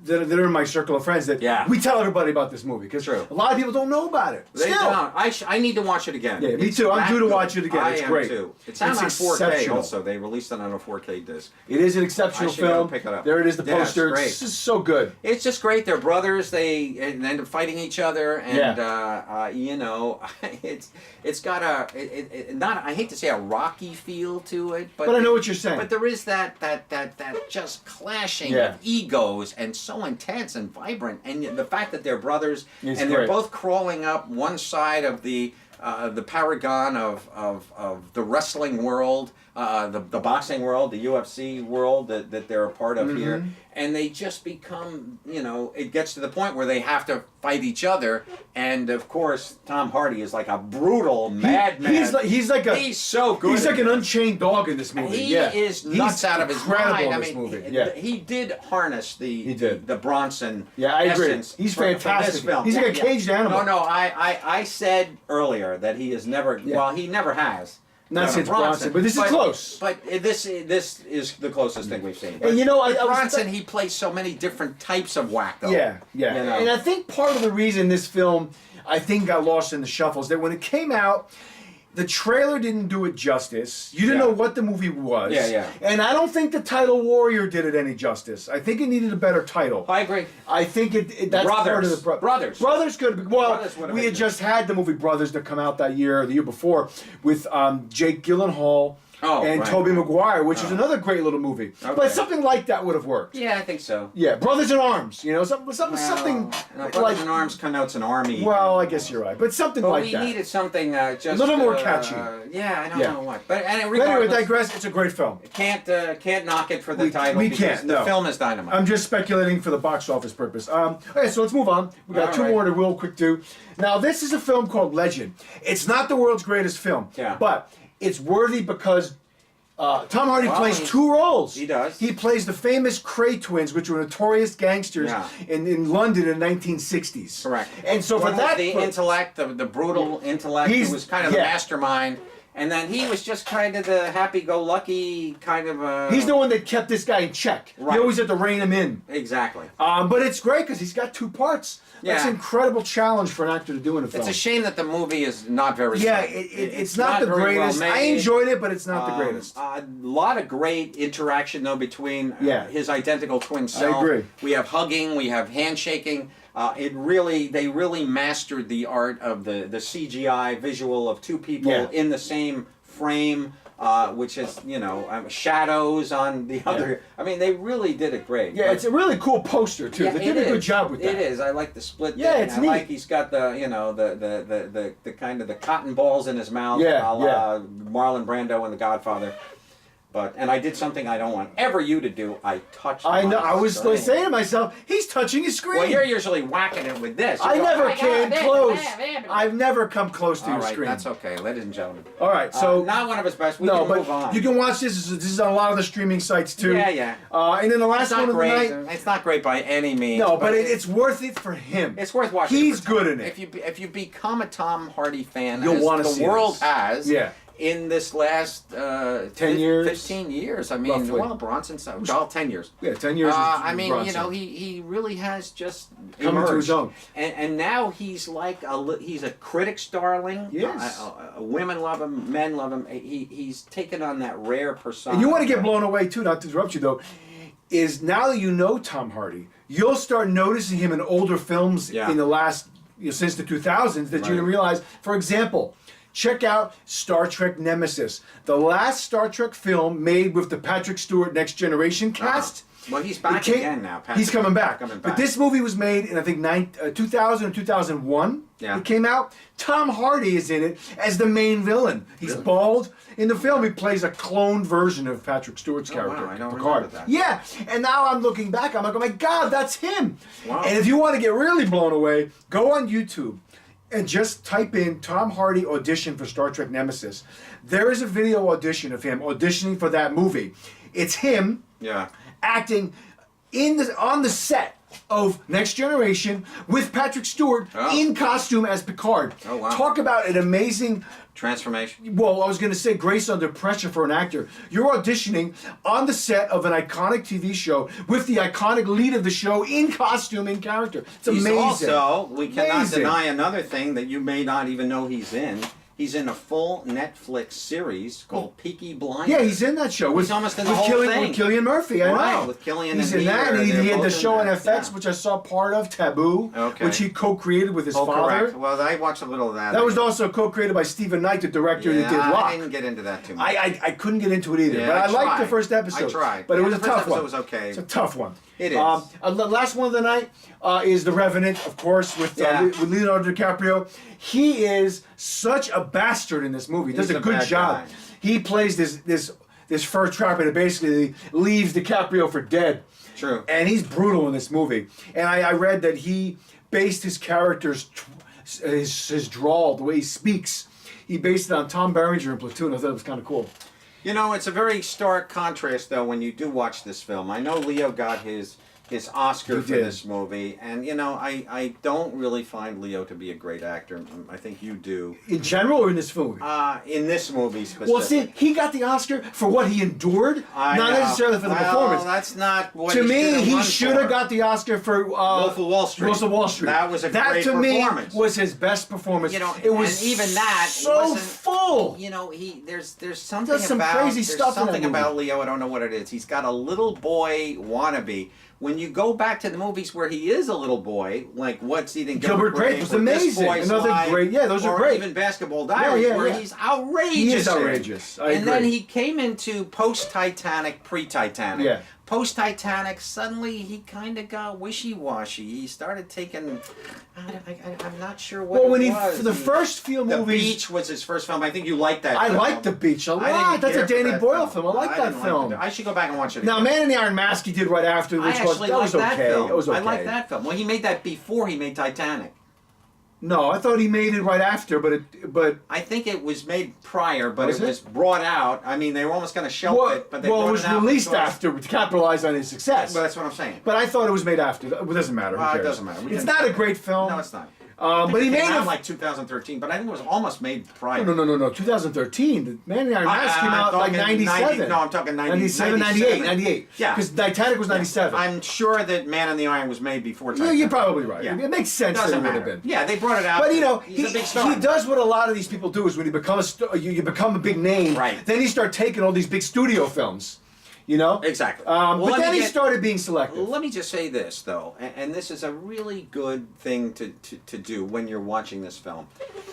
that are in my circle of friends that Yeah. we tell everybody about this movie because True. a lot of people don't know about it. They Still. don't. I need to watch it again. Yeah, me It's too. I'm that due to good. watch it again. I It's am great. too. It's out It's on 4K exceptional. also. They released it on a 4K disc. It is an exceptional I should go film. pick it up. There it is, the Yeah, it's poster. great. It's just so good. It's just great. They're brothers. They end up fighting each other, and it's got not I hate to say a Rocky feel to it, But I know what you're saying. But there is that just clashing Yeah. of egos and so intense and vibrant, and the fact that they're brothers It's and they're great. both crawling up one side of the paragon of the wrestling world, the boxing world, the UFC world that they're a part of here, and they just become, it gets to the point where they have to fight each other, and of course Tom Hardy is like a brutal madman. He's so good. He's at like an it. unchained dog in this movie. He yeah. is nuts He's out of his incredible mind. in I this mean, movie. he did harness the Bronson. Yeah, I agree. essence He's for this fantastic. film. He's like a caged animal. No, I said earlier that he has never. Yeah. Well, he never has. Not done a since Bronson, but this is close. But this is the closest thing we've seen. But And I with was- Bronson, he plays so many different types of wacko. Yeah. You know? And I think part of the reason this film, I think, got lost in the shuffle is that when it came out, the trailer didn't do it justice. You didn't Yeah. know what the movie was. Yeah. And I don't think the title Warrior did it any justice. I think it needed a better title. I agree. I think that's part of the Brothers. Brothers could have been. Well, Brothers would have we been had good. just had the movie Brothers to come out that year or the year before with Jake Gyllenhaal and right. Tobey Maguire, which is another great little movie. Okay. But something like that would have worked. Yeah, I think so. Yeah, Brothers in Arms. Something Brothers like. in Arms connotes an army. Well, I guess you're right, but something But like we that. needed something just A little more catchy. Yeah, I don't Yeah. know what. But But anyway, regardless, digress. It's a great film. can't knock it for the We- title. we because can't, The no. film is dynamite. I'm just speculating for the box office purpose. Okay, so let's move on. We got All two right. more to real quick do. Now, this is a film called Legend. It's not the world's greatest film, Yeah. but it's worthy because Tom Hardy Well, plays two roles. he does. He plays the famous Cray twins, which were notorious gangsters Yeah. in London in the 1960s. Correct. And so for One that, was the intellect, the brutal intellect, He's- who was kind of the yeah. mastermind, and then he was just kind of the happy-go-lucky kind of. he's the one that kept this guy in check. Right. He always had to rein him in. Exactly. But it's great because he's got two parts. That's Yeah. an incredible challenge for an actor to do in a film. It's a shame that the movie is not very. Yeah, strong. it's not the very well greatest. I made. enjoyed it, but it's not the greatest. A lot of great interaction though between Yeah. his identical twin self. agree. We have hugging, we have handshaking. They really mastered the art of the CGI visual of two people Yeah. in the same frame, which is shadows on the other. I mean, they really did it great. Yeah, But- it's a really cool poster too. yeah, They did it a good is. job with that. It is. I like the split. Yeah, thing. it's I neat. like he's got the the kind of the cotton balls in his mouth. Yeah, a la Marlon Brando in The Godfather. And I did something I don't want ever you to do. I touched. I know. my I was screen. saying to myself, he's touching his screen. Well, you're usually whacking it with this. I You go, never "Oh my came God, close. man." I've never come close to All your right, screen. that's okay, ladies and gentlemen. All right, so not one of his best. We no, can but move on. you can watch this. This is on a lot of the streaming sites too. Yeah. And then the last It's not one of the great. night. It's not great by any means. No, but it's worth it for him. It's worth watching. He's for Tom. good in it. If you become a Tom Hardy fan, You'll as wanna the see world this. has, Yeah. in this last 10 years? 15 years. I mean, Roughly. well, Bronson's 10 years. Yeah, 10 years. I mean, Bronson. he really has just Come into his emerged. own. And now he's like he's a critic's darling. Yes. Women love him, men love him. He's taken on that rare persona. And you want to get blown away too, not to interrupt you though, is now that you know Tom Hardy, you'll start noticing him in older films Yeah. in the last, since the 2000s that you Right. didn't realize. For example, check out Star Trek Nemesis, the last Star Trek film made with the Patrick Stewart Next Generation cast. Well, he's back again now. He's coming back. Coming back. But this movie was made in, I think, 2000 or 2001. Yeah. It came out. Tom Hardy is in it as the main villain. He's bald. In the film, he plays a cloned version of Patrick Stewart's character, wow, I don't Picard. remember that. Yeah, and now I'm looking back, I'm like, oh my God, that's him. Wow. And if you want to get really blown away, go on YouTube and just type in Tom Hardy audition for Star Trek Nemesis. There is a video audition of him auditioning for that movie. It's him acting on the set of Next Generation with Patrick Stewart in costume as Picard. Oh, wow. Talk about an amazing transformation. Well, I was going to say grace under pressure for an actor. You're auditioning on the set of an iconic TV show with the iconic lead of the show in costume, in character. It's amazing. Also, we cannot deny another thing that you may not even know he's in. He's in a full Netflix series called Peaky Blinders. Yeah, he's in that show. He's almost in the whole thing. With Cillian Murphy, I know. With Cillian he's and in that. And he they're had the both show in on that. FX, which I saw part of, Taboo, which he co-created with his father. Correct. Well, I watched a little of that. That was also co-created by Stephen Knight, the director that did Lock. I didn't get into that too much. I couldn't get into it either, but I liked the first episode. I tried. But it was a the first tough one. It was okay. It's a tough one. It is. The last one of the night is The Revenant, of course, with Leonardo DiCaprio. He is such a bastard in this movie. He does a good job. Guy. He plays this fur trapper that basically leaves DiCaprio for dead. True. And he's brutal in this movie. And I read that he based his character's his drawl, the way he speaks. He based it on Tom Berenger in Platoon. I thought it was kind of cool. You know, it's a very stark contrast, though, when you do watch this film. I know Leo got his Oscar for this movie, and, you know, I don't really find Leo to be a great actor. I think you do. In general or in this movie? In this movie specifically. Well, see, he got the Oscar for what he endured, not necessarily for the performance. That's not what to me, he should have got the Oscar for Wolf of Wall Street. Wolf of Wall Street. That was a great performance. That, to me, was his best performance. You know, it was and even that so full. You know, there's something some about crazy stuff in that movie. About Leo. I don't know what it is. He's got a little boy wannabe. When you go back to the movies where he is a little boy, like What's Eating Gilbert Grape was amazing. Another great, those are great. Or even Basketball Diaries, where he's outrageous. He is outrageous. I agree. Then he came into post-Titanic, pre-Titanic. Yeah. Post-Titanic, suddenly he kind of got wishy-washy. He started taking, I'm not sure what it was. For the first few movies... The Beach was his first film. I think you liked that film. I liked The Beach a lot. That's a Danny Boyle film. I like that film. I should go back and watch it again. Now, Man in the Iron Mask he did right after, which was okay. It was okay. I like that film. Well, he made that before he made Titanic. No, I thought he made it right after, but I think it was made prior, but it was brought out. I mean, they were almost going to shelf it, but they brought it was it out released after to capitalize on his success. Well, that's what I'm saying. But I thought it was made after. It doesn't matter. Who cares? It doesn't matter. It's not a great film. No, it's not. But he made it like 2013, but I think it was almost made prior. No. 2013. The Man in the Iron Mask came out like 97. No, I'm talking 97, 98. Yeah. Because Titanic was 97. I'm sure that Man in the Iron was made before Titanic. Yeah, you're probably right. Yeah. It makes sense that it would have been. Yeah, they brought it out. But you know, he's a big star. He does what a lot of these people do is when you become you become a big name, right? Then you start taking all these big studio films. You know? Exactly. But then he started being selective. Let me just say this, though, and this is a really good thing to do when you're watching this film.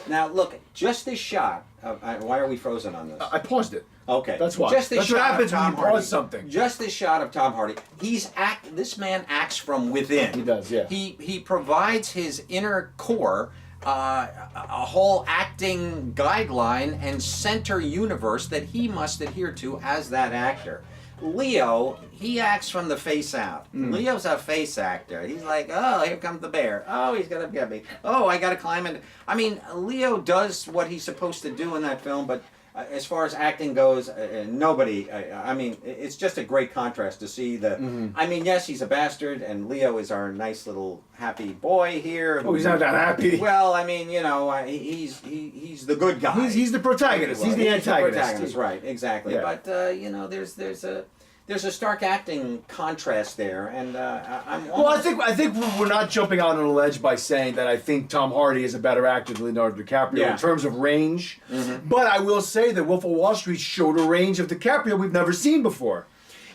Now, look, just this shot. Why are we frozen on this? I paused it. Okay. That's why. Just this That's shot what happens of when Tom you Hardy. pause something. Just this shot of Tom Hardy. This man acts from within. He does, yeah. He provides his inner core a whole acting guideline and center universe that he must adhere to as that actor. Leo, he acts from the face out. Leo's a face actor. He's like, oh, here comes the bear. Oh, he's gonna get me. Oh, I gotta climb in. I mean, Leo does what he's supposed to do in that film, but as far as acting goes, nobody. I mean, it's just a great contrast to see the. I mean, yes, he's a bastard, and Leo is our nice little happy boy here. Oh, he's not that happy. Well, I mean, you know, he's the good guy. He's the protagonist. He's the antagonist. The protagonist, right? Exactly. Yeah. But you know, there's a stark acting contrast there, and I'm. Well, I think we're not jumping out on a ledge by saying that I think Tom Hardy is a better actor than Leonardo DiCaprio in terms of range. But I will say that Wolf of Wall Street showed a range of DiCaprio we've never seen before.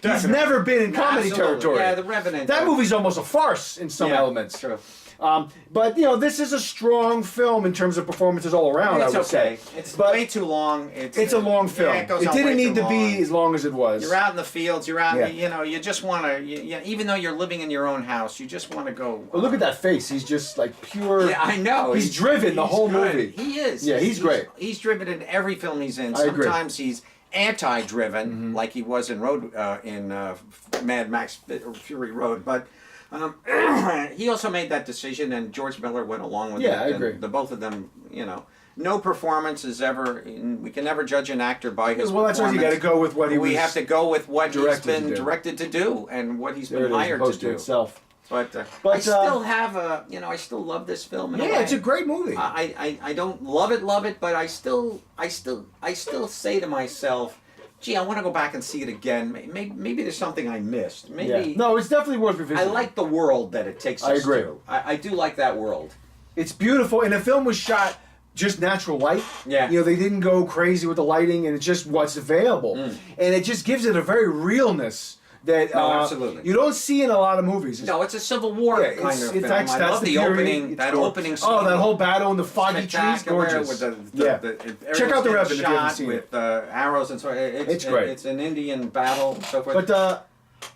Definitely. He's never been in comedy territory. Yeah, The Revenant. That movie's almost a farce in some elements. True. But you know, this is a strong film in terms of performances all around. It's I would okay. say It's But way too long. it's a long film. Yeah, it goes it on didn't way need too to be long. as long as it was. You're out in the fields. You're out. Yeah. You know. You just want to. Even though you're living in your own house, you just want to go. But look at that face. He's just like pure. Yeah, I know. He's driven the whole good. movie. He is. Yeah, he's great. He's driven in every film he's in. I agree. Sometimes he's anti-driven, like he was in Mad Max Fury Road, but. He also made that decision, and George Miller went along with it. Yeah, I agree. The both of them, no performance is ever. We can never judge an actor by his. Well, that's why you got to go with what he was. We have to go with what he's directed been to do. directed to do, and what he's There been it is, hired to opposed do. itself. But But, I still have I still love this film. In a Yeah, way. it's a great movie. I don't love it, but I still say to myself, gee, I want to go back and see it again. Maybe there's something I missed. Maybe Yeah. No, it's definitely worth I revisiting. like the world that it takes us I agree. to. I do like that world. It's beautiful, and the film was shot just natural light. Yeah. You know, they didn't go crazy with the lighting, and it's just what's available, and it just gives it a very realness that No, absolutely. you don't see in a lot of movies. No, it's a Civil War Yeah, kind of film. I love the period. opening. It's That gorgeous. opening scene. Oh, that whole battle in the foggy trees, Spectacular gorgeous. with Yeah. Check out the Revenant if you haven't shot seen with arrows and so It's great. It's an Indian battle and so forth. But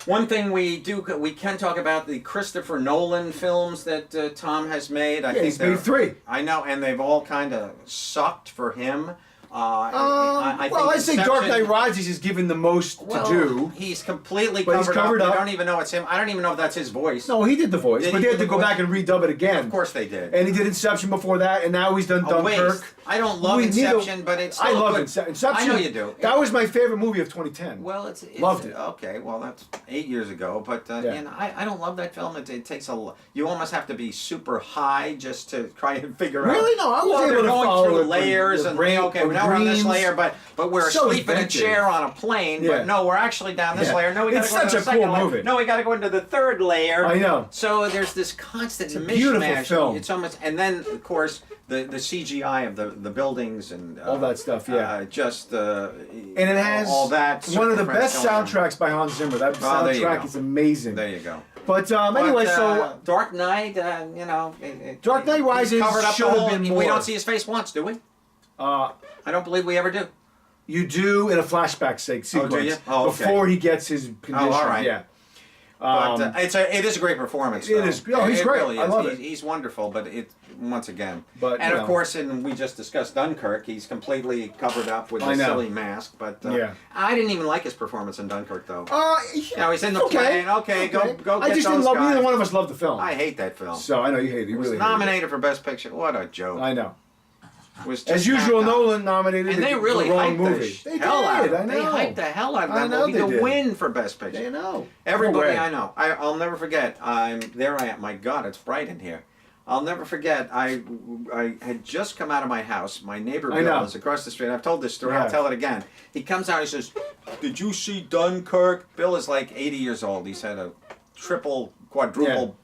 one thing we can talk about the Christopher Nolan films that Tom has made. I think he's made they're- 3. I know, and they've all kind of sucked for him. I well, think I'd say Dark Inception- Knight Rises is given the most Well, to do. He's completely But he's covered, covered up. I don't even know it's him. I don't even know if that's his voice. No, he did the voice, Did but he they had do to the go voice? back and redub it again. Of course they did. And he did Inception before that, and now he's done A waste. Dunkirk. I don't love Inception, but it's I still love good. Inception. I know you do. That was my favorite movie of 2010. Well, it's Loved it. Okay, well that's 8 years ago, but Yeah. I don't love that film. It takes you almost have to be super high just to try and figure out. Really? No, I was well, able they're to going follow through it layers with and brain- okay, with now we're on this dreams. layer, but we're So asleep in a inventive. chair on a plane. Yeah. But no, we're actually down this Yeah. layer. No, we got It's to go to such the a cool second layer. movie. No, we got to go into the third layer. I know. So there's this constant It's a mishmash. beautiful film. It's almost, and then of course the CGI of the buildings and All that stuff, yeah. and And it has all that. one of the circumference best going on. soundtracks by Hans Zimmer. That Oh, there you soundtrack go. is amazing. There you go. But anyway, But, so Dark Knight, Dark Knight he's Rises covered up should the have whole- been We more. don't see his face once, do we? uh, I don't believe we ever do. you do in a flashback sequence Oh, do you? Oh, okay. before he gets his condition. all right. Yeah. But it is a great performance. it though. is. Oh, he's it great. Really I is. love it. He's wonderful, but once again. But, and you of know. course, we just discussed Dunkirk. He's completely covered up with I a know. silly mask. But Yeah. I didn't even like his performance in Dunkirk, though. Yeah, he's in the plane. Okay, go I get just didn't those love. guys. Neither one of us loved the film. I hate that film. So I know you hate it. You It was really hate nominated for Best Picture. What a joke. it. I know. It was As just usual, knocked out. Nolan nominated And they the really wrong hyped movie. the They hell out of did. it. I know. They hyped the hell out of I that know movie they to did. win for Best Picture. They know. Everybody No way. I know. I'll never forget. There I am. My God, it's bright in here. I'll never forget. I had just come out of my house. My neighbor I Bill know. is across the street. I've told this story. Yeah. I'll tell it again. He comes out. He says, "Did you see Dunkirk?" Bill is like 80 years old. He's had a triple, quadruple,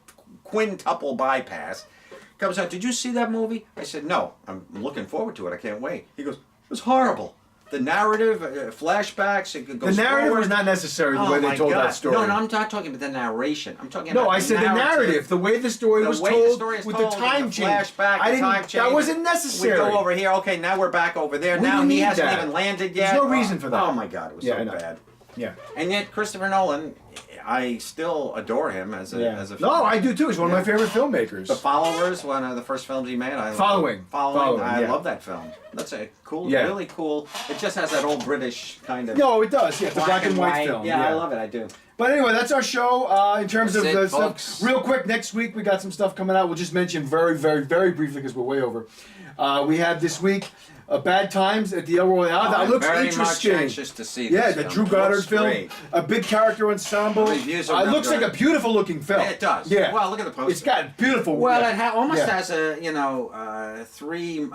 quintuple bypass. Comes out. Did you see that movie? I said, "No. I'm looking forward to it. I can't wait." He goes, "It was horrible. The narrative, flashbacks, it goes The narrative forward. was not necessary the Oh way they my told God. that story. No, I'm not talking about the narration. I'm talking No, about I said the narrative, the way the story was way told, the story is with told, the time the change. flashback, I the didn't. time change. That wasn't necessary. We go over here. Okay, now we're back over there. We now didn't he need hasn't that. even landed There's yet. no reason for that. Oh my God, it was Yeah, I so know. bad. Yeah. And yet Christopher Nolan, I still adore him as a Yeah. as a. No, I do too. He's one of my favorite filmmakers. The Followers, one of the first films he made. Following. I Yeah. love that film. That's a cool, Yeah. really cool. It just has that old British kind of. No, it does. Yeah, it's a black and white film. Yeah, I love it. I do. But anyway, that's our show. In terms That's of it, the folks. stuff, real quick, next week we got some stuff coming out. We'll just mention very, very, very briefly because we're way over. We have this week Bad Times at the El Royale. That I'm looks very interesting. much anxious to see Yeah, this the film. Drew It Goddard looks film. great. A big character ensemble. The reviews are It looks good. like a beautiful looking film. Yeah, it does. Yeah. Well, look at the poster. It's got beautiful. Well, yeah. it almost Yeah. has a three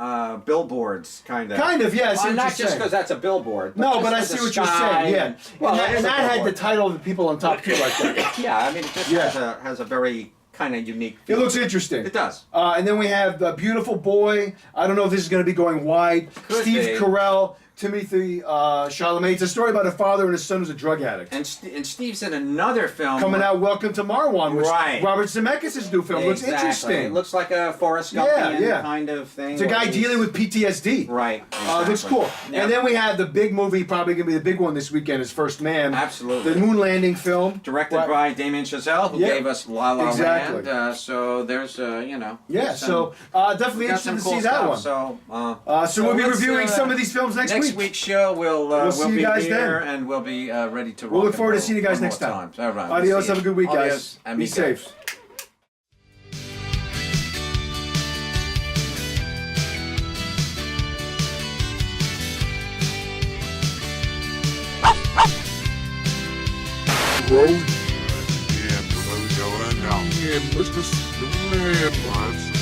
billboards kind of. Kind of, yeah. I see what not you're just saying. because that's a billboard. No, just but I with see the what you're sky saying. Yeah, well, and that had the billboard. title of the people on top too, like that. Yeah, I mean, it just Yeah. has a very kind of unique. It feel. looks interesting. It does. And then we have the Beautiful Boy. I don't know if this is going to be going wide. Could Steve be. Carell, Timothy Chalamet. It's a story about a father and his son who's a drug addict. And Steve's in another film Coming out, Welcome to Marwan, which Right. Robert Zemeckis' new film. Looks Exactly. interesting. It looks like a Forrest Gumpian kind of thing. It's a guy dealing with PTSD. Right. Looks cool. Yeah. And then we have the big movie, probably going to be the big one this weekend, is First Man. Absolutely. The moon landing film. Directed by Damien Chazelle, who gave us La La exactly. Land. So there's, you know. Yeah, some- definitely got interested some to cool see that stuff. one. So we'll be let's, reviewing some of these films next week. Next week's show, we'll see be you guys here then. and we'll be ready to We'll rock look and forward to roll seeing you guys one next more time. All right. Adios, See have you. a good week, guys. Adios, Be amigos. safe. Road. Yeah, brother, going down. Yeah, Mr. Stupid.